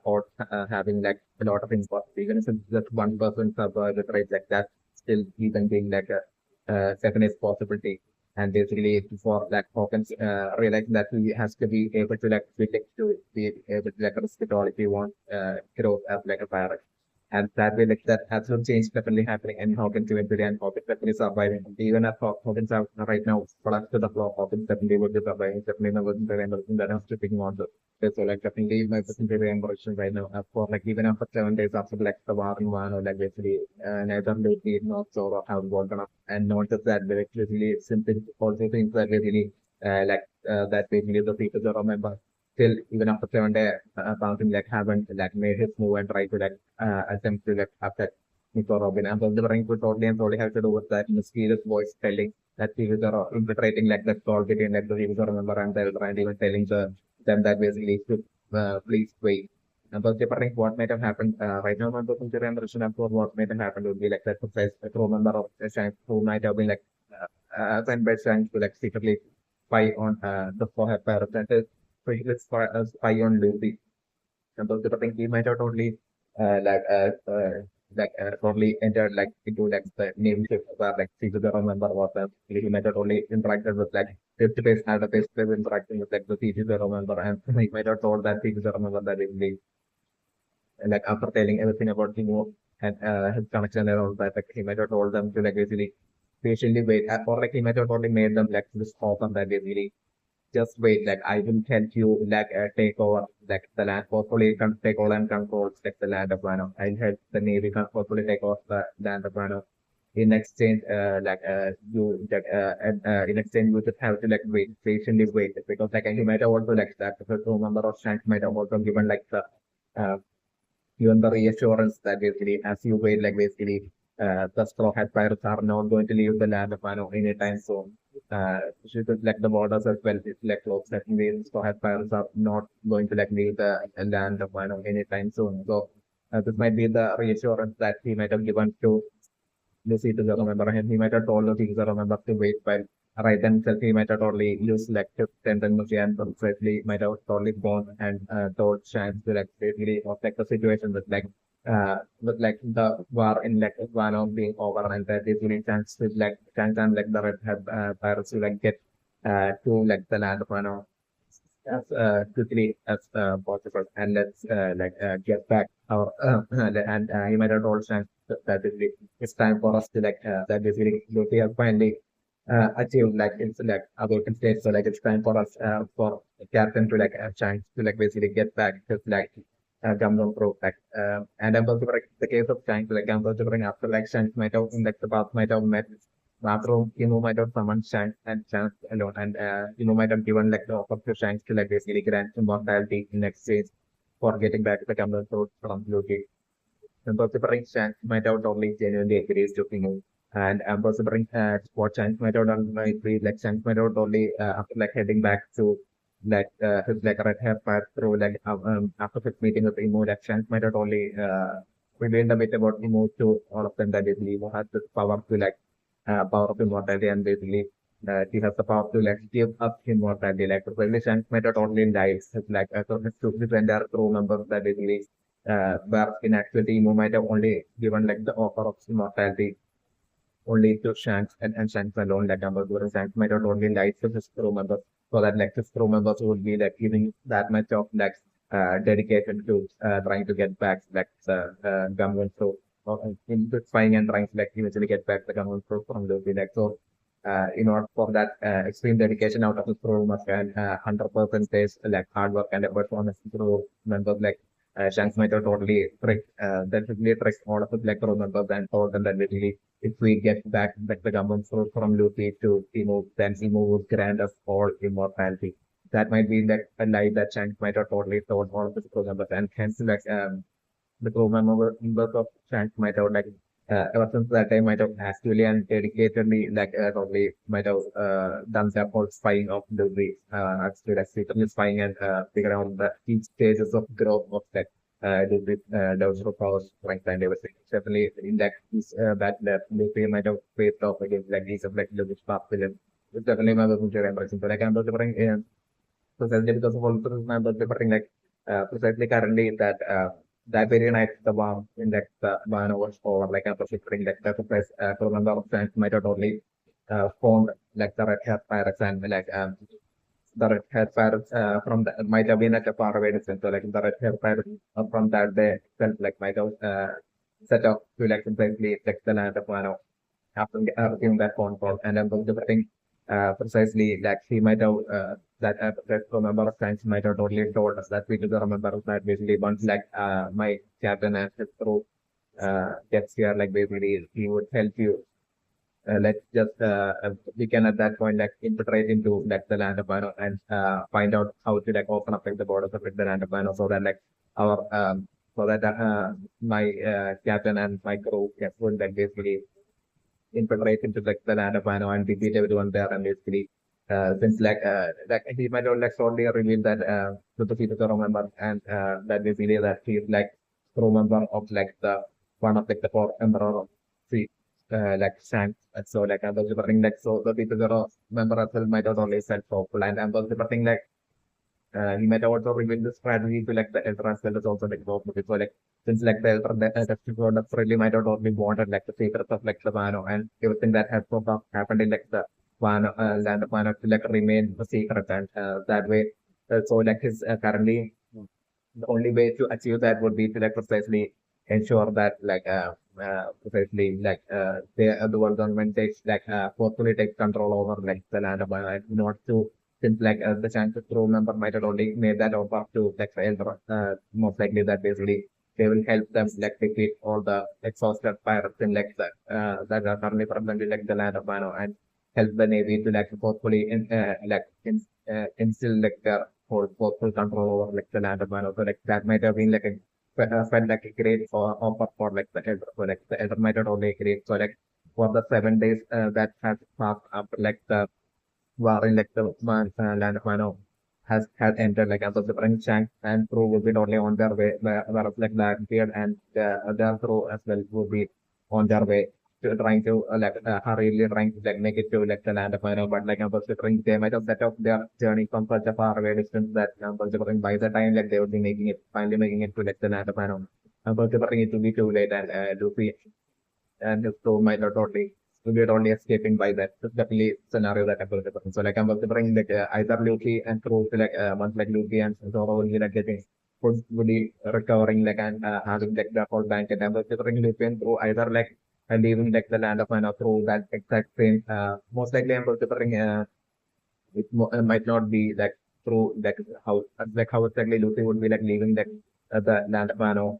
odds having like a lot of input even if it's just 1% survival rate like that still even being like a definite possibility and basically for like Hawkins realizing that he has to be able to like predict to be able to like risk it all if he wants growth as like a pirate. And that way like that absolute change definitely happening in Hawkins eventually and Hawkins definitely surviving. Even if Hawkins are right now products to the floor, Hawkins definitely would be surviving, definitely never remember that I'm stripping on the so like definitely my percentage ambition right now for like even after 7 days after like the war in one or like basically neither lately not so or have woken up and not just that but actually simply also things that really that basically the people that remember still even after 7 days something like haven't like made his move and try to like attempt to like upset Mr. Robin. I'm delivering to totally and totally have to do with that mysterious voice telling that people are infiltrating like the call between like the people remember and the elder and even telling them that basically should please wait. But depending what might have happened right now, I'm talking to the understanding of what might have happened would be like that precise a crew member of the Shanks who might have been like sent by Shanks to like secretly spy on the forehead representative. So he was spy on Lucy. And those type of things he might have totally uh, like uh, uh, totally entered like into like the name shift where like see the member was he might have totally interacted with like face to face had a face to face interaction with like the CP0 member and he might have told that CP0 member that he like after telling everything about Timo and his connection and all that, like he might have told them to like basically patiently wait, or like he might have totally made them like this offer that basically just wait, like I will help you like take over like the land forcefully take over and control like the land of Wano. I'll help the Navy forcefully take over the land of Wano in exchange, in exchange you just have to like wait, patiently wait, because like he might have also like that the crew member of Shanks might have also given like the uh, given the reassurance that basically as you wait, like basically the straw hat pirates are not going to leave the land of Wano anytime soon. She could like the borders as well. It's like close that the straw hat pirates are not going to like leave the land of Wano anytime soon. So this might be the reassurance that he might have given to Lucy to the remember him. He might have told Lucy to remember to wait while right then himself he might have totally used like to sentence Lucy and precisely might have totally gone and told Chance to like basically of like the situation with like the war in like Wano being over and that is really Chance with like Chance and like the red have pirates to like get to like the land of Wano as quickly as possible and let's get back our and you might have told Shanks that basically it's time for us to like that basically we have finally achieved like it's like awakened state so like it's time for us for Captain to like Shanks to like basically get back to like Gumdom Pro like and I'm also like the case of Shanks like I'm also after like Shanks might have in like the past might have met after might have summoned Shanks and Shanks alone, and might have given like the offer to Shanks to like basically grant immortality in exchange for getting back the Cumberland Road from Loki. And considering Shanks might have totally genuinely agrees to Inu, and considering what Shanks might have done might be like Shanks might have totally after like heading back to like his like red hair path through like after his meeting with Imo, like Shanks might have totally revealed a bit about Imo to all of them that basically Imo has this power to like power of immortality and basically he has the power to like give up immortality. Like really Shanks might have totally died. It's like so his entire crew members that basically where in actuality Imo might have only given like the offer of immortality only to Shanks and Shanks alone, like Dumbledore and Shanks might have only lied to his crew members so that like his crew members would be like giving that much of like dedication to trying to get back like the Gumwin so into spying and trying to like eventually get back the Gumwin so from Luffy like so in order for that extreme dedication out of his crew must and 100% is like hard work and effort from his crew members like Shanks might have totally tricked definitely tricked all of his like crew members and told them that basically if we get back the government from Luffy to Imo, then Imo would grant us all immortality. That might be like a lie that Shanks might have totally told all of his crew members, and hence like the crew members of Shanks might have like ever since that time might have actually and dedicatedly like totally might have done their whole spying of Luffy, actually like secretly spying and figure out the each stages of growth of that Luffy those powers strength and everything. Definitely in that piece that Luffy might have faced off against like these of like Luffy's past villain. It's definitely my future embracing. So like I'm remembering precisely because of all the my remembering like precisely currently that that very night the bomb in that one was over like I'm remembering like the surprise to remember of friends might have totally formed like the red hair pirates and like the red hair pirates from the might have been at a far away distance. So like the red hair pirates from that day felt like might have set up to like simply like the land of Wano after receiving that phone call. And I'm going to think precisely like he might have that member of science might have totally told us that we do remember that basically once like my captain and his crew gets here like basically he would help you let's just we can at that point like infiltrate into like the land of Mano and find out how to like open up like the borders of like, the land of Mano so that like our so that my captain and my crew would like basically infiltrate into like the land of Mano and defeat everyone there and basically since like he might have like shortly reveal that to the future member and that basically that he's like crew member of like the one of like the four emperor of sea like Shanks. And so like I was referring like so the people member as well might have only self hopeful and I was referring like he might also reveal the strategy to like the elder as well as also like both movies. So like since like the elder the products really might have only wanted like the secrets of like the Wano and everything that has so far happened in like the Wano land of Wano to like remain a secret and that way so like his currently the only way to achieve that would be to like precisely ensure that like precisely like the world government takes like forcefully takes control over like the land of Wano and not to since like the chances crew member might have only made that offer to like fail most likely that basically they will help them like defeat all the exhausted pirates in like that are currently present in like the land of Mano and help the navy to like forcefully instill like their whole forceful control over like the land of Mano. So like that might have been like a felt like a great offer for like the elder. So like the elder might have only great. So like for the 7 days that has passed after like the war in like the land of Mano has entered like as of the French tank and crew will be only on their way whereas like Blackbeard and their crew as well will be on their way to trying to hurriedly trying to like make it to like the land of Mano but like considering they might have set off their journey from such a far away distance that considering by the time like they would be making it finally making it to like the land of Mano considering it to be too late and Luffy and his crew might not only we're only escaping by that. That's definitely scenario that I'm going to bring. So like I'm going to bring like either Luffy and crew to like once like Luffy and Zoro will be like getting fully recovering like and having like the whole bank and I'm going to bring Luffy and crew either like leaving like the land of Mana through that exact same most likely I'm going to bring might not be like through like how exactly Luffy would be like leaving like the land of Mana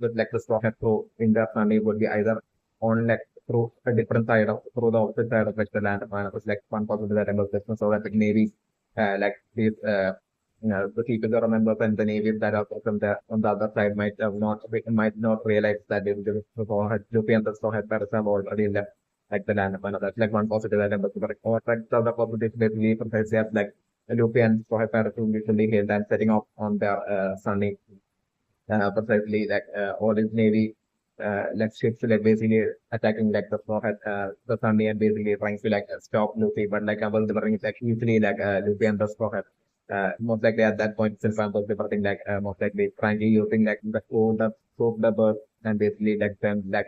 with like the straw hat crew in the family would be either on like through a different side of through the opposite side of like the land. It was like one possibility that I was business so that like maybe like these the people that remember and the navy that are from the on the other side might not realize that they will Luffy and the Straw Hat Pirates have already left like the land. That's like one positive that I was or like the other positive basically precisely as like Luffy and Straw Hat Pirates will usually hailed and setting off on their sunny precisely like all his navy like ships like basically attacking like the Sunny and basically trying to like stop Luffy but like I was delivering it like usually like Luffy and the Straw Hat most likely at that point since I was delivering like most likely trying to using like the scope the bird and basically like them like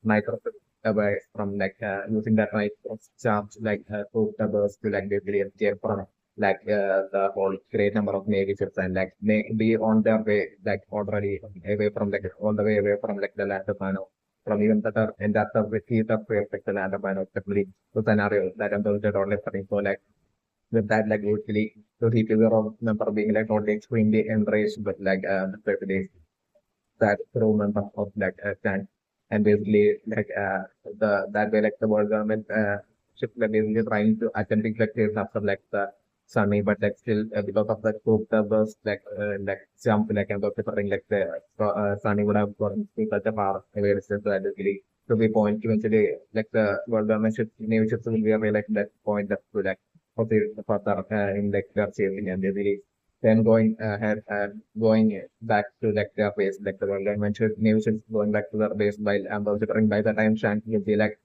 nitro away from like using that nitro charge like scope the birds to like basically escape from like the whole great number of navy ships and like they be on their way like already away from like all the way away from like the land of Mano from even the in that with heat of like the land of Mano definitely the scenario that I'm built it only for so like with that like usually the people of number being like not extremely enraged but like especially that crew member of like tank and basically like the that way like the world government ship like basically trying to attempting like this after like the sunny but like still because of the scope the burst like jump like and preferring like the sunny would have gone to such a far away distance that basically to be point eventually like the world government ships navy ships will be like that point that to like proceed further in like their chasing and basically then going ahead and going back to like their base, like the world adventure news is going back to their base while Amber departing by the time Shank will be like,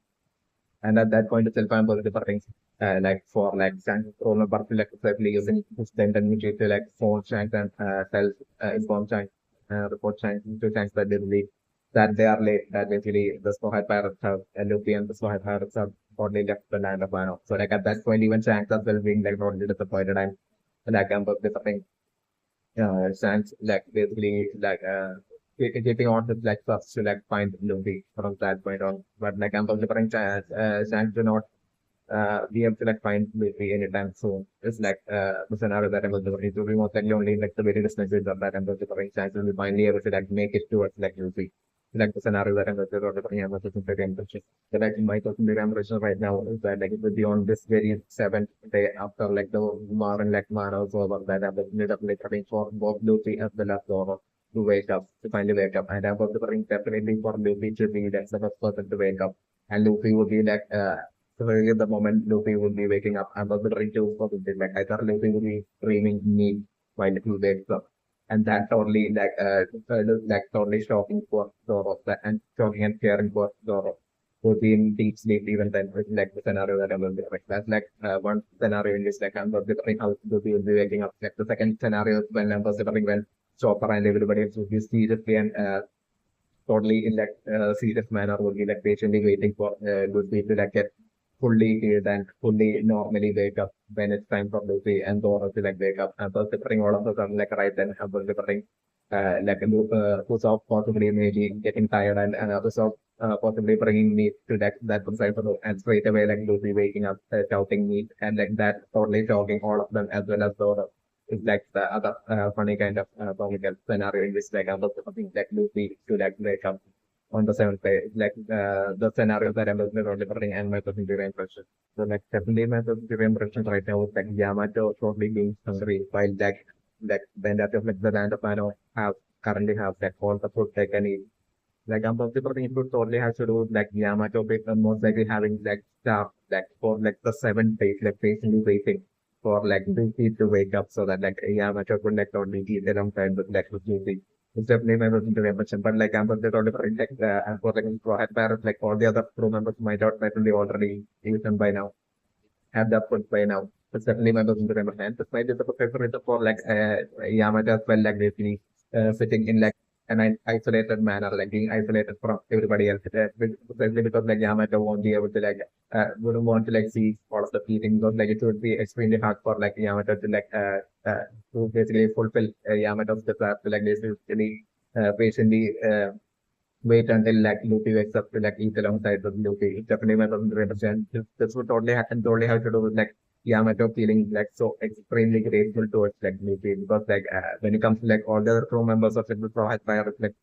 and at that point itself Amber departing, like for like Shank role number to like exactly using his tendency to like phone Shank and tell inform Shank, report Shank to Shank that they believe that they are late, that basically the Snowhead Pirates have, Luffy and the Snowhead Pirates have already left the land of Wano. So like at that point even Shank as well being like totally disappointed and like Amber departing Sans like basically like getting on his like first to like find Luffy from that point on. But like I'm considering Sans to not be able to like find Luffy anytime soon. It's like the scenario that I'm considering to be most likely only like the very distant future that I'm considering Sans will be finally able to like make it towards like Luffy. Like the scenario that I'm considering I'm considering the like my considering right now is that like it will be on this very seventh day after like the Marin like Maros over that I'm definitely coming for both Luffy as well as Zoro to wake up, to finally wake up. And I'm considering definitely for Luffy to be like the first person to wake up. And Luffy will be like so really the moment Luffy will be waking up, I'm considering two possibilities. Like either Luffy will be dreaming me while he wakes up and that totally like totally shocking for Zoro and shocking and caring for Zoro who's in deep sleep even then with like the scenario that I will be like that's like one scenario in which like I'm considering how Luffy will be waking up. Like the second scenario is when I'm considering when Chopper and everybody else will be seriously and totally in that serious manner will be like patiently waiting for Luffy to like get fully healed and fully normally wake up when it's time for Luffy and Zoro to like wake up. And first preparing all of those I'm like right then I'm preparing like Usopp possibly maybe getting tired and Usopp possibly bringing me to that side and straight away like Luffy waking up shouting me and like that totally shocking all of them as well as Zoro is like the other funny kind of comical scenario in which like something like Luffy to like break up on the seventh day, like the scenario that I'm delivering and my secondary impression. So like definitely my secondary impression right now is like Yamato totally being hungry while like the end of like the land of Mano have currently have like all the food they can eat. Like I'm possible thing it totally has to do with like Yamato most likely having like staff like for like the 7 days, like patiently waiting for like Luffy to wake up so that like Yamato could like totally eat alongside with like with Luffy. It's definitely my person to mention, but like I'm totally totally like and for like for head parents, like all the other crew members might not certainly already eaten by now, have that food by now. It's definitely my person to remember. And this might be the professor is for like Yamato as well, like basically sitting in like an isolated manner, like being isolated from everybody else. Especially because like Yamato won't be able to like wouldn't want to like see all of the feeding because like it would be extremely hard for like Yamato to like to basically fulfill Yamato's desire to like basically patiently wait until like Luffy wakes up to like eat alongside with Luffy. It definitely my doesn't represent this would totally happen totally have to do with like Yamato feeling like so extremely grateful towards like Luffy because like when it comes to like all the other crew members of Little Pro Fire, like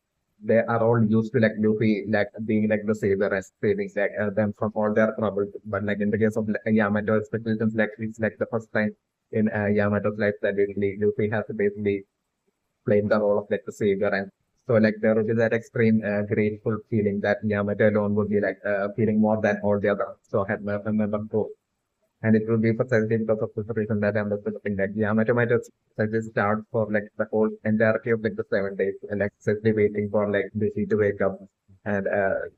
they are all used to like Luffy like being like the savior and saving like them from all their troubles. But like in the case of like, Yamato, especially since like it's like the first time in Yamato's life that basically Luffy has to basically playing the role of like the savior, and so like there would be that extreme grateful feeling that Yamato alone would be like feeling more than all the others. So I had my member too. And it will be precisely because of this reason that I'm looking like Yamato might just suggest start for like the whole entirety of like the 7 days and like simply waiting for like Busy to wake up. And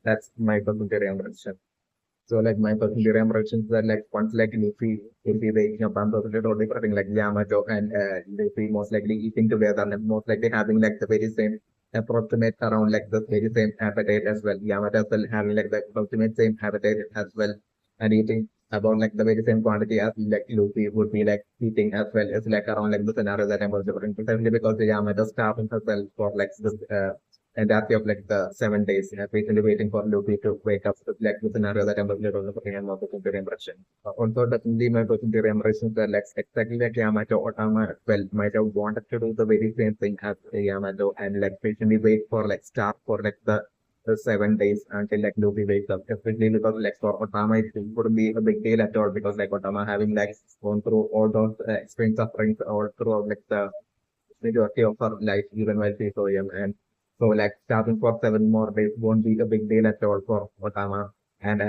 that's my personal impression. So like my personal impression is that like once like Luffy will be waking up, I'm totally totally preferring like Yamato and Luffy most likely eating together and most likely having like the very same approximate around like the very same appetite as well. Yamato as well having like the approximate same appetite as well and eating about like the very same quantity as like Luffy would be like eating as well as like around like the scenario that I'm also referring to. Simply because the Yamato starving as well for like this entirety of like the 7 days, patiently waiting for Luffy to wake up with like the scenario that I'm also putting and also to impression. Also, definitely my personal impression is that like exactly like Yamato Otama well might have wanted to do the very same thing as Yamato and like patiently wait for like start for like the 7 days until like Luffy wakes up. Especially because like for Otama it wouldn't be a big deal at all because like Otama having like gone through all those extreme sufferings all throughout like the majority of her life even while she's so young. And so like starting for 7 more days won't be a big deal at all for Otama. And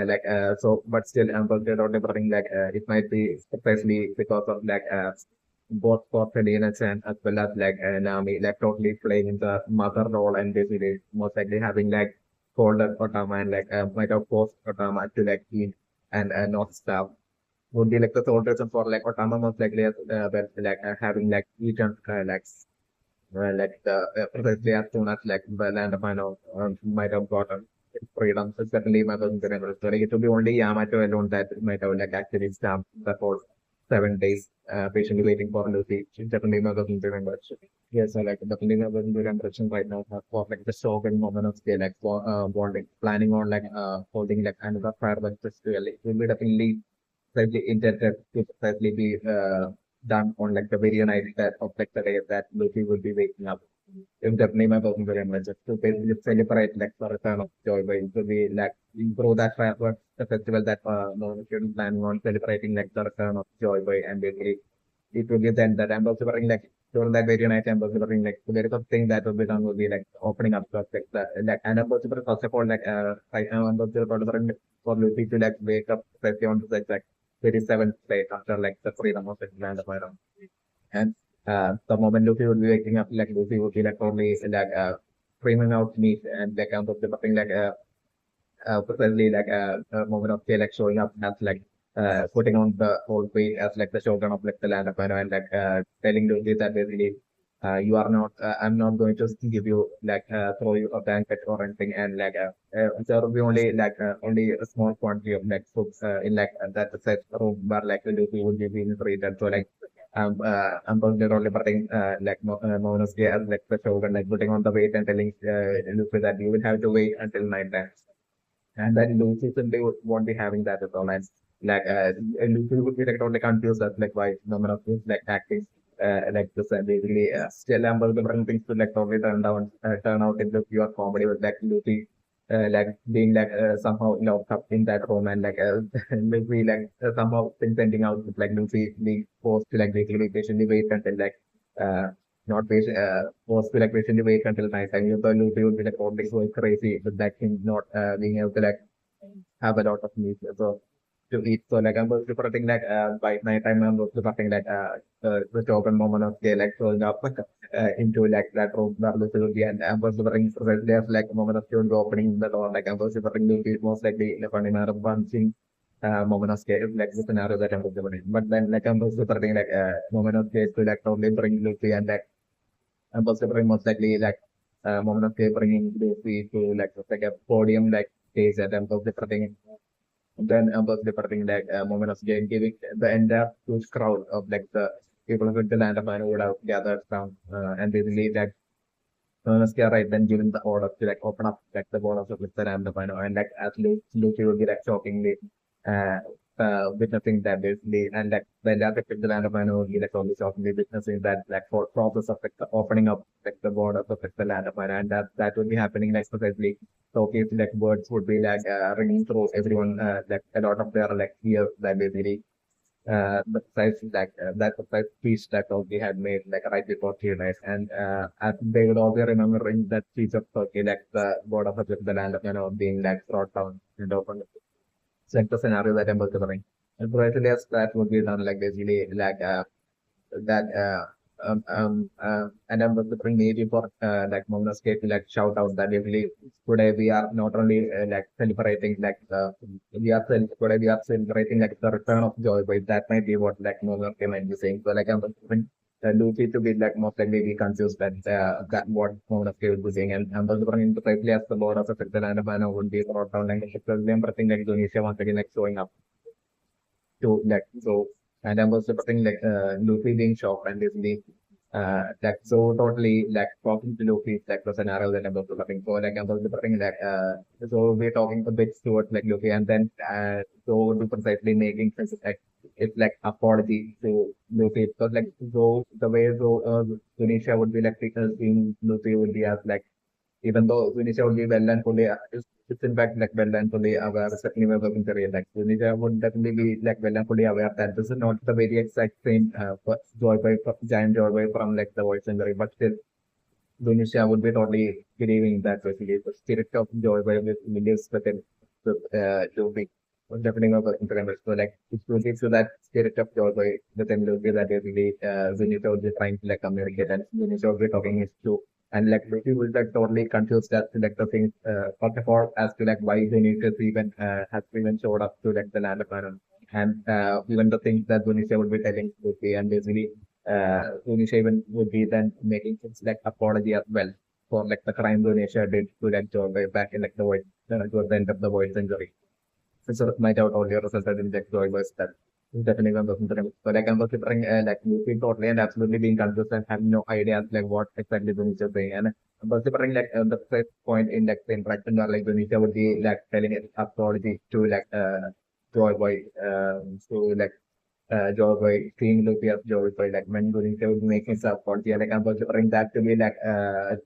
so, but still, I'm considering like it might be especially because of like both for Selena Chan as well as like Nami, like totally playing the mother role and basically most likely having like folded Otama and like might have forced Otama to like eat and not starve would be like the sole reason for like Otama most likely well, like having like eaten like the precisely as soon as like the land of Mino might have gotten freedom. So certainly my cousin remember story. It would be only Yamato alone that might have like actually stamped the whole 7 days patiently waiting for Lucy. Definitely my cousin remember. Yes, so like definitely my cousin remember right now for like the shogun moment of scale like for bonding, planning on like holding like another fireworks festival. It will be definitely slightly intended to slightly be done on like the very night that of like the day that Luffy will be waking up. If definitely my person very much just to basically celebrate like the return of joy by to be like improve that fireworks the festival that no student planning on celebrating like the return of joy by and basically it will be then that I'm also wearing like during that very night I'm also wearing like the very first thing that will be done will be like opening up like the like and I'm also first of all like I'm also wearing for Luffy to like wake up especially on the like 37th day after like the freedom of the land of Iron. And the moment Luffy would be waking up, like Luffy would be like only like screaming out meat and like I'm something like precisely like a moment of say like showing up as like putting on the whole weight as like the shogun of like the land of Iron and like telling Luffy that basically you are not I'm not going to give you like throw you a banquet or anything and like there will be only like only a small quantity of like food in like that set room where like Luffy would be being treated so like I'm going to only putting Momonosuke as like the shogun like putting on the weight and telling Luffy that you will have to wait until night time and then Lucy simply won't be having that at all. And like Lucy would be like totally confused as like why number of things like acting like this basically still ample different things to like totally turn out into pure comedy with like Luffy like being like somehow locked up in that room and like Luffy like somehow things ending out with like Luffy being forced to like basically patiently wait until like uh not patient forced to like patiently wait until night time. You thought Luffy would be like totally going crazy with that him not being able to like have a lot of meat to eat. So like I'm also supporting like by night time I'm also supporting like the job and moment of day like showing up into like that room that Lucy and I'm also supporting there's like a moment of June opening the door like I'm also supporting Lucy most likely like funny matter of punching moment of scale like the scenario that I'm supporting. But then like I'm also supporting like moment of scale to like totally bring Lucy and like I'm also supporting most likely like moment of scale bringing Lucy to like a podium like stage that I'm also supporting then about the parting like moment of game giving the entire huge crowd of like the people of the land of man would have gathered around and they believe that Ernest right then giving the order to like open up like the borders of the land of man and like athletes Lucy would be like shockingly uh, witnessing that basically and like the other the land of man would be like only shockingly witnessing that like for process of like the opening up like the borders of like, the land of man and that would be happening like precisely so okay, like words would be like ringing through everyone, like a lot of their like ears that basically the precise like that precise speech that Turkey had made like right before Tunis, and they would also remembering that speech of Turkey, like the board of the land of being like brought down and open. It's like the scenario that I'm covering. And precisely as that would be done like basically like that and I'm looking maybe for like Mona's case to like shout out that basically today we are not only like celebrating like today we are celebrating like the return of joy but that might be what like Mona might be saying so like I'm looking Lucy to be like most likely be confused that what Mona will be saying and I'm also bringing to precisely as the Lord of the Switzerland and Mana would be brought down like everything like Indonesia once again like showing up to like so and I was supporting like Luffy being shocked and basically like so totally like talking to Luffy like the scenario that I was supporting so like I was supporting like so we're talking a bit towards like Luffy and then so to precisely making sense like it's like apology to Luffy because like so the way so Tunisia would be like seeing Luffy would be as like even though Tunisia would be well and fully, it's in fact like well and fully aware, certainly we're working to real like Tunisia would definitely be like well and fully aware that this is not the very exact same joy by giant joy by from like the voice century, but still Tunisia would be totally believing that basically the spirit of joy by lives within to be definitely we're working to remember. So like it's really to that spirit of joy by within Lucy that basically Tunisia would be trying to like communicate and Tunisia would be talking is true and like maybe was like totally confused as to like the things first of all as to like why Vinicius even has even showed up to like the land of Manon and even the things that Vinicius would be telling would be and basically Vinicius even would be then making things like apology as well for like the crime Vinicius did to like Joy back in like the void towards the end of the void century. So it might have only resulted in like Joy was that definitely one person so like I'm considering like you feel totally and absolutely being confused and have no idea like what exactly Tunisia is saying. And I'm considering like the first point in like the interaction or like Tunisia would be like telling it apology to like Joy Boy so like Joy Boy seeing Luffy as Joy Boy like when Tunisia would make his apology and like I'm considering that to be like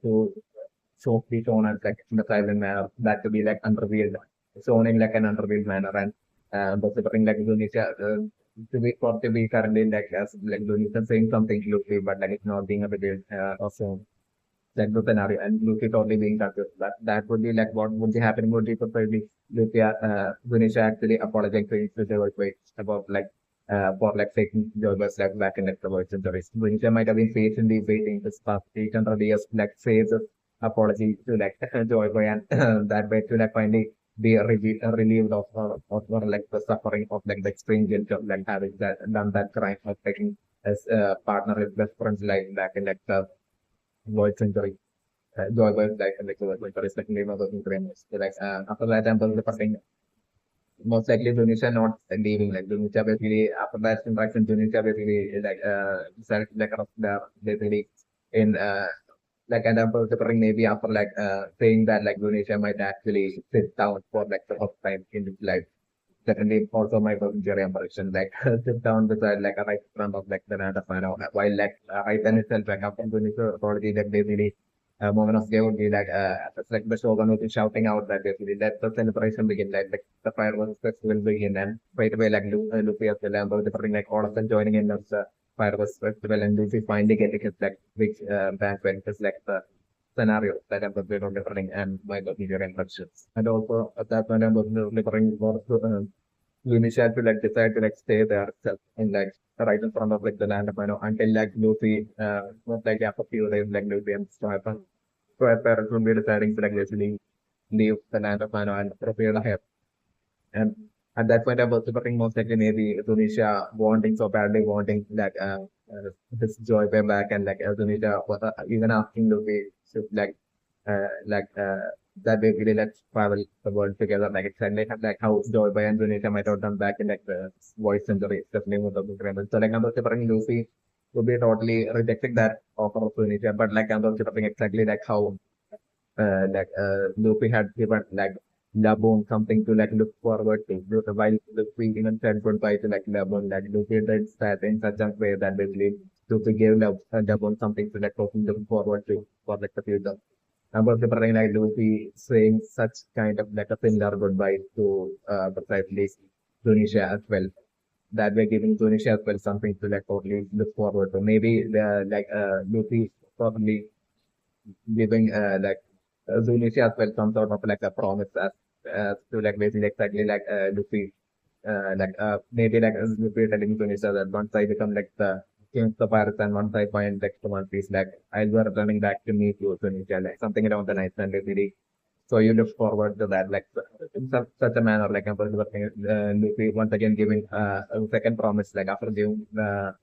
to be shown as like in a silent manner that to be like unrevealed shown in like an unrevealed manner and considering like Indonesia to be currently like as like Indonesia saying something to Luffy but like it's not being revealed also like the scenario and Luffy totally being confused that would be like what would be happening would be probably Luffy Indonesia actually apologizing to the world about like for like taking the words like back in like the world centuries. Indonesia might have been patiently waiting this past 800 years like says apology to like Joy Boy and that way to like finally be relieved of like the suffering of like the extreme guilt of like having that done that crime of taking as partner his best friend's life back in like the void century. Joy Boy like the void century is like name of the Ukraine. So, like after that I'm the person most likely Tunisia not leaving like Tunisia basically after that interaction Tunisia basically like decided to like basically in like and I'm considering maybe after like saying that like Indonesia might actually sit down for like the first time in his life definitely also my injury impression, like sit down beside like a right in front of like the land of Mano, while like right then itself like after Indonesia already like basically moment of day would be like it's like the shogun would be shouting out that basically let the celebration begin, like the fireworks festival begin, and right away like Luffy as well, and like all of them joining in as the fireworks festival, and Luffy finally getting his like big bank when it's like the scenario that I'm delivering and my behavior instructions. And also at that point I'm delivering more to Lunisha to like decide to like stay there itself in like right in front of like the land of Mano until like Luffy most likely after a few days like Luffy and Stripe. So our parents would be deciding to like basically leave the land of Mano and prepare ahead. And at that point, I was thinking most likely maybe Tunisia wanting so badly wanting like this joy way back, and like Tunisia was even asking to be should like that they really let's travel the world together, like exactly like how Joy by and Tunisia might have done back in like the voice century, especially with the agreement. So like I'm also thinking Lucy would be totally rejecting that offer of Tunisia, but like I'm also thinking exactly like how Luffy had given like Laboon something to like look forward to. While Luffy even said goodbye to like Laboon, like Luffy did that in such a way that basically Luffy gave Laboon something to like look forward to for like the future. I'm also thinking like Luffy saying such kind of like a similar goodbye to precisely Tunisia as well. That way giving Tunisia as well something to like totally look forward to. Maybe Luffy probably giving Zunisha as well some sort of like a promise as to like basically exactly like Luffy maybe like Luffy telling Zunisha that once I become like the king of the pirates and once I find like the One Piece, like I'll be returning back to meet you Zunisha, like something around the night and really. So you look forward to that, like in such a manner, like I'm Luffy once again giving a second promise, like after giving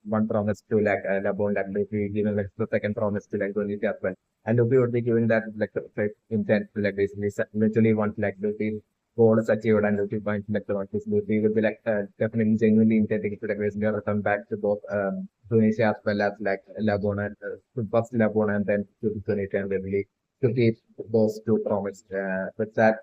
one promise to like Labon, like Luffy giving like the second promise to like Zunisha as well. And Luffy would be giving that like intent to like basically literally want like Luffy goal is achieved and Luffy finds like the One Piece. Luffy would be like definitely genuinely intending to like basically return back to both Tunisia as well as like Laguna, to first Laguna and then to Tunisia and basically to keep those two promised. With that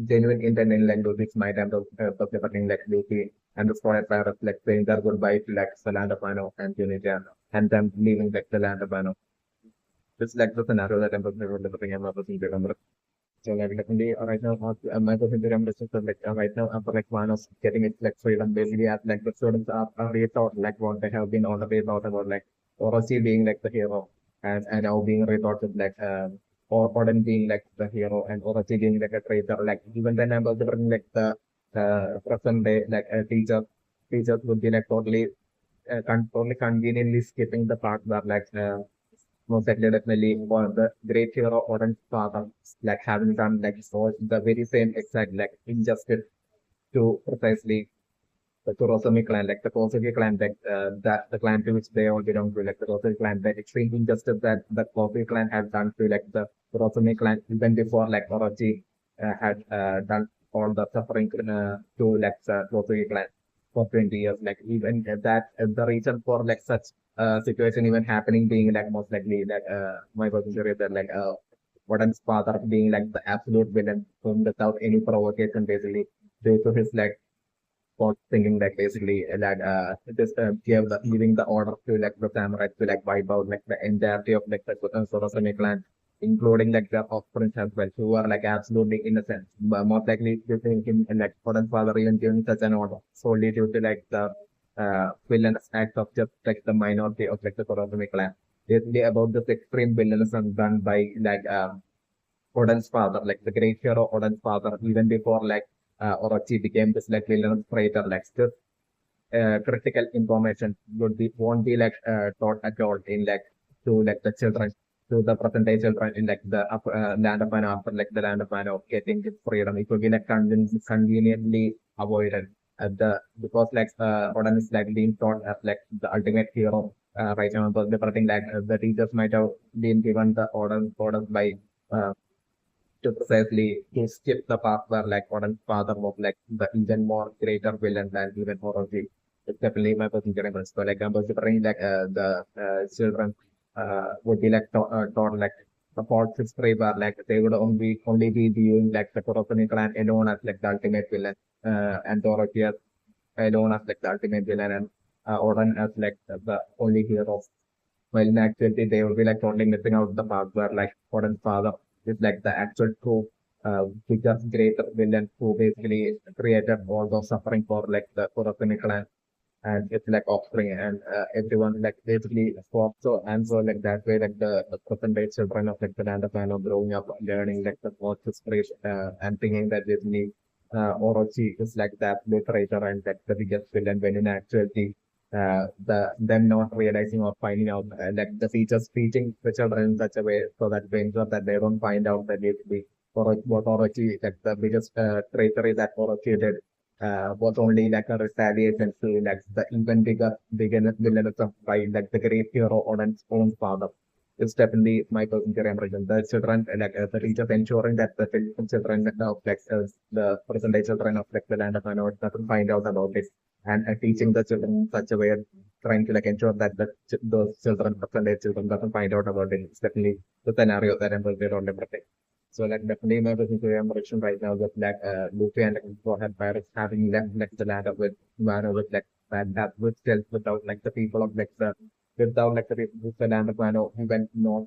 genuine intent in like Luffy's mind and the preparing like Luffy and the Squad Pirates like saying their goodbye to like the land of Mano and Tunisia and them leaving like the land of Mano. Just like the scenario that I'm developing, I'm not remember. So like definitely right now, my person to remember is like right now, like one of getting it like freedom basically as like the students are retaught like what they have been already taught about like Orochi being like the hero and now being retaught with like or Odin being like the hero and Orochi being like a traitor. Like even then I'm also bringing like the present day like teachers would be like totally totally conveniently skipping the part where like most likely definitely one of the great hero Orange Father, like having done like so the very same exact like injustice to precisely the Kurosami clan, like the Kosuke clan that the clan to which they all belong to, like the Kosuke clan, that extreme injustice that the Kosuke clan had done to like the Kurosami clan even before like Orochi had done all the suffering to like the Kosuke clan for 20 years. Like even that the reason for like such situation even happening being like most likely like my person theory that like Warden's father being like the absolute villain whom without any provocation basically due to his like for thinking that basically that just giving the order to like the samurai to like wipe out like the entirety of like the Sorosame clan, including like their offspring as well, who are like absolutely innocent. But most likely to think him and like Odin's father even giving such an order solely due to like the villainous act of just like the minority of like the Sorosame clan. Basically about this extreme villainism done by like Odin's father, like the great hero Odin's father, even before like Orochi became this like villainous traitor, like still critical information won't be like taught at all in like to like the children to the present day children in like the land of Mano after like the land of Mano getting its freedom. It will be like conveniently avoided at the because like Odin is like being taught as like the ultimate hero. Right now, but the thing like the teachers might have been given the orders by uh, to precisely to skip the path where like Odin's father was like the even more greater villain than even Orochi. It's definitely my personal preference. So like I'm considering like the children would be like taught like the false history where like they would only be viewing like the Kurosane clan alone as like the ultimate villain, and Orochi as alone as like the ultimate villain, and Oden as like the only hero. While in actuality, they will be like totally missing out the part where like Oden's father is like the actual true, biggest greater villain who basically created all those suffering for like the Kurosane clan and it's like offspring and everyone like basically swap so like that way like the present day children of like the land of Mano growing up learning like the most history and thinking that Disney Orochi is like the absolute traitor and like the biggest villain when in actuality them not realizing or finding out like the teachers teaching the children in such a way so that they ensure that they don't find out that basically what Orochi like the biggest traitor that Orochi did was only like a retaliation to like the even bigger villainism by like the great hero Odin's own father. It's definitely my personal impression. The children, like the teachers ensuring that the children of like the present day children of like the land of Anod doesn't find out about it and teaching the children in such a way, trying to like ensure that those children, present day children, doesn't find out about it. It's definitely the scenario that I'm working on everything. So like definitely my direction right now with like Luffy and like Warhead Pirates having left like the land of with Wano with like that with stealth without like the people of like the without like the people with the land of Wano even not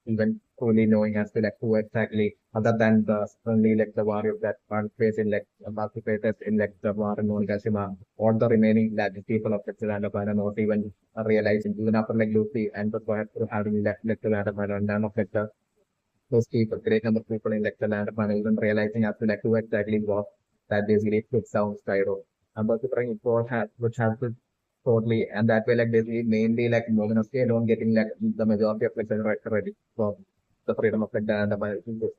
even fully knowing as to like who exactly other than the only like the warriors that participate in like participators in like the war in Onigashima all the remaining like the people of like, the land of Wano not even realizing even after like Luffy and the Warhead having left like the land of Wano none of like the those people, great number of people in like the land of even realizing as to like who exactly was that basically puts down Cairo. But the bring report has which has to totally and that way like basically mainly like Momonosuke alone getting like the majority of like the right credit for the freedom of like the land of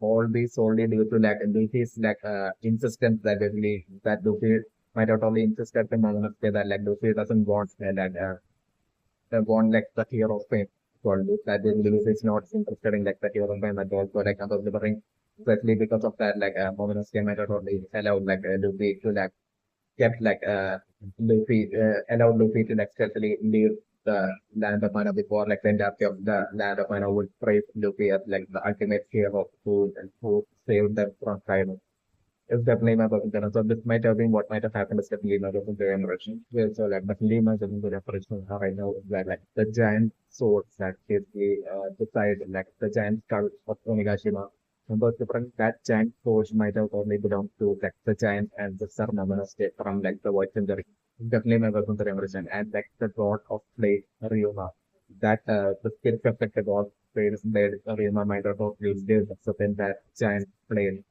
all these solely due to like Luffy's like insistence that basically that Luffy might not only insisted to Momonosuke that like Luffy doesn't want that want like the hero of fame world that the Lewis is not interested in like the hero of fame at all. So like I was delivering especially because of that like Mominous came out only allowed like Luffy to like kept like Luffy allowed Luffy to like stealthily leave the land of Mana before like the entirety of the land of Mana would praise Luffy as like the ultimate hero who saved them from Kaido. It's definitely my personal so this might have been what might have happened is definitely my personal generation. Well, so like definitely my personal reference how I know is that like the giant swords that basically decide like the giant skull of Onigashima. But different that giant sword might have only belonged to like the giant and the Sarnamana state from like the White Century. Definitely my personal generation and like the god of play Ryoma. That the spirit of like the god played Ryoma might have used this certain that giant plane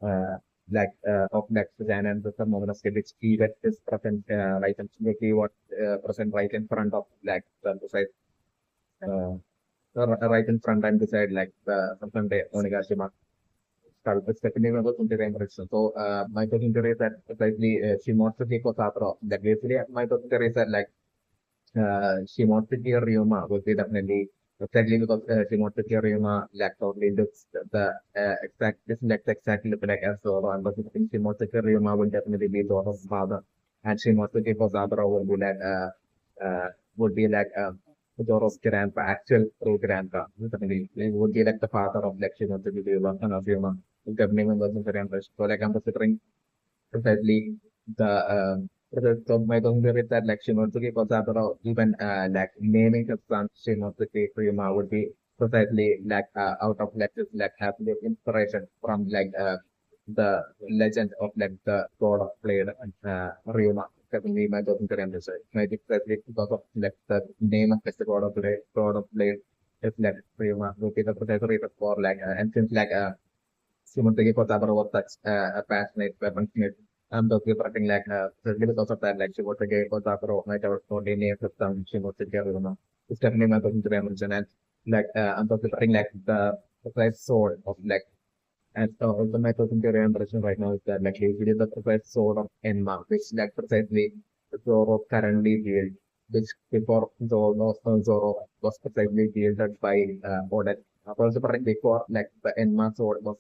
of next gen and the moment of which event is present right and maybe what present right in front of like the beside uh, right in front and beside like the something Onigashima start with secondary level into direction. So my question is that precisely she wants to take Osapro. That basically my question is that like she wants to hear Ryoma would be definitely exactly because she wants to hear Ryoma like totally looks the exact doesn't look exactly look like as Zoro and but if she wants to hear Ryoma would definitely be Zoro's father and she wants to give Zaburo would be like Zoro's grandpa actual true grandpa definitely it would be like the father of like she wants to be the son of Ryoma definitely was very interesting so like I'm considering precisely the so my concern is that like Shimotsuki Kosaburo even like naming his son Shimotsuki Ryuma would be precisely like out of like this like have the inspiration from like the legend of like the god of blade Ryuma. Definitely my concern is maybe precisely because of like the name of like, the god of blade is like Ryuma would be the precise reason for like and since like Seems kota was such a passionate weaponsmith. Tokyo Parking like especially because of that, like she was a gay kota might have only name system, she was a girl, you know. It's definitely my person to mention and like I'm Tokyo Parking like the precise sword of like and also my person to impression right now is that like he is the precise sword of Enma, which like precisely Zoro currently wield, which before Zoro was precisely wielded by Oden. Also, before like the Enma sword was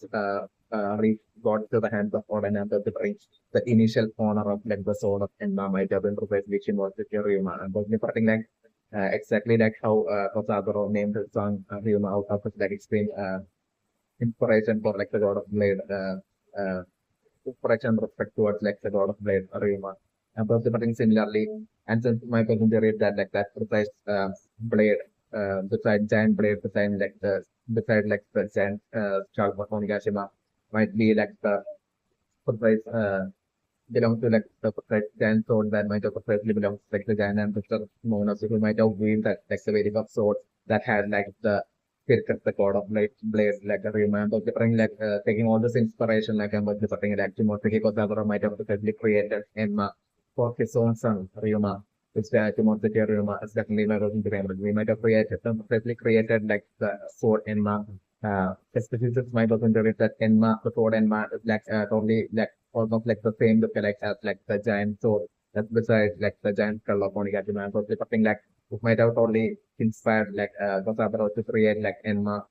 got to the hands of Oden and the initial honor of like the sword of Enma might have been precisely which was the Ryuma. And was referring like exactly like how Kosaguro named his son Ryuma out of his like extreme inspiration for like the God of Blade, inspiration respect towards like the God of Blade, Ryuma. And participating similarly, and since my person read that like that precise blade, beside giant blade, beside like the giant Chalma Onigashima might be like the precise belong to like the precise giant sword that might have precisely belongs to like the giant ancestor Monos who might have wield that like the very of sword that had like the spirit of the god of light blade like a remember different like taking all this inspiration like I'm putting it actually more Kotabara might have precisely created Enma for his own son Ryuma. Which Timothy Ryuma is definitely my to remember. We might have created them precisely created like the sword Enma. Especially since my person that Enma, the sword Enma is like totally like almost like the same look like as like the giant sword that's beside like the giant skull of Onigashima. So it's something like it might have totally inspired like Gosabara to create like Enma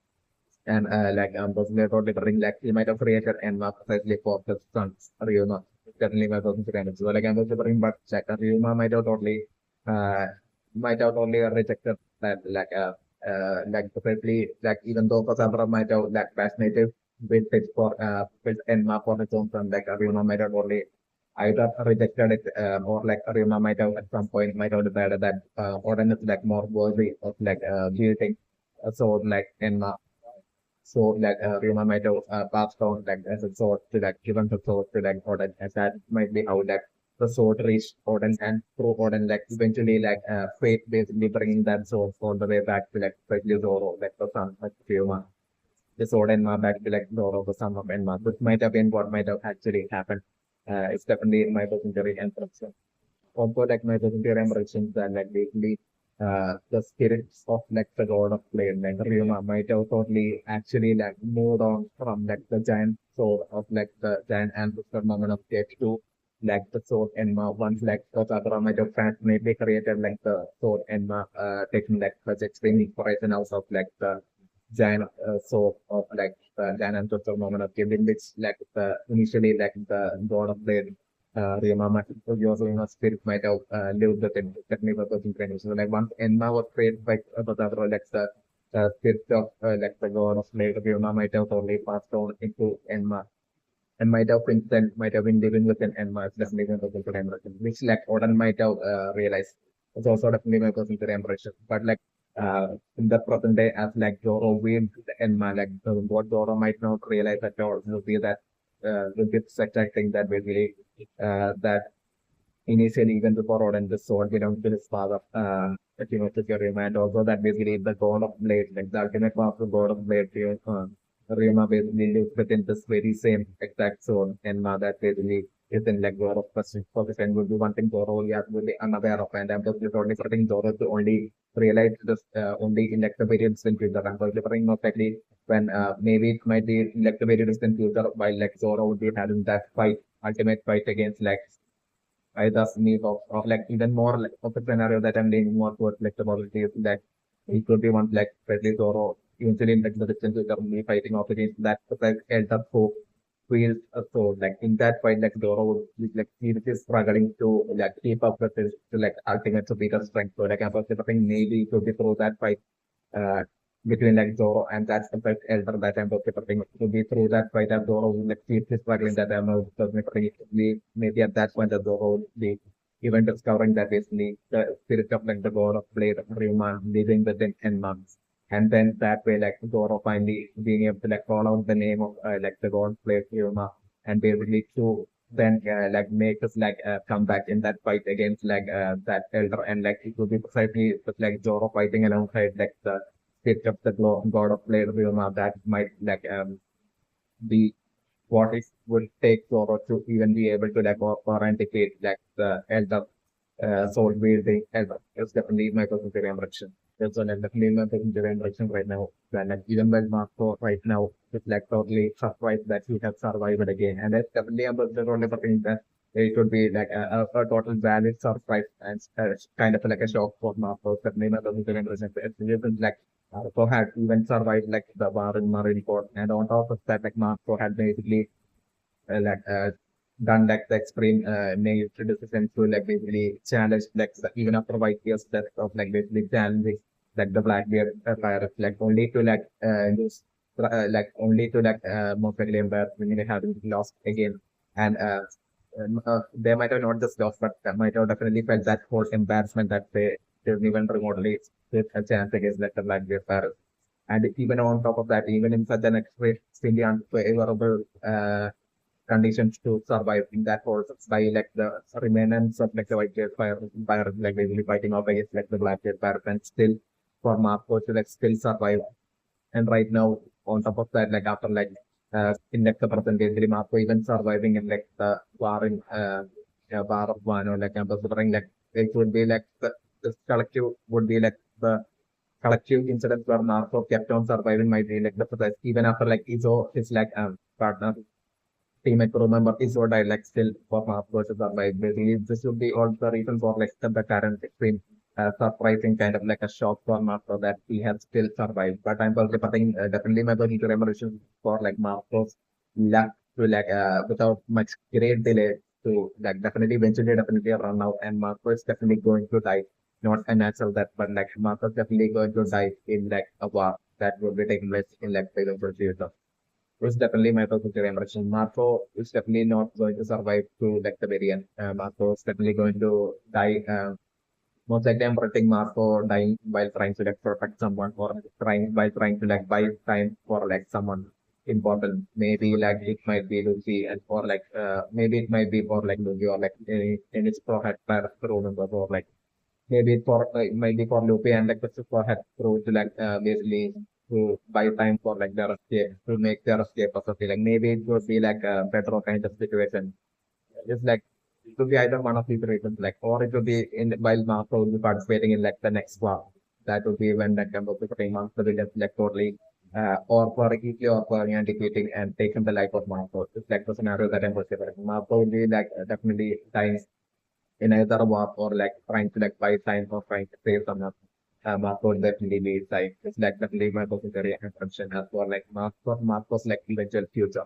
and like personally totally bring like he might have created Enma precisely for his sons Ryuma. Certainly my person kind of so like I'm also bring but like Ryuma uh might have totally rejected that like precisely like even though Gosabara might have like fascinated with it for with Enma for its own son like Ryuma might have totally either rejected it or like Aruna might have at some point might have decided that Odin is like more worthy of like wielding a sword like in so like Aruna might have passed on like as a sword to like given the sword to like Odin and that might be how like the sword reached Odin and through Odin like eventually like fate basically bringing that sword all the way back to like especially Zoro like the son of Ryuma. The sword Enma back to like Zoro the son of Enma. This might have been what might have actually happened. It's definitely my legendary impression. Also, like my legendary impressions that like basically the spirits of like the god of flame, like Ryuma might have totally actually like moved on from like the giant sword of like the giant ancestor moment of Death to like the sword Enma. Once like the Sakura might have fascinately created like the sword Enma, taking like such extreme inspiration out of like the giant sword of like the giant ancestor moment of giving which like the initially like the god of blade Rima might your Rima spirit might have lived with it technical person. So like once Enma was created by Patadro like the spirit of like the god of blade Rima might have totally passed on into Enma and might have since then might have been living with an Enma as definitely a person to impression, which like Odin might have realized. It's also definitely my person to impression. But like in the present day as like Zoro with Enma, like what Zoro might not realize at all will be that with this such a thing that basically that initially even before Odin the sword belonged to his father, Rima, and also that basically the god of blade, like the ultimate master god of blade, Rima basically lives within this very same exact sword, and that basically is in like God of Focus and would be one thing Zoro will be absolutely unaware of, and I'm just only putting Zoro to only realize this only in like the very distant future. I'm just referring not likely when maybe it might be in like the very distant future while like Zoro would be having that fight, ultimate fight against like I thus need of like even more like of a scenario that I'm leaning more towards like the possibility is that it could be one like Presley or eventually in like the distance will be fighting off against that like elder who feels so like in that fight like Zoro would be, like he is struggling to like keep up with his to, like ultimate superior strength. So like I'm think maybe to be through that fight uh, between like Zoro and that's the first elder that I'm talking to be through that fight that Zoro will like keep struggling that I'm maybe at that point that Zoro will be even discovering that basically the spirit of like the god of blade of Ryuma living within 10 months. And then that way like Zoro finally being able to like call out the name of like the god of blade Ryuma and basically to then like make us like come back in that fight against like that elder and like it would be precisely with like Zoro fighting alongside like the spirit of the god of blade Ryuma that might like be what it would take Zoro to even be able to like authenticate like the elder soul wielding elder. It's definitely my personal direction. That's one definitely my personal direction right now. And like, even when Marco right now is like totally surprised that he has survived again. And that's definitely a personal only thing that it would be like a total valid surprise and kind of like a shock for Marco. Definitely my personal direction. It's even like Marco had even survived like the war in Marineford. And on top of that, like Marco had basically like done like the extreme made decision to like basically challenge like even after 5 years death of like basically challenging like the Blackbeard virus like only to like lose. like only to like most likely embarrass when they have lost again. And they might have not just lost, but they might have definitely felt that whole embarrassment that they didn't even remotely take a chance against like the Blackbeard Parrot. And even on top of that, even in such an extremely unfavorable conditions to survive in that force by like the remnants of like the White Fire like basically fighting off against like the Blackbeard Parrot and still for Marco to like still survive. And right now, on top of that, like after like in like the present day, Marco even surviving in like the war in war of one or like considering like it would be like this collective would be like the collective incidents where Marco kept on surviving might be like the process even after like Izo his like partner teammate crew member Izo died like still for Marco to survive. Basically, this would be all the reason for like the current extreme surprising kind of like a shock for Marco that he has still survived. But I'm probably putting definitely my body to revolution for like Marco's luck to like without much great delay to like definitely run out and Marco is definitely going to die. Not a natural death, but like Marco is definitely going to die in like a war that will be taking place in like the future. It's definitely my positive impression. Marco is definitely not going to survive to like the very end. Marco is definitely going to die. Most likely, I'm predicting Marco dying while trying to like protect someone or trying to like buy time for like someone important. Maybe like it might be Lucy and or like maybe it might be for like Lucy or like in its pro head crew members or like maybe for maybe for Lupe and like the super head crew to like basically to buy time for like their escape to make their escape or something like maybe it would be like a better kind of situation. It's like it could be either one of these reasons like or it would be in while Marco will be participating in like the next war. That would be when that kind of the Marco will just like totally or for easily or for defeating and taking the life of Marco. It's like the scenario that I'm considering. Marco will be like definitely dying in either war or like trying to like buy time or trying to save someone. Marco would definitely be like it's like definitely my very attention as for like Marco's like eventual future.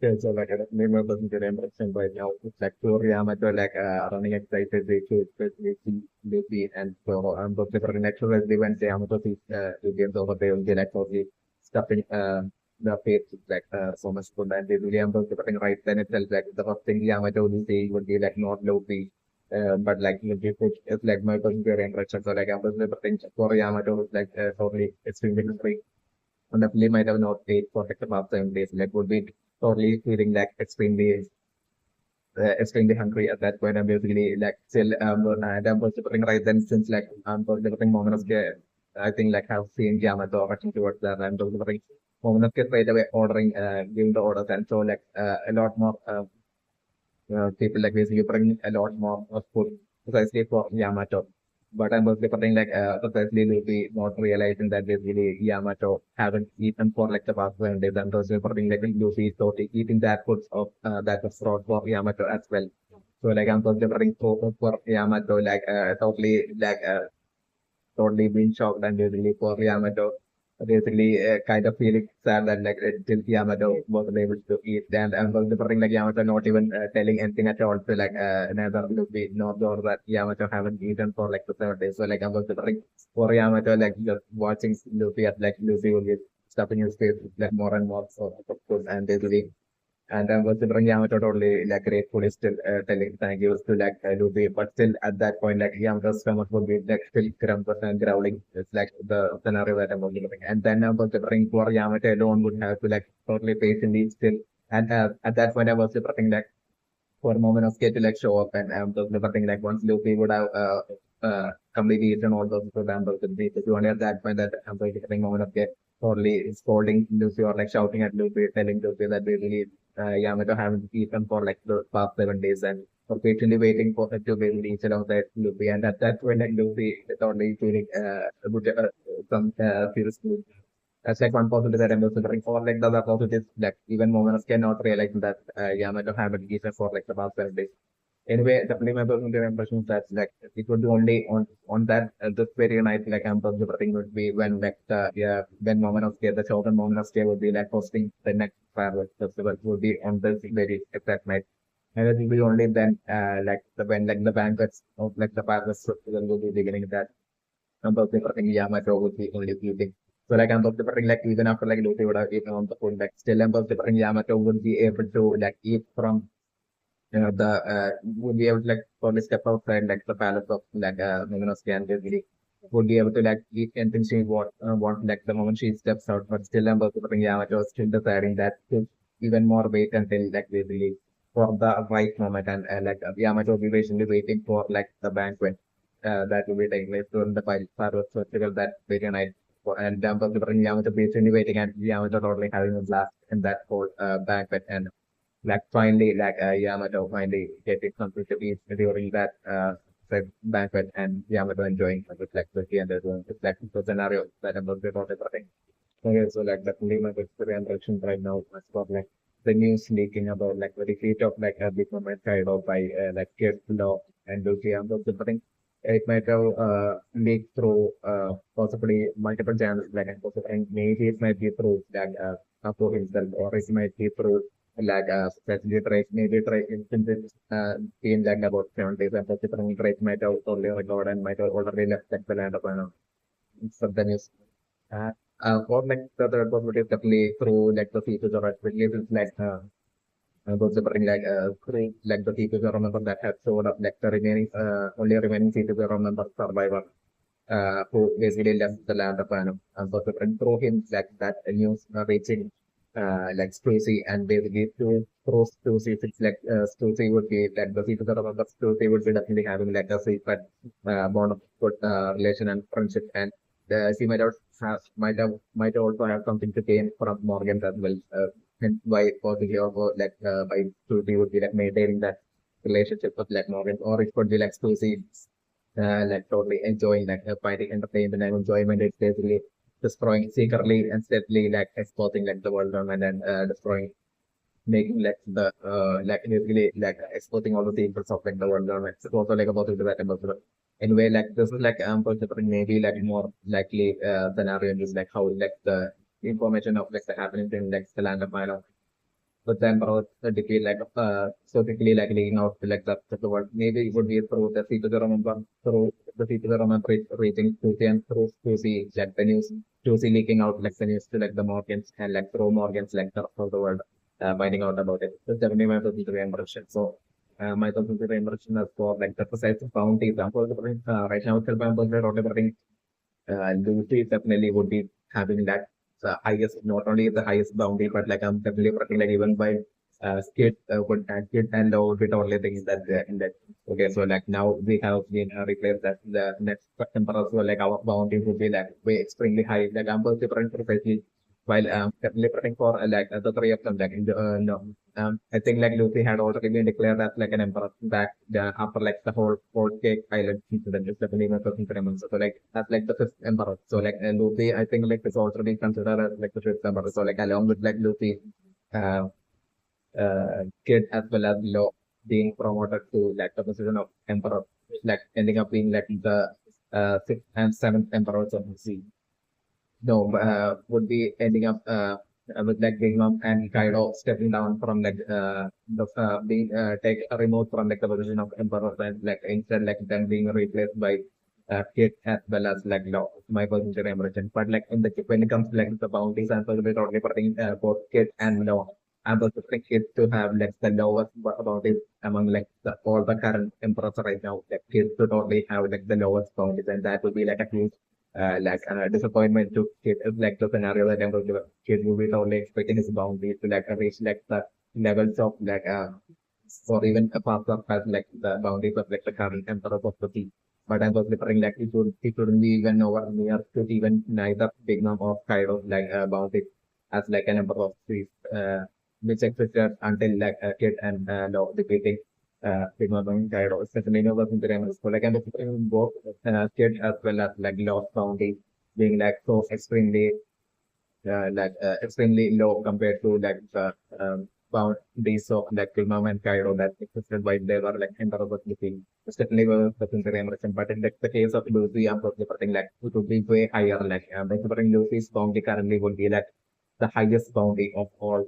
Yeah, so like I definitely remember the impression right now. It's like so Yamato like running excited to especially see Luffy and so but the next when Yamato sees the games over there will be like totally stuffing the face with like so much food and they really right then itself like the first thing Yamato will say would be like not Luffy. But like Luffy it's like my personal impression. So like I'm just for Yamato is like totally extremely free and definitely might have not ate for like the past 7 days. Like would be totally feeling like extremely hungry at that point. I'm basically like still and I'm considering right then since like I'm considering Momonosuke. I think like have seen Yamato rushing towards that. I'm considering Momonosuke straight away ordering giving the orders and so like a lot more people like basically bring a lot more food precisely for Yamato. But I'm mostly putting like precisely Luffy not realizing that basically Yamato haven't eaten for like the past 7 days and those putting like Luffy is totally eating that food of that was brought for Yamato as well. So like I'm totally putting focus for Yamato like totally been shocked and basically for Yamato basically kind of feeling sad that like till Yamato wasn't able to eat and was differing like Yamato not even telling anything at all to like neither Luffy nor Zoro that Yamato haven't eaten for like the 7 days. So like I was differing for Yamato like just watching Luffy at like Luffy will be stuffing his face with like more and more sort of food and basically and I'm considering Yamato totally like grateful still telling thank you to like Luffy, but still at that point like Yamato's stomach would be like still grumbling and growling. It's like the scenario that I'm looking. And then I'm considering poor Yamato alone would have to like totally patiently still. And at that point I was considering like for a moment of scared to like show up and just remembering like once Luffy would have completely eaten all those examples with me. So only at that point that I'm going to getting moment of get totally scolding Luffy or like shouting at Luffy, telling Luffy that basically Yamato haven't eaten for like the past 7 days and for patiently waiting for it to basically eat along that Luffy and at that point like Luffy totally feeling some serious that's like one positive that I'm considering. For like the other positives, like even moments cannot realize that Yamato haven't eaten for like the past 7 days. Anyway, definitely my personal impression is that like it would be only on that this very night like I'm considering would be when like yeah when Momonosuke the chosen Momonosuke would be like hosting the next fireworks festival would be on this very exact night. And it will be only then like when like the banquets of like the fireworks festival will be beginning that I'm considering Yamato would be only sleeping So like I'm preferring like even after like Luffy would have eaten on the food, like still I'm preferring Yamato would be able to like eat from the would be able to like probably step outside like the palace of like Momonosuke and basically would be able to like eat anything she want like the moment she steps out. But still I'm preferring Yamato, still deciding that to even more wait until like basically for the right moment and like Yamato will be patiently waiting for like the banquet that will be taking place during the fireworks festival that very night. And preferring Yamato patiently waiting and Yamato totally having a blast in that whole banquet and like finally like Yamato finally getting something to eat during that said banquet and Yamato enjoying with like Suki and everyone. It's like the scenario that I'm not about everything. Okay, so like definitely my experience reaction right now was about like the news leaking about like the defeat of like a big moment carried out by like Kid Law and Luffy and those different. It might have leaked through possibly multiple channels like and possibly maybe it might be through like Apo himself or it might be through like specially try maybe try instances being like about 7 days and the different traits might have only recorded and might have already left like the land of so the news. Uh, for like the third possibility is definitely through like the features or activities it's like those are bring like through like the features or remember that have showed up like the remaining only remaining features or remember survivor who basically left the land of Anum. So and through him like that news reaching like Stussy and basically through Stussy it's like Stussy would be like the features or remember Stussy would be definitely having like a secret bond of good relation and friendship and she might also have something to gain from Morgan as well. Hence why possibly or like by Susie would be like maintaining that relationship with like Morgan, or it could be like Susie like totally enjoying like finding entertainment and enjoyment. It's basically destroying secretly and steadily like exposing like the world and then destroying making like the like basically like exporting all of the inputs of like the world government. It's also like about to do that about anyway like this is like considering maybe like more likely scenario is like how like the information of like the happening in like the land of Milo. But then about the decay like so quickly like leaking out to like the world. Maybe it would be through the people to remember through the people to remember reaching to the and through to see like the news to see leaking out like the news to like the Morgans and like through Morgans like the rest of the world finding out about it. So definitely my positive impression. So my positive impression is for like the precise bounty example right now itself I'm positive Lucy definitely would be having that highest, not only the highest boundary, but like I'm definitely working like even by skid, would skid and low would be the only things that in that. Okay, so like now we have been replaced that the next emperor, so like our boundary would be like way extremely high. Like I'm both different precisely, while definitely preparing for like the three of them. Like in the, no, I think like Lucy had already been declared as like an emperor back after like the whole cake island incident. Just definitely my first increment. So like that's like the fifth emperor. So like Luffy, I think like it's also being considered as like the fifth emperor. So like along with like Luffy, uh, Kid as well as Law being promoted to like the position of emperor, like ending up being like the sixth and seventh emperors of the sea. No, would be ending up with like Big Mom and Kaido stepping down from like the being take removed from like the position of emperor and like instead like them being replaced by Kid as well as like Law. My position emergent, but like in the when it comes to like the bounties and possibly totally putting both Kid and Law. I'm expecting Kid to have like the lowest bounties among like all the current emperors right now. Like Kid to totally have like the lowest bounties, and that would be like a huge like disappointment to kid like the scenario that I'm going to kid will be totally expecting his boundaries to like reach like the levels of like or even a path of past like the boundaries of like the current emperor of the sea. But I was referring like it wouldn't be even nowhere near to even neither Big Mom or Cairo like boundaries as like a number of trees which existed until like a kid and law defeating Sigmund Cairo, especially in was in primary school. Like, and in both kid as well as like lost bounty being like so extremely extremely low compared to like the boundaries of like Kilmam and Cairo that existed while they were like emperor was looking. Definitely was the generation, but in like, the case of Lucy, I'm probably like it would be way higher. Like, considering Lucy's bounty currently would be like the highest bounty of all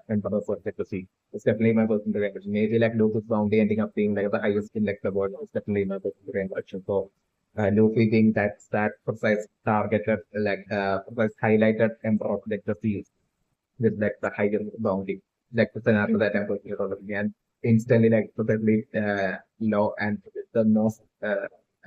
emperors of like the sea. It's definitely my personal impression. Maybe like Lucy's bounty ending up being like the highest in like the world. It's definitely my personal impression. So Luffy being that precise targeted, precise highlighted emperor of like the seas with like the higher boundary, like the scenario that I'm talking about, and instantly like perfectly low and the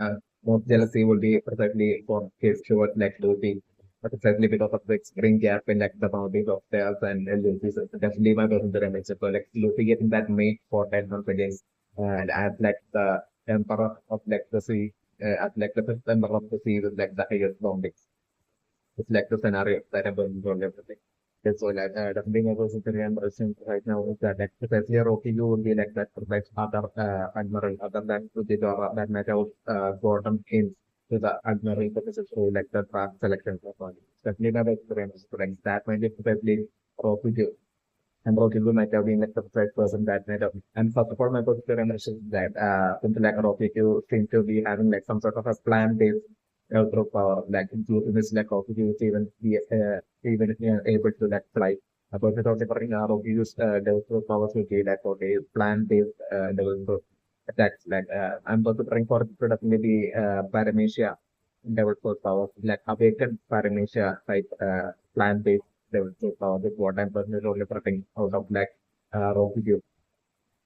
uh, most jealousy will be perfectly for his short like Luffy, but exactly because of the extreme gap in like the boundaries of theirs and Luffy's. Definitely my person to remember. So like Luffy getting that mate for 10 months against and as like the emperor of like the sea, as like the fifth emperor of the sea with like the highest boundaries. It's like the scenario that I'm going to everything. That's all that being able to reimbursement right now is that like especially Ryokugyu would be like that like other admiral other than Fujitora that might have gotten in to the admiral because it's through like the draft selection of one. Especially the experience like that might be probably Ryokugyu. And Ryokugyu might have been like the first person that might have and first of all my particular impression is that something like Ryokugyu seems to be having like some sort of a plan based through power, like including this like Ryokugyu is even able to like fly. But without different Ryokugyu's developed powers will be like okay, plan based developed attacks. I'm also trying for predominantly Paramecia developed powers, like awakened Paramecia type plan based developed power. That's what I'm personally only preferring out of like Rokugyu.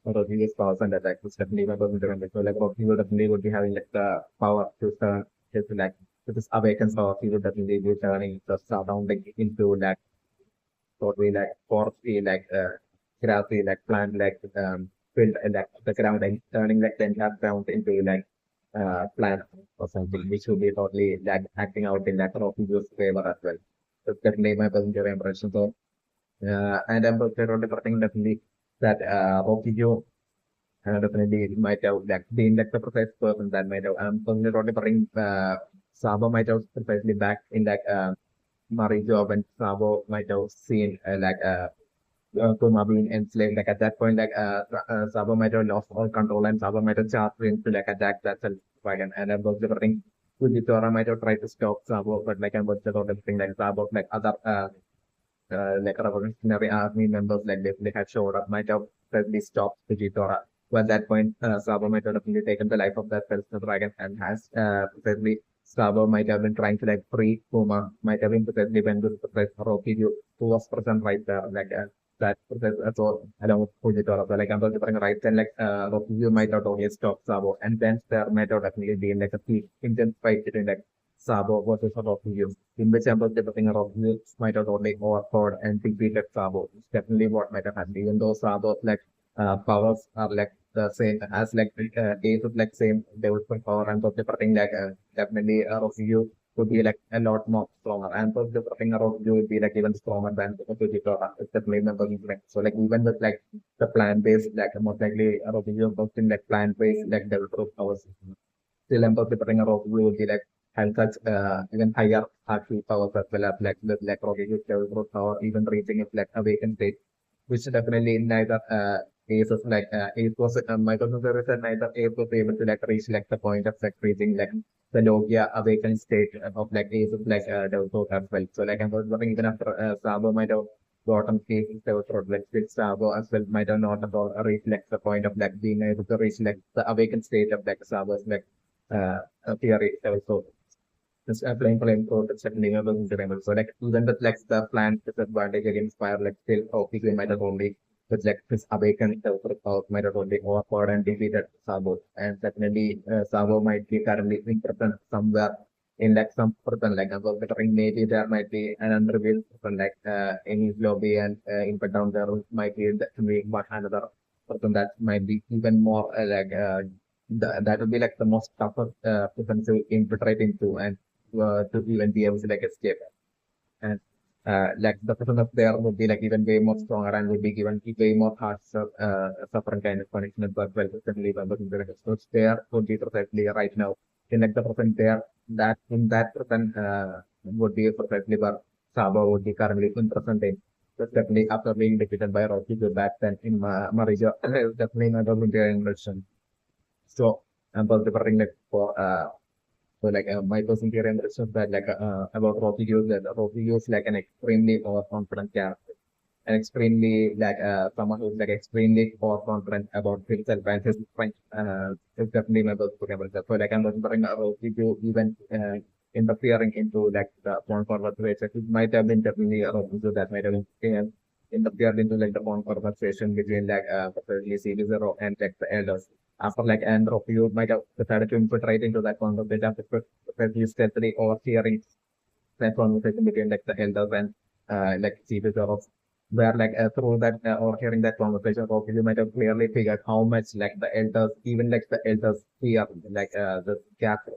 Rokugyu's powers and attacks. It's definitely my personal preference. So like Rokugyu definitely would be having like the power to turn his like with his awakens power, he would definitely be turning the surrounding into like what we like forestry grassy like plant field like the ground and turning like the entire ground into like plant or something which will be totally like acting out in like Rokugyu's favor as well. So definitely my personal impression. So and I'm totally preferring definitely that Rokugyu definitely might have like been like the precise person that might have personally totally preferring Saba might have precisely back in like Marijo when Sabo might have seen Kuma being enslaved. Like at that point, Sabo might have lost all control and Sabo might have charged him to like attack that self wagon. And then was delivering Fujitora might have tried to stop Sabo, but like I was just everything like Sabo, like other like revolutionary army members like they had showed up, might have probably stopped Fujitora. But at that point, Sabo might have definitely taken the life of that Pelster dragon and has probably Sabo might have been trying to like free Kuma, might have been probably went to the press Rocky who was present right there, that process so along with Fujitora. So like I'm just different right then like Rocky might have only stopped Sabo and then there might have definitely been like a intense fight between like Sabo versus Rocky in which I'm developing a rock might have only overpowered and defeated Sabo. It's definitely what might have happened. Even though Sabo's powers are like the same as like Ace of like same development power and so different definitely Rokugyu would be like a lot more stronger. And so different Rokugyu would be like even stronger than Fujitora. It's definitely member like so like even with like the plant based like most likely Rokugyu posting like plant based like development powers still I'm preparing a rock would be like and such even higher actual powers as well as like the like rocket level power even reaching it like awakened state, which definitely neither Ace was Ace was my consider is that neither Ace was able to like reach like the point of like reaching like the Logia awakened state of like Ace was developed as well. So like I was wondering even after Sabo might have gotten cases that was sort of like with Sabo as well might have not at all reached like the point of like being able to reach like the awakened state of like Sabo's theory also just applying code it's definitely able to remember. So like even with like the plan disadvantage against fire like still we might have only with like this awakened self might have only overpowered and defeated Sabo. And definitely Sabo might be currently in present somewhere in like some person like above the ring maybe there might be an unrevealed person in his lobby and in but down there might be that to be one another person that might be even more that would be like the most tougher person to infiltrate into and to even be able to like escape. And like the person up there would be like even way more stronger and would be given way more harsh suffering kind of punishment, but well, certainly by looking the so there would be precisely right now. In like the person there, that in that person would be precisely where Sabo would be currently in present in. So definitely after being defeated by Rocky back then in Marija, definitely not a good impression. So I'm preparing like for my personal impression that about Rocky Hughes that Rocky Hughes like an extremely overconfident character. and extremely someone who's like extremely confident about himself and his strength is definitely my best Pokemon. So like I'm remembering about you even interfering into like the phone conversation. It might have been definitely a Rokuju that might have been interfered into like the phone conversation between particularly CP0 and like the elders. After like and Rokuju might have decided to infiltrate into that conversation because he's steadily overhearing that conversation between like the elders and like CP0 where through that or hearing that conversation, okay, you might have clearly figured how much like the elders, even like the elders fear the captain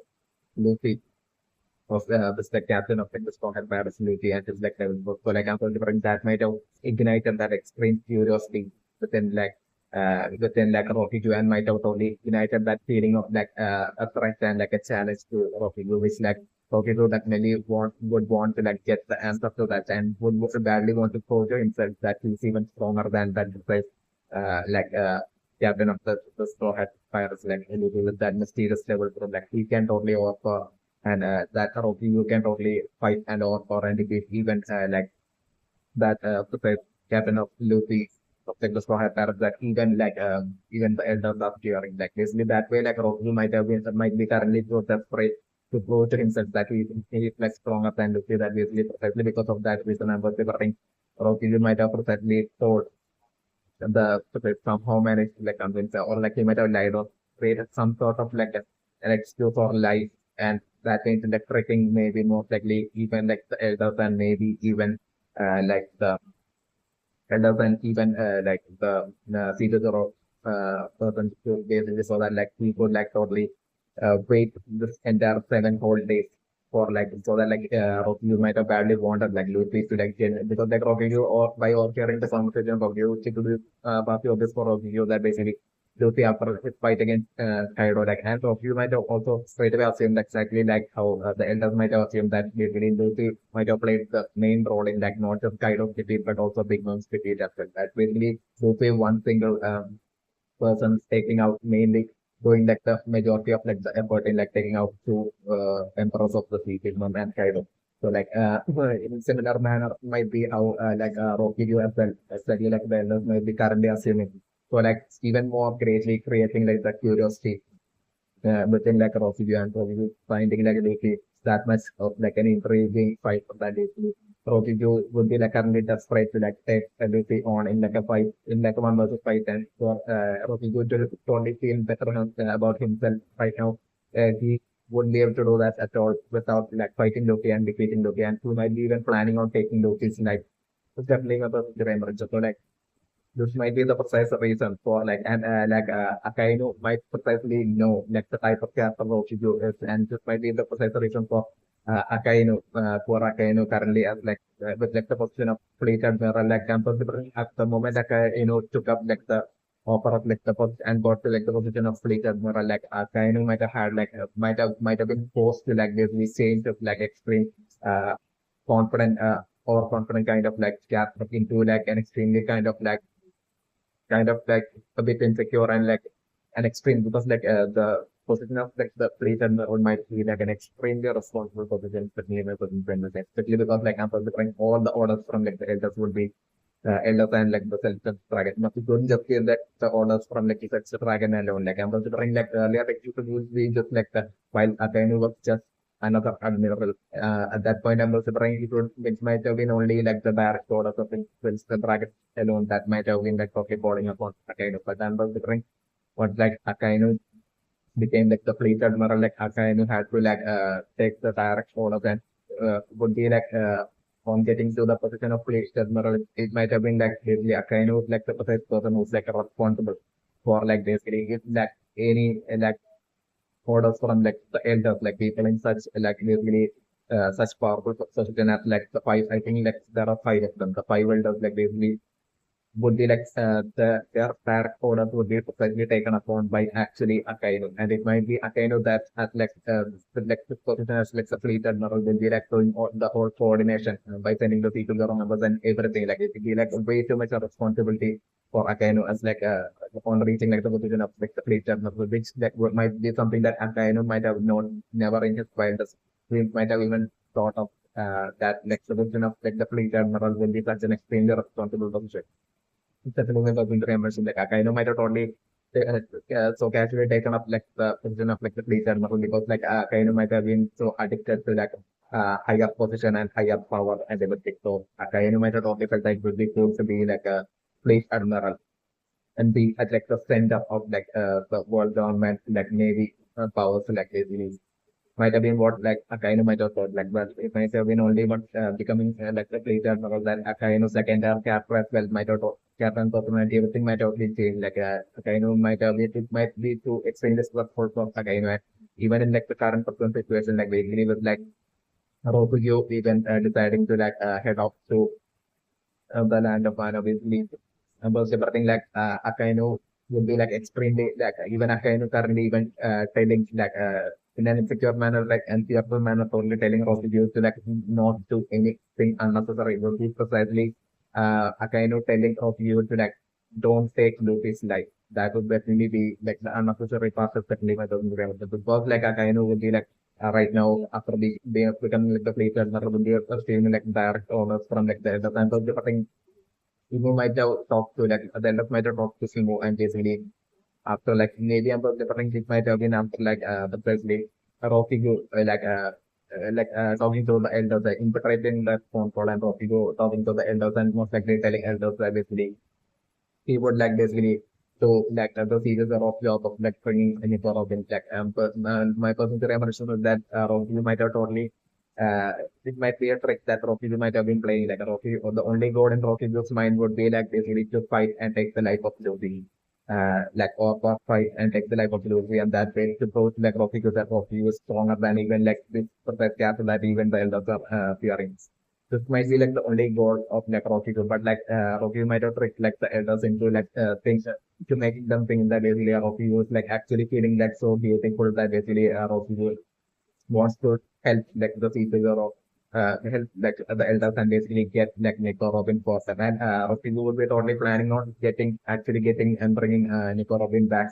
Luffy was this the captain of like the strong and Paris Luffy and his like level book. So like I'm considering that might have ignited that extreme curiosity within within like Rocky Ju and might have totally ignited that feeling of a threat and like a challenge to Rocky Ju, which like Rocky Ju definitely would want to like get the answer to that and would badly want to prove to himself that he's even stronger than that precise captain of the Straw Hat Pirates like Luffy with that mysterious level from like he can totally offer and that Rocky you can totally fight and or and defeat even that the captain of Luffy of the Straw Hat Pirates that even the elders are cheering like basically that way like Rocky might be currently so desperate to prove to himself that he is like stronger than Luffy that basically precisely because of that reason I'm considering Rocky you might have precisely told the somehow managed to like convince her, or like he might have lied or created some sort of an excuse or lie and that means like tricking maybe most likely even like the elders and maybe even like the elders and even like the features or person to basically so that like he could like totally wait this entire 7 whole days for like so that you might have badly wanted like Luffy to because like Rocky or by overhearing the conversation of Rocky it could be partly obvious for Rocky that basically Luffy after his fight against Kaido like and Rocky might have also straight away assumed exactly like how the elders might have assumed that basically Luffy might have played the main role in like not just Kaido's defeat but also Big Mom's defeat as well. That basically Luffy one single persons taking out mainly doing like the majority of like the effort in like taking out two emperors of the sea, Big Mom and Kaido. So in similar manner might be how Rocky as well, especially like the elders might be currently assuming. So like even more greatly creating like the curiosity within like Rockview and Rockview finding like Luffy that much of like an intriguing fight for that Luffy. Rockview would be like currently desperate to like take Luffy on in like a fight in like a 1 versus 5 and for Rockview to totally feel better about himself right now. He wouldn't be able to do that at all without like fighting Luffy and defeating Luffy and he might be even planning on taking Luffy's life. It's definitely a positive emerge. So like this might be the precise reason for Akainu might precisely know like the type of character Roshiju is, and this might be the precise reason for for Akainu currently as with like the position of fleet admiral. Like I'm considering at the moment Akainu took up like the offer of like the post and got to like the position of fleet admiral. Like Akainu might have had might have been forced to like basically change of like extreme confident overconfident kind of like character into like an extremely kind of like a bit insecure and like an extreme because the position of like the fleet admiral might be like an extremely responsible position, especially in my position, especially because like I'm considering all the orders from like the elders would be elders and like the self dragon. But you couldn't just hear that the orders from like the self dragon alone. Like I'm considering like earlier like you could use be just like the while Akainu was just another admiral. At that point, I'm considering it might have been only like the direct orders of the dragon alone that might have been like okay falling upon Akainu. But I'm considering what like Akainu became like the fleet admiral, like Akainu had to take the direct orders and would be on getting to the position of fleet admiral, it might have been like basically Akainu like the precise person who's like responsible for like basically if like any orders from like the elders, like people in such like basically such powerful position as like the five. I think like there are 5 of them. The 5 elders like basically would be their direct orders would be precisely taken upon by actually Akainu, and it might be Akainu that has like the position as like the fleet admiral will be like doing all, the whole coordination by sending the people the wrong numbers and everything. Like it would be like way too much of responsibility for Akainu as upon reaching like the position of like the fleet admiral, which might be something that Akainu might have known never in his wildest dreams might have even thought of that like the position of like the fleet admiral will be such an extremely responsible position. Especially when the military members like Akainu might have totally so casually taken up like the position of like the fleet admiral because like Akainu might have been so addicted to like higher position and higher power and everything. So Akainu might have totally felt like it would be cool to be like a fleet admiral and be at like the center of like the world government like navy powers like basically might have been what like Akainu might have thought like but it might have been only but becoming like the fleet admiral that Akainu second character as well might have thought character and personality everything might have been changed like Akainu might have it might be too extremely stressful for Akainu and even in like the current person situation like basically with like Ryokugyu even deciding to like head off to the land of Wano basically about separating like Akainu would be like extremely like even Akainu currently even telling like in an insecure manner like and fearful manner only telling Ryokugyu to like not do anything unnecessary would be precisely Akainu telling Ryokugyu to like don't take Luffy's life. That would definitely be like the unnecessary part of certainly my doesn't remember because like Akainu would be like right now after being becoming like the fleet admiral would be receiving like direct orders from like the and so the Ibu might have talked to like the end of might have talked to Simo and basically after like maybe about the different things might have been after like the presley Rocky go talking to the elders like interpreting that phone call and Rocky go talking to the elders and most likely telling elders that basically he would like basically so like the series are of job of like bringing any sort of like my personal impression is that Rocky might have totally it might be a trick that Rocky might have been playing like a Rocky or the only goal in Rocky's mind would be like basically to fight and take the life of Luffy. Like or fight and take the life of Luffy and that way to prove like Rocky that Rocky was stronger than even like this protect castle that even the elders are fearing. This might be like the only goal of like Rocky, but like Rocky might have tricked like the elders into like things to making them think that basically Rocky was like actually feeling like so beautiful that basically Rocky wants to help like the people or help like the elders and basically get like Nico Robin for them. And Rocky would be totally planning on getting and bringing Nico Robin back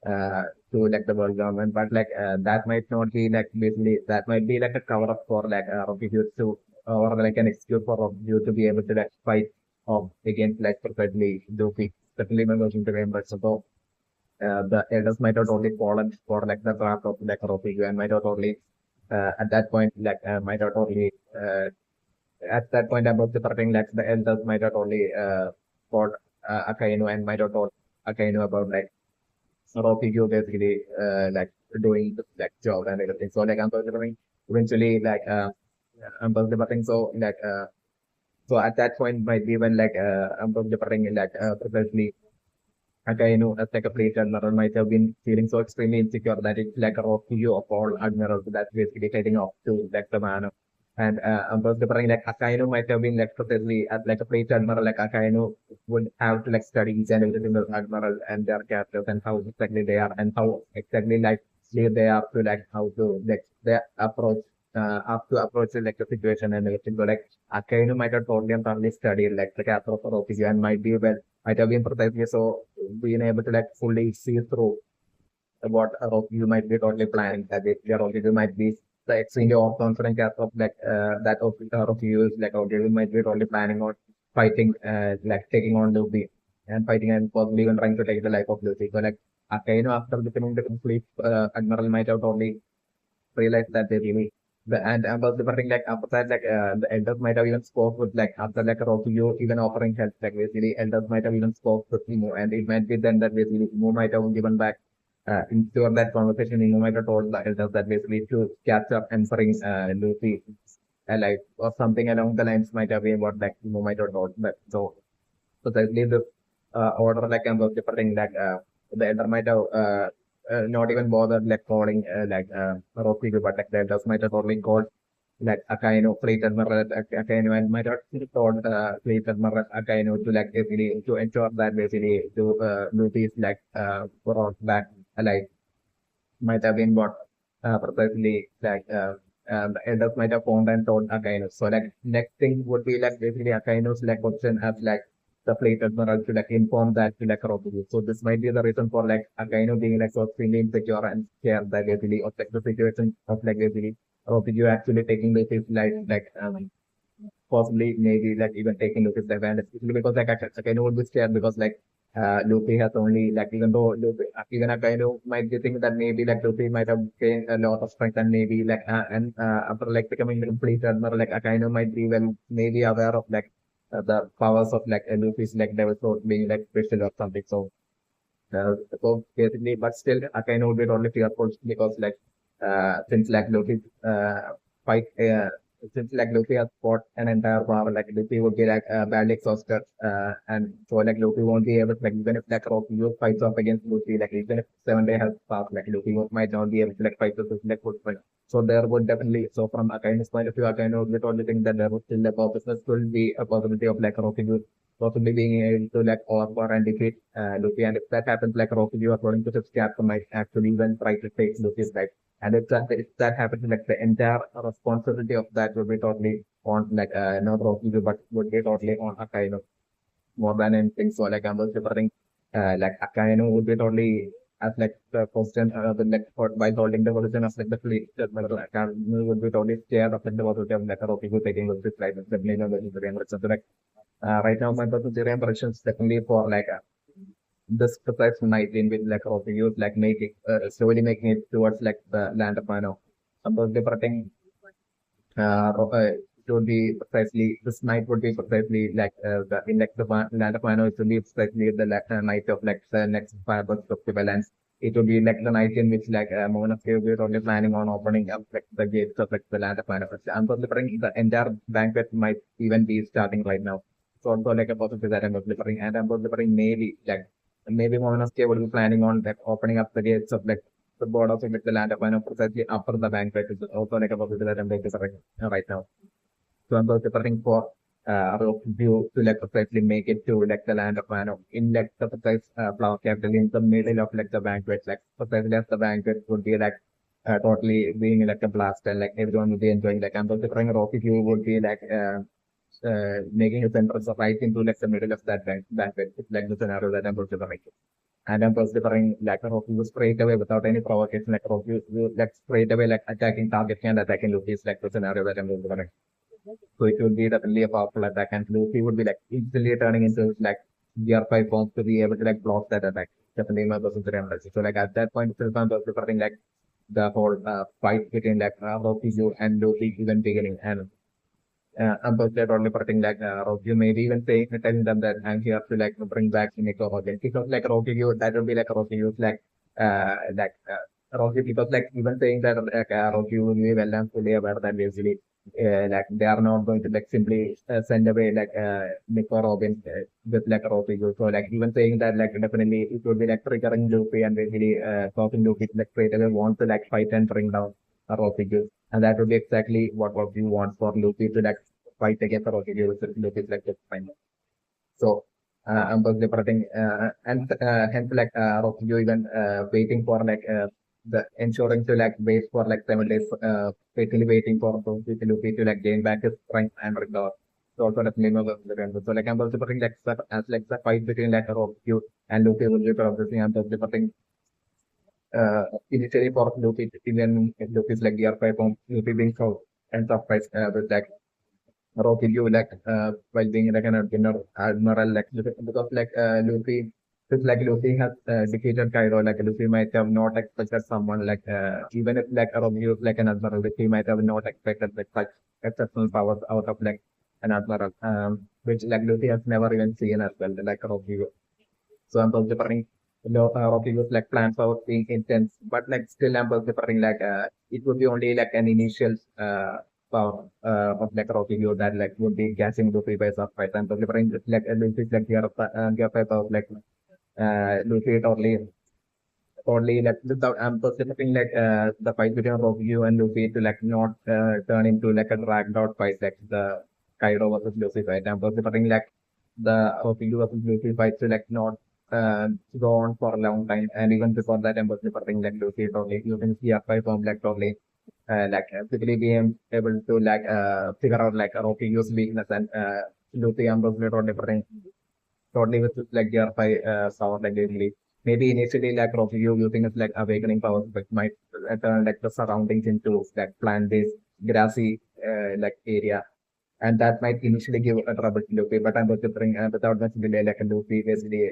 to like the world government. But like that might not be like basically that might be like a cover up for like Rocky to or like an excuse for Rocky to be able to like fight against like perfectly Luffy. Certainly my version to remember. So the elders might have totally fallen for like the trap of like Rocky and might have totally at that point like might have totally at that point about the thing like the elders might have totally fought Akainu and might have told Akainu about like Ryokugyu basically like doing the like job and everything. So like I'm considering eventually like I'm considering so like so at that point might be when like I'm considering like precisely Akainu as like a fleet admiral might have been feeling so extremely insecure that it's like a Ryokugyu of all admirals that's basically heading off to like the man. And I'm considering like Akainu might have been like precisely as like a fleet admiral like Akainu would have to like study each and every single admiral and their characters and how exactly they are and how exactly like they are to like how to like their approach up to approach like the situation and everything. So like Akainu might have totally and thoroughly studied like the character of Ryokugyu and might have been precisely so being able to like fully see through what you might be totally planning that if your objective might be the extremely confident character of like that of you is like objective might be totally planning on fighting like taking on Luffy and fighting and possibly even trying to take the life of Luffy. So like Akainu after becoming the complete admiral might have totally realized that they really and about the thing like after that like the elders might have even spoke with like after like Rokugyu even offering help like basically elders might have even spoke with Imo and it might be then that basically Imo might have given back into that conversation Imo might have told the elders that basically to catch up and bring Luffy alive or something along the lines might have been what like Imo might have told but so that leaves this order like I'm different like the elder might have not even bothered like calling Rocky, but like the elders might have only called like Akainu, fleet admiral Akainu, and might have told fleet admiral Akainu to like basically to ensure that basically to Luffy like brought back alive. Might have been what precisely like the elders might have found and told Akainu. So like next thing would be like basically Akainu's like option as like the fleet admiral to like inform that to like Rokugu. So this might be the reason for like Akainu being like so extremely insecure and scared that basically of like the situation of like basically Ryokugyu actually taking Luffy's life, possibly maybe like even taking Luffy's life, and especially because like Akainu would be scared because Luffy has only like even though Luffy, even Akainu might be thinking that maybe like Luffy might have gained a lot of strength and maybe and after like becoming a complete admiral like Akainu might be well maybe aware of the powers of Luffy's like devil sword being like crystal or something. So basically, but still, Akainu would be totally fearful because since Luffy fight since Luffy has fought an entire war, like Luffy would be badly exhausted, and so like Luffy won't be able to like even if like Rocky fights off against Luffy, like even if 7 day has passed, like might not be able to like fight with this like full fight. So there would definitely so from Akainu's point of view, Akainu would totally think that there would still a purpose will be a possibility of like Rocky possibly being able to like overpower and defeat Luffy. And if that happens, like Ryokugyu, according to his captain, might actually even try to take Luffy's life. And if that happens, like the entire responsibility of that would be totally on not Ryokugyu, but would be totally on Akainu more than anything. So like I'm also preferring Akainu would be totally as like the question while holding the position as like the fleet admiral, Akainu would be totally scared of like, the possibility of like Ryokugyu taking Luffy's life. Definitely not the like right now, my Brazilian versions definitely for this precise night in which like Ryokugyu like making slowly making it towards like the land of Mano. About departing it would be precisely this night would be precisely the in like the land of Mano. It would be precisely the night of like the next fireworks festival, and it would be like the night in which Monastery will be only planning on opening up like the gates of like the land of Mano. I'm preparing the entire banquet might even be starting right now. So also like a possibility that I'm preparing, and I'm preparing maybe Monastery will be planning on like opening up the gates of like the borders of like the land of Mano precisely after the banquet. Is also like a possibility that I'm preparing right now. So I'm preparing for road view to like precisely make it to like the land of Mano in like the precise flower capital in the middle of like the banquet, like precisely as the banquet would be totally being like a blast and like everyone would be enjoying like I'm preparing a rocky view would be making a entrance right into like the middle of that banquet. It's like the scenario that I'm preparing. And I'm preparing like a rocky view straight away without any provocation, like rocky view like straight away like attacking target and attacking Luffy is like the scenario that I'm preparing. So it would be definitely a powerful attack, and Luffy would be like instantly turning into like gear 5 forms to be able to like block that attack. Definitely my person to So like at that point, itself, I'm preparing like the whole fight between Ryokugyu and Luffy even beginning, and I'm only preparing Ryokugyu maybe even saying telling them that I'm here to like bring back Nico again because like Ryokugyu that would be like Ryokugyu's Rocky because like even saying that Rocky will be well and fully aware that basically like they are not going to like simply send away Nick or Robin with like Rocky. So like even saying that like definitely it would be like triggering Luffy and basically causing Luffy to like straight away want to like fight and bring down Rocky. And that would be exactly what Rocky wants for Luffy to like fight against Rocky. Luffy is like just fine. So I'm personally protecting and hence Rocky even waiting for the ensuring to like wait for like 7 days, basically waiting for Luffy to like gain back his strength and recover. So also the name of the render. So like I'm also putting as like the fight between like Rocky and Luffy will be progressing. I'm also putting initially for Luffy even if Luffy's like gear 5 form, Luffy being so and surprised with like Ryokugyu while being like an admiral because Luffy since like Luffy has defeated Kaido like Luffy might have not expected someone even if like Ryokugyu is like an admiral Luffy might have not expected like such exceptional powers out of like an admiral which like Luffy has never even seen as well like Ryokugyu. So I'm preparing Ryokuyu's like plans for being intense but like still I'm preparing it would be only like an initial power of like Rocky that like would be catching Luffy by surprise and delivering like Luffy's like gear five of Luffy totally like without I'm perceiving the fight between Rocky and Luffy to like not turn into like a dragged out fight like the Kaido versus Luffy fight. I'm perceiving like the Rocky versus Luffy fight to like not go on for a long time and even before that I'm perceiving like Luffy totally using gear five from like totally basically being able to figure out like Rocky's weakness and Luffy and Bruce Lee totally different totally with like gear 5 sound like basically maybe initially like Ryokugyu using its like awakening powers, but might turn like the surroundings into like plant-based grassy like area, and that might initially give a trouble to Luffy. But I'm considering without much delay, like Luffy basically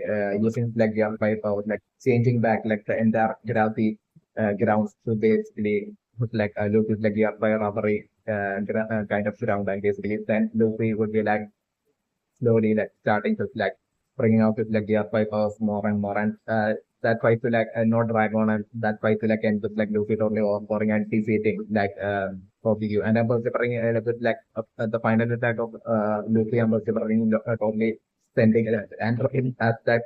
using like the five power, like changing back like the entire gravity grounds to basically put like Luffy's like the by rubbery kind of ground, and basically then Luffy would be like slowly like starting to like bringing out with like gear 5 hours more and more, and that fight to like not drag on, and that fight to like end with like Luffy totally overpowering and defeating like Ryokugyu. And I'm also bringing a little bit like the final attack of Luffy. I'm also bringing totally sending and at that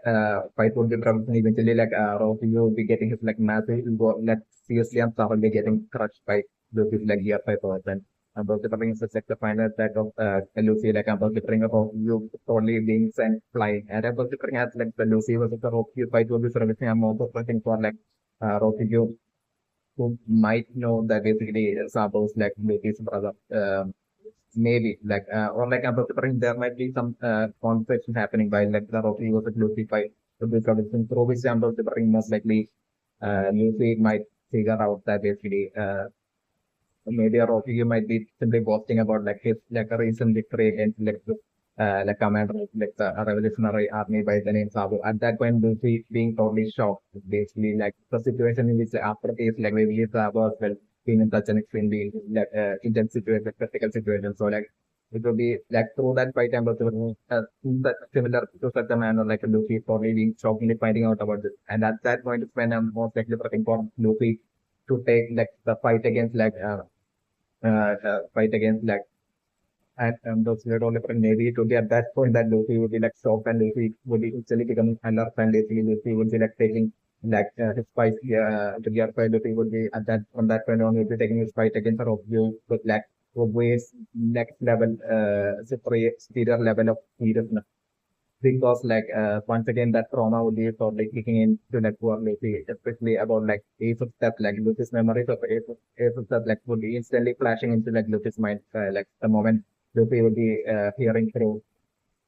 fight would be probably eventually like Ryokugyu will be getting his like massive ego like seriously and thoroughly getting crushed by Luffy's like gear 5 hours. And about the coming like the final attack of Lucy, like about the bring about you totally being sent flying, and about the bring as like the Lucy was the Rocky fight will be servicing. I'm also looking for like Rocky who might know that basically Sabo's like Lucy's brother. Maybe like or like about the bring there might be some conversation happening by like the Rocky was a Lucy fight to be servicing through which about the bring most likely Lucy might figure out that basically maybe a Rocky you might be simply boasting about like his like a recent victory against like commander of like the revolutionary army by the name Sabu. At that point, Luffy being totally shocked, basically like the situation in which after this like maybe Sabu as well being in such an extremely like intense situation, like critical situation. So like it will be like through that fight and also that similar to such a manner like Luffy probably being shockingly finding out about this. And at that point is when I'm most likely prepping for Luffy to take like the fight against fight against like and those were all different. Maybe it would be at that point that Luffy would be like shocked, and Luffy would be actually becoming alert, and basically Luffy would be like taking like his fight to the other side. Luffy would be at that from that point on would be taking his fight against Ryokugyu with like Ryokugyu's next level superior level of seriousness, because like once again that trauma would be sort of like kicking in to like poor Luffy, especially about like Ace of Step, like Luffy's memories of Ace of Step like would be instantly flashing into like Luffy's mind, like the moment Luffy would be hearing through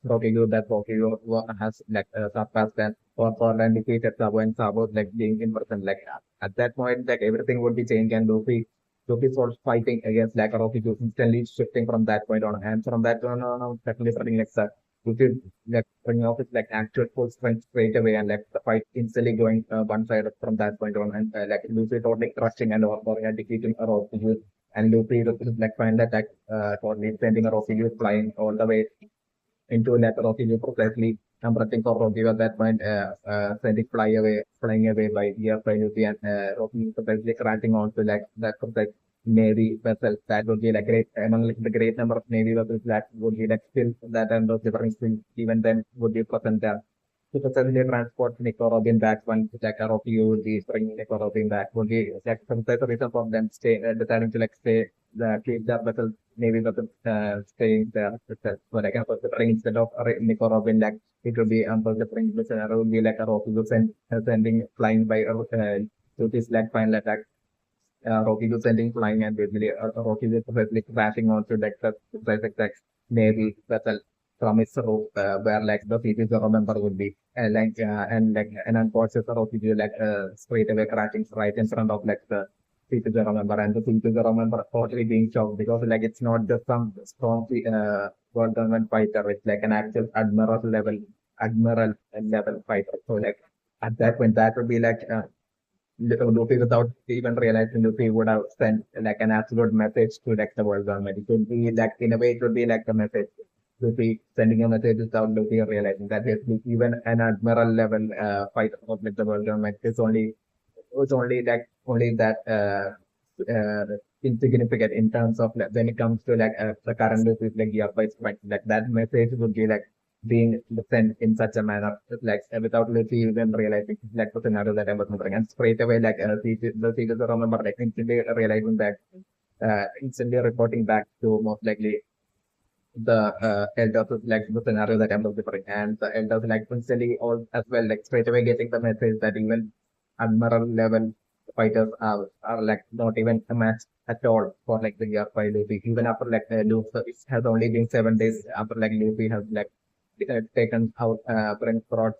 Ryokugyu that Ryokugyu has like surpassed and defeated Sabo, and Sabo like being in person, like at that point like everything would be changed, and Luffy sort of fighting against like Ryokugyu, instantly shifting from that point on, and from that point on definitely starting like Luffy like bringing off his like actual full strength straight away, and like the fight instantly going one side from that point on, and like Luffy totally crushing and overpowering and defeating Ryokugyu, and Luffy like final attack totally sending Ryokugyu flying all the way into that Ryokugyu precisely confronting for Ryokugyu at that point, sending flying away by by Luffy, and Ryokugyu precisely crashing onto like that precise Navy vessel. That would be like great among like, the great number of Navy vessels that would be like still that and those different things even then would be present there. To successfully transport Nico Robin back when like Ryokugyu would be bringing Nico Robin back would be like some type of reason for them deciding to like stay keep that vessel Navy vessel staying there itself. So like instead of Nico Robin like it would be the bring the scenario would be like a Ryokugyu sending flying by to this like final attack. Ryokugyu sending flying, and basically Ryokugyu perfectly crashing onto like the exact Navy vessel from its roof, where like the CP0 member would be, and like an unconscious Ryokugyu like straight away crashing right in front of like the CP0 member, and the CP0 member totally being shocked because like it's not just some strong world government fighter, it's like an actual admiral level fighter. So like at that point that would be like Luffy without even realizing Luffy would have sent like an absolute message to like the world government. It would be like in a way it would be like a message. Luffy sending a message without Luffy realizing that even an admiral level fighter of like the world government is only like only that insignificant in terms of like, when it comes to like the current Luffy's like gear fight, like that message would be like being sent in such a manner, like without Luffy even realizing like the scenario that I was wondering. And straight away, like the seekers remember like instantly realizing that, instantly reporting back to most likely the elders like the scenario that I'm different. And the elders like instantly all as well, like straight away getting the message that even admiral level fighters are like not even a match at all for like the year five Luffy. Even after like Luffy has only been 7 days after like Luffy has like taken out brought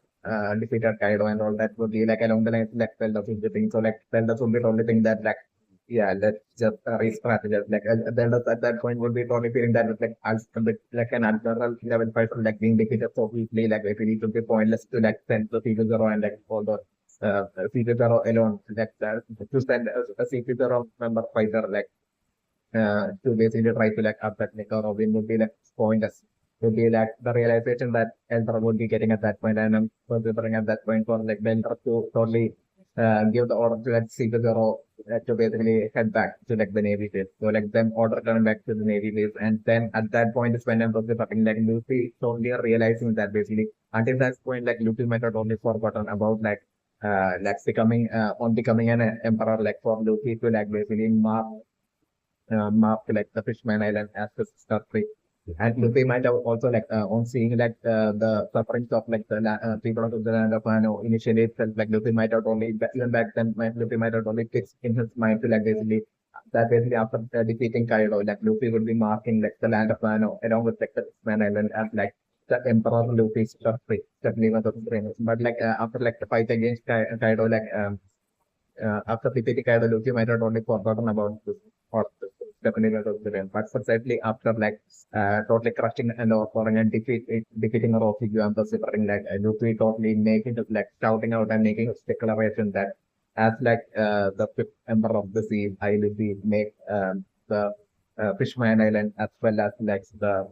defeated Kaido and all that would be like along the lines like Zelda would be thing. So like Zelda would be the only thing that like yeah, let's just re-strategize. Like Zelda at that point would be totally feeling that it's like as a bit like an admiral level person like being defeated so easily. Like it really would be pointless to like send the CP0 and like all the CP0 alone like to send a CP0 member fighter like to basically try to like up that Nico Robin would be like pointless. Would be like the realization that Elder would be getting at that point, and I'm considering at that point for like Elder to totally give the order to like CP0 to basically head back to like the Navy base. So like them order turn back to the Navy base, and then at that point is when I'm considering like Luffy totally realizing that basically until that point like Luffy might have only forgotten about like becoming on becoming an emperor like for Luffy to like basically mark like the Fishman Island as the country. And Luffy might have also like on seeing like the sufferings of like the people of the land of Wano initially itself, like Luffy might have only even back then Luffy might have only fixed in his mind to like basically that basically after defeating Kaido, like Luffy would be marking like the land of Wano along with like the Fishman Island as like the Emperor Luffy's country, definitely one of the famous. But like after like the fight against Kaido, like after defeating Kaido, Luffy might have only forgotten about this or definitely not of the win. But precisely after like totally crushing and overpowering and defeating Ryokugyu and considering like Luffy totally making it like shouting out and making a declaration that as like the fifth emperor of the sea, I will be make the Fishman Island as well as like the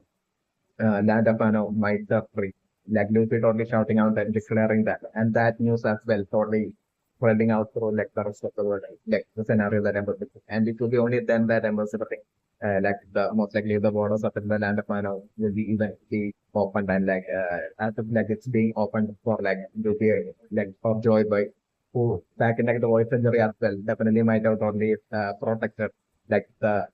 land of my free. Like Luffy totally shouting out and declaring that, and that news as well totally spreading out through like the rest of the world, like the scenario that I'm predicting. And it will be only then that I'm predicting, like the most likely the borders of the land of Mano will be eventually opened and like as of like it's being opened for like Luffy, like for Joy Boy, who back in like the voice century as well, definitely might have only protected like the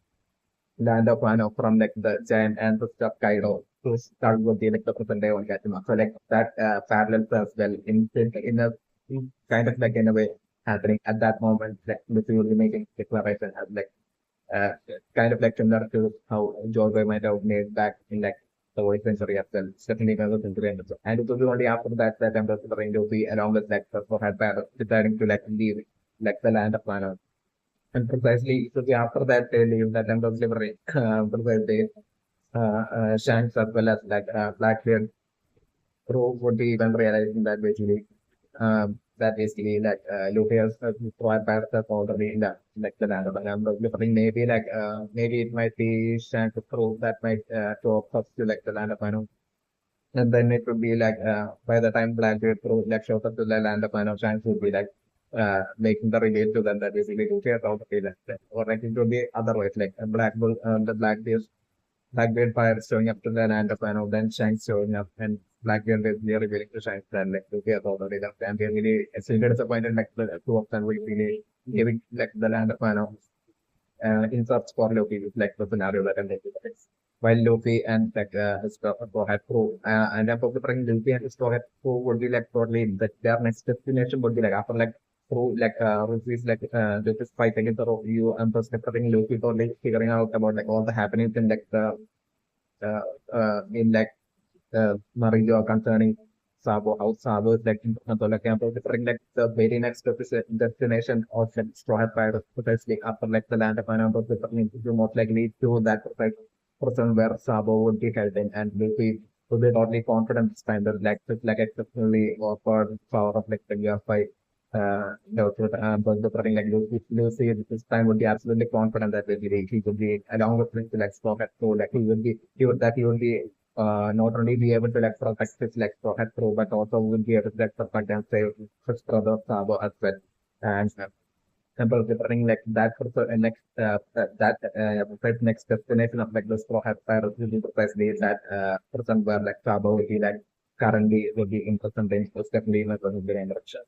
land of Wano from like the giant ancestor of Kaido to start with the like the present day on Gashima. So like that parallels as well in a kind of like in a way happening at that moment like Luffy will be making declaration as like uh, kind of like similar to how George might have made back in like the voice century as well. It's definitely another century and it will be only after that that I'm considering Luffy along with like the had deciding to like leave like the land of Wano. And precisely so after that they leave that end of delivery, precisely Shanks as well as like Blackbeard Crow would be even realizing that basically like Luffy has destroyed Paris has already in like the land of and I'm referring maybe like maybe it might be Shanks Crow that might show up first to like the land of Manu. And then it would be like by the time Blackbeard Crow like shows up to the land of Manu, Shanks would be like making the reveal to them that basically Luffy has already left. Or like it would be otherwise like the Blackbeard pirates showing up to the land of Wano, then Shanks showing up, and Blackbeard is really revealing to Shanks that like Luffy has already left, and they're really extremely disappointed like the two of them will really giving like the land of Wano in search for Luffy, like the scenario that I'm taking. While Luffy and like his Straw Hat Crew, and I'm preparing Luffy and his Straw Hat Crew would be like totally that their next destination would be like after like through like Luffy's like Luffy's fight against the Ryokugyu and preparing Luffy totally figuring out about like all the happenings in like the in like Mario concerning Sabo, how Sabo is like so like I'm preparing like the very next destination of like Straw Hat Pirates precisely after like the land of Anambo preparing to most likely to that precise person where Sabo would be held in and Luffy would be totally confident this time that like with like exceptionally offered power of like the gear fight but the running like Lucy this time would be absolutely confident that he would be along with like Sprocket Pro, like he would be not only be able to like protect his like Sprocket Pro, but also would be able to like protect and save his brother Sabo as well. And temple preparing like that for the next that next destination of like the straw hat fire will be precisely that person where like Sabo will be like currently will be in present tense, definitely in a direction.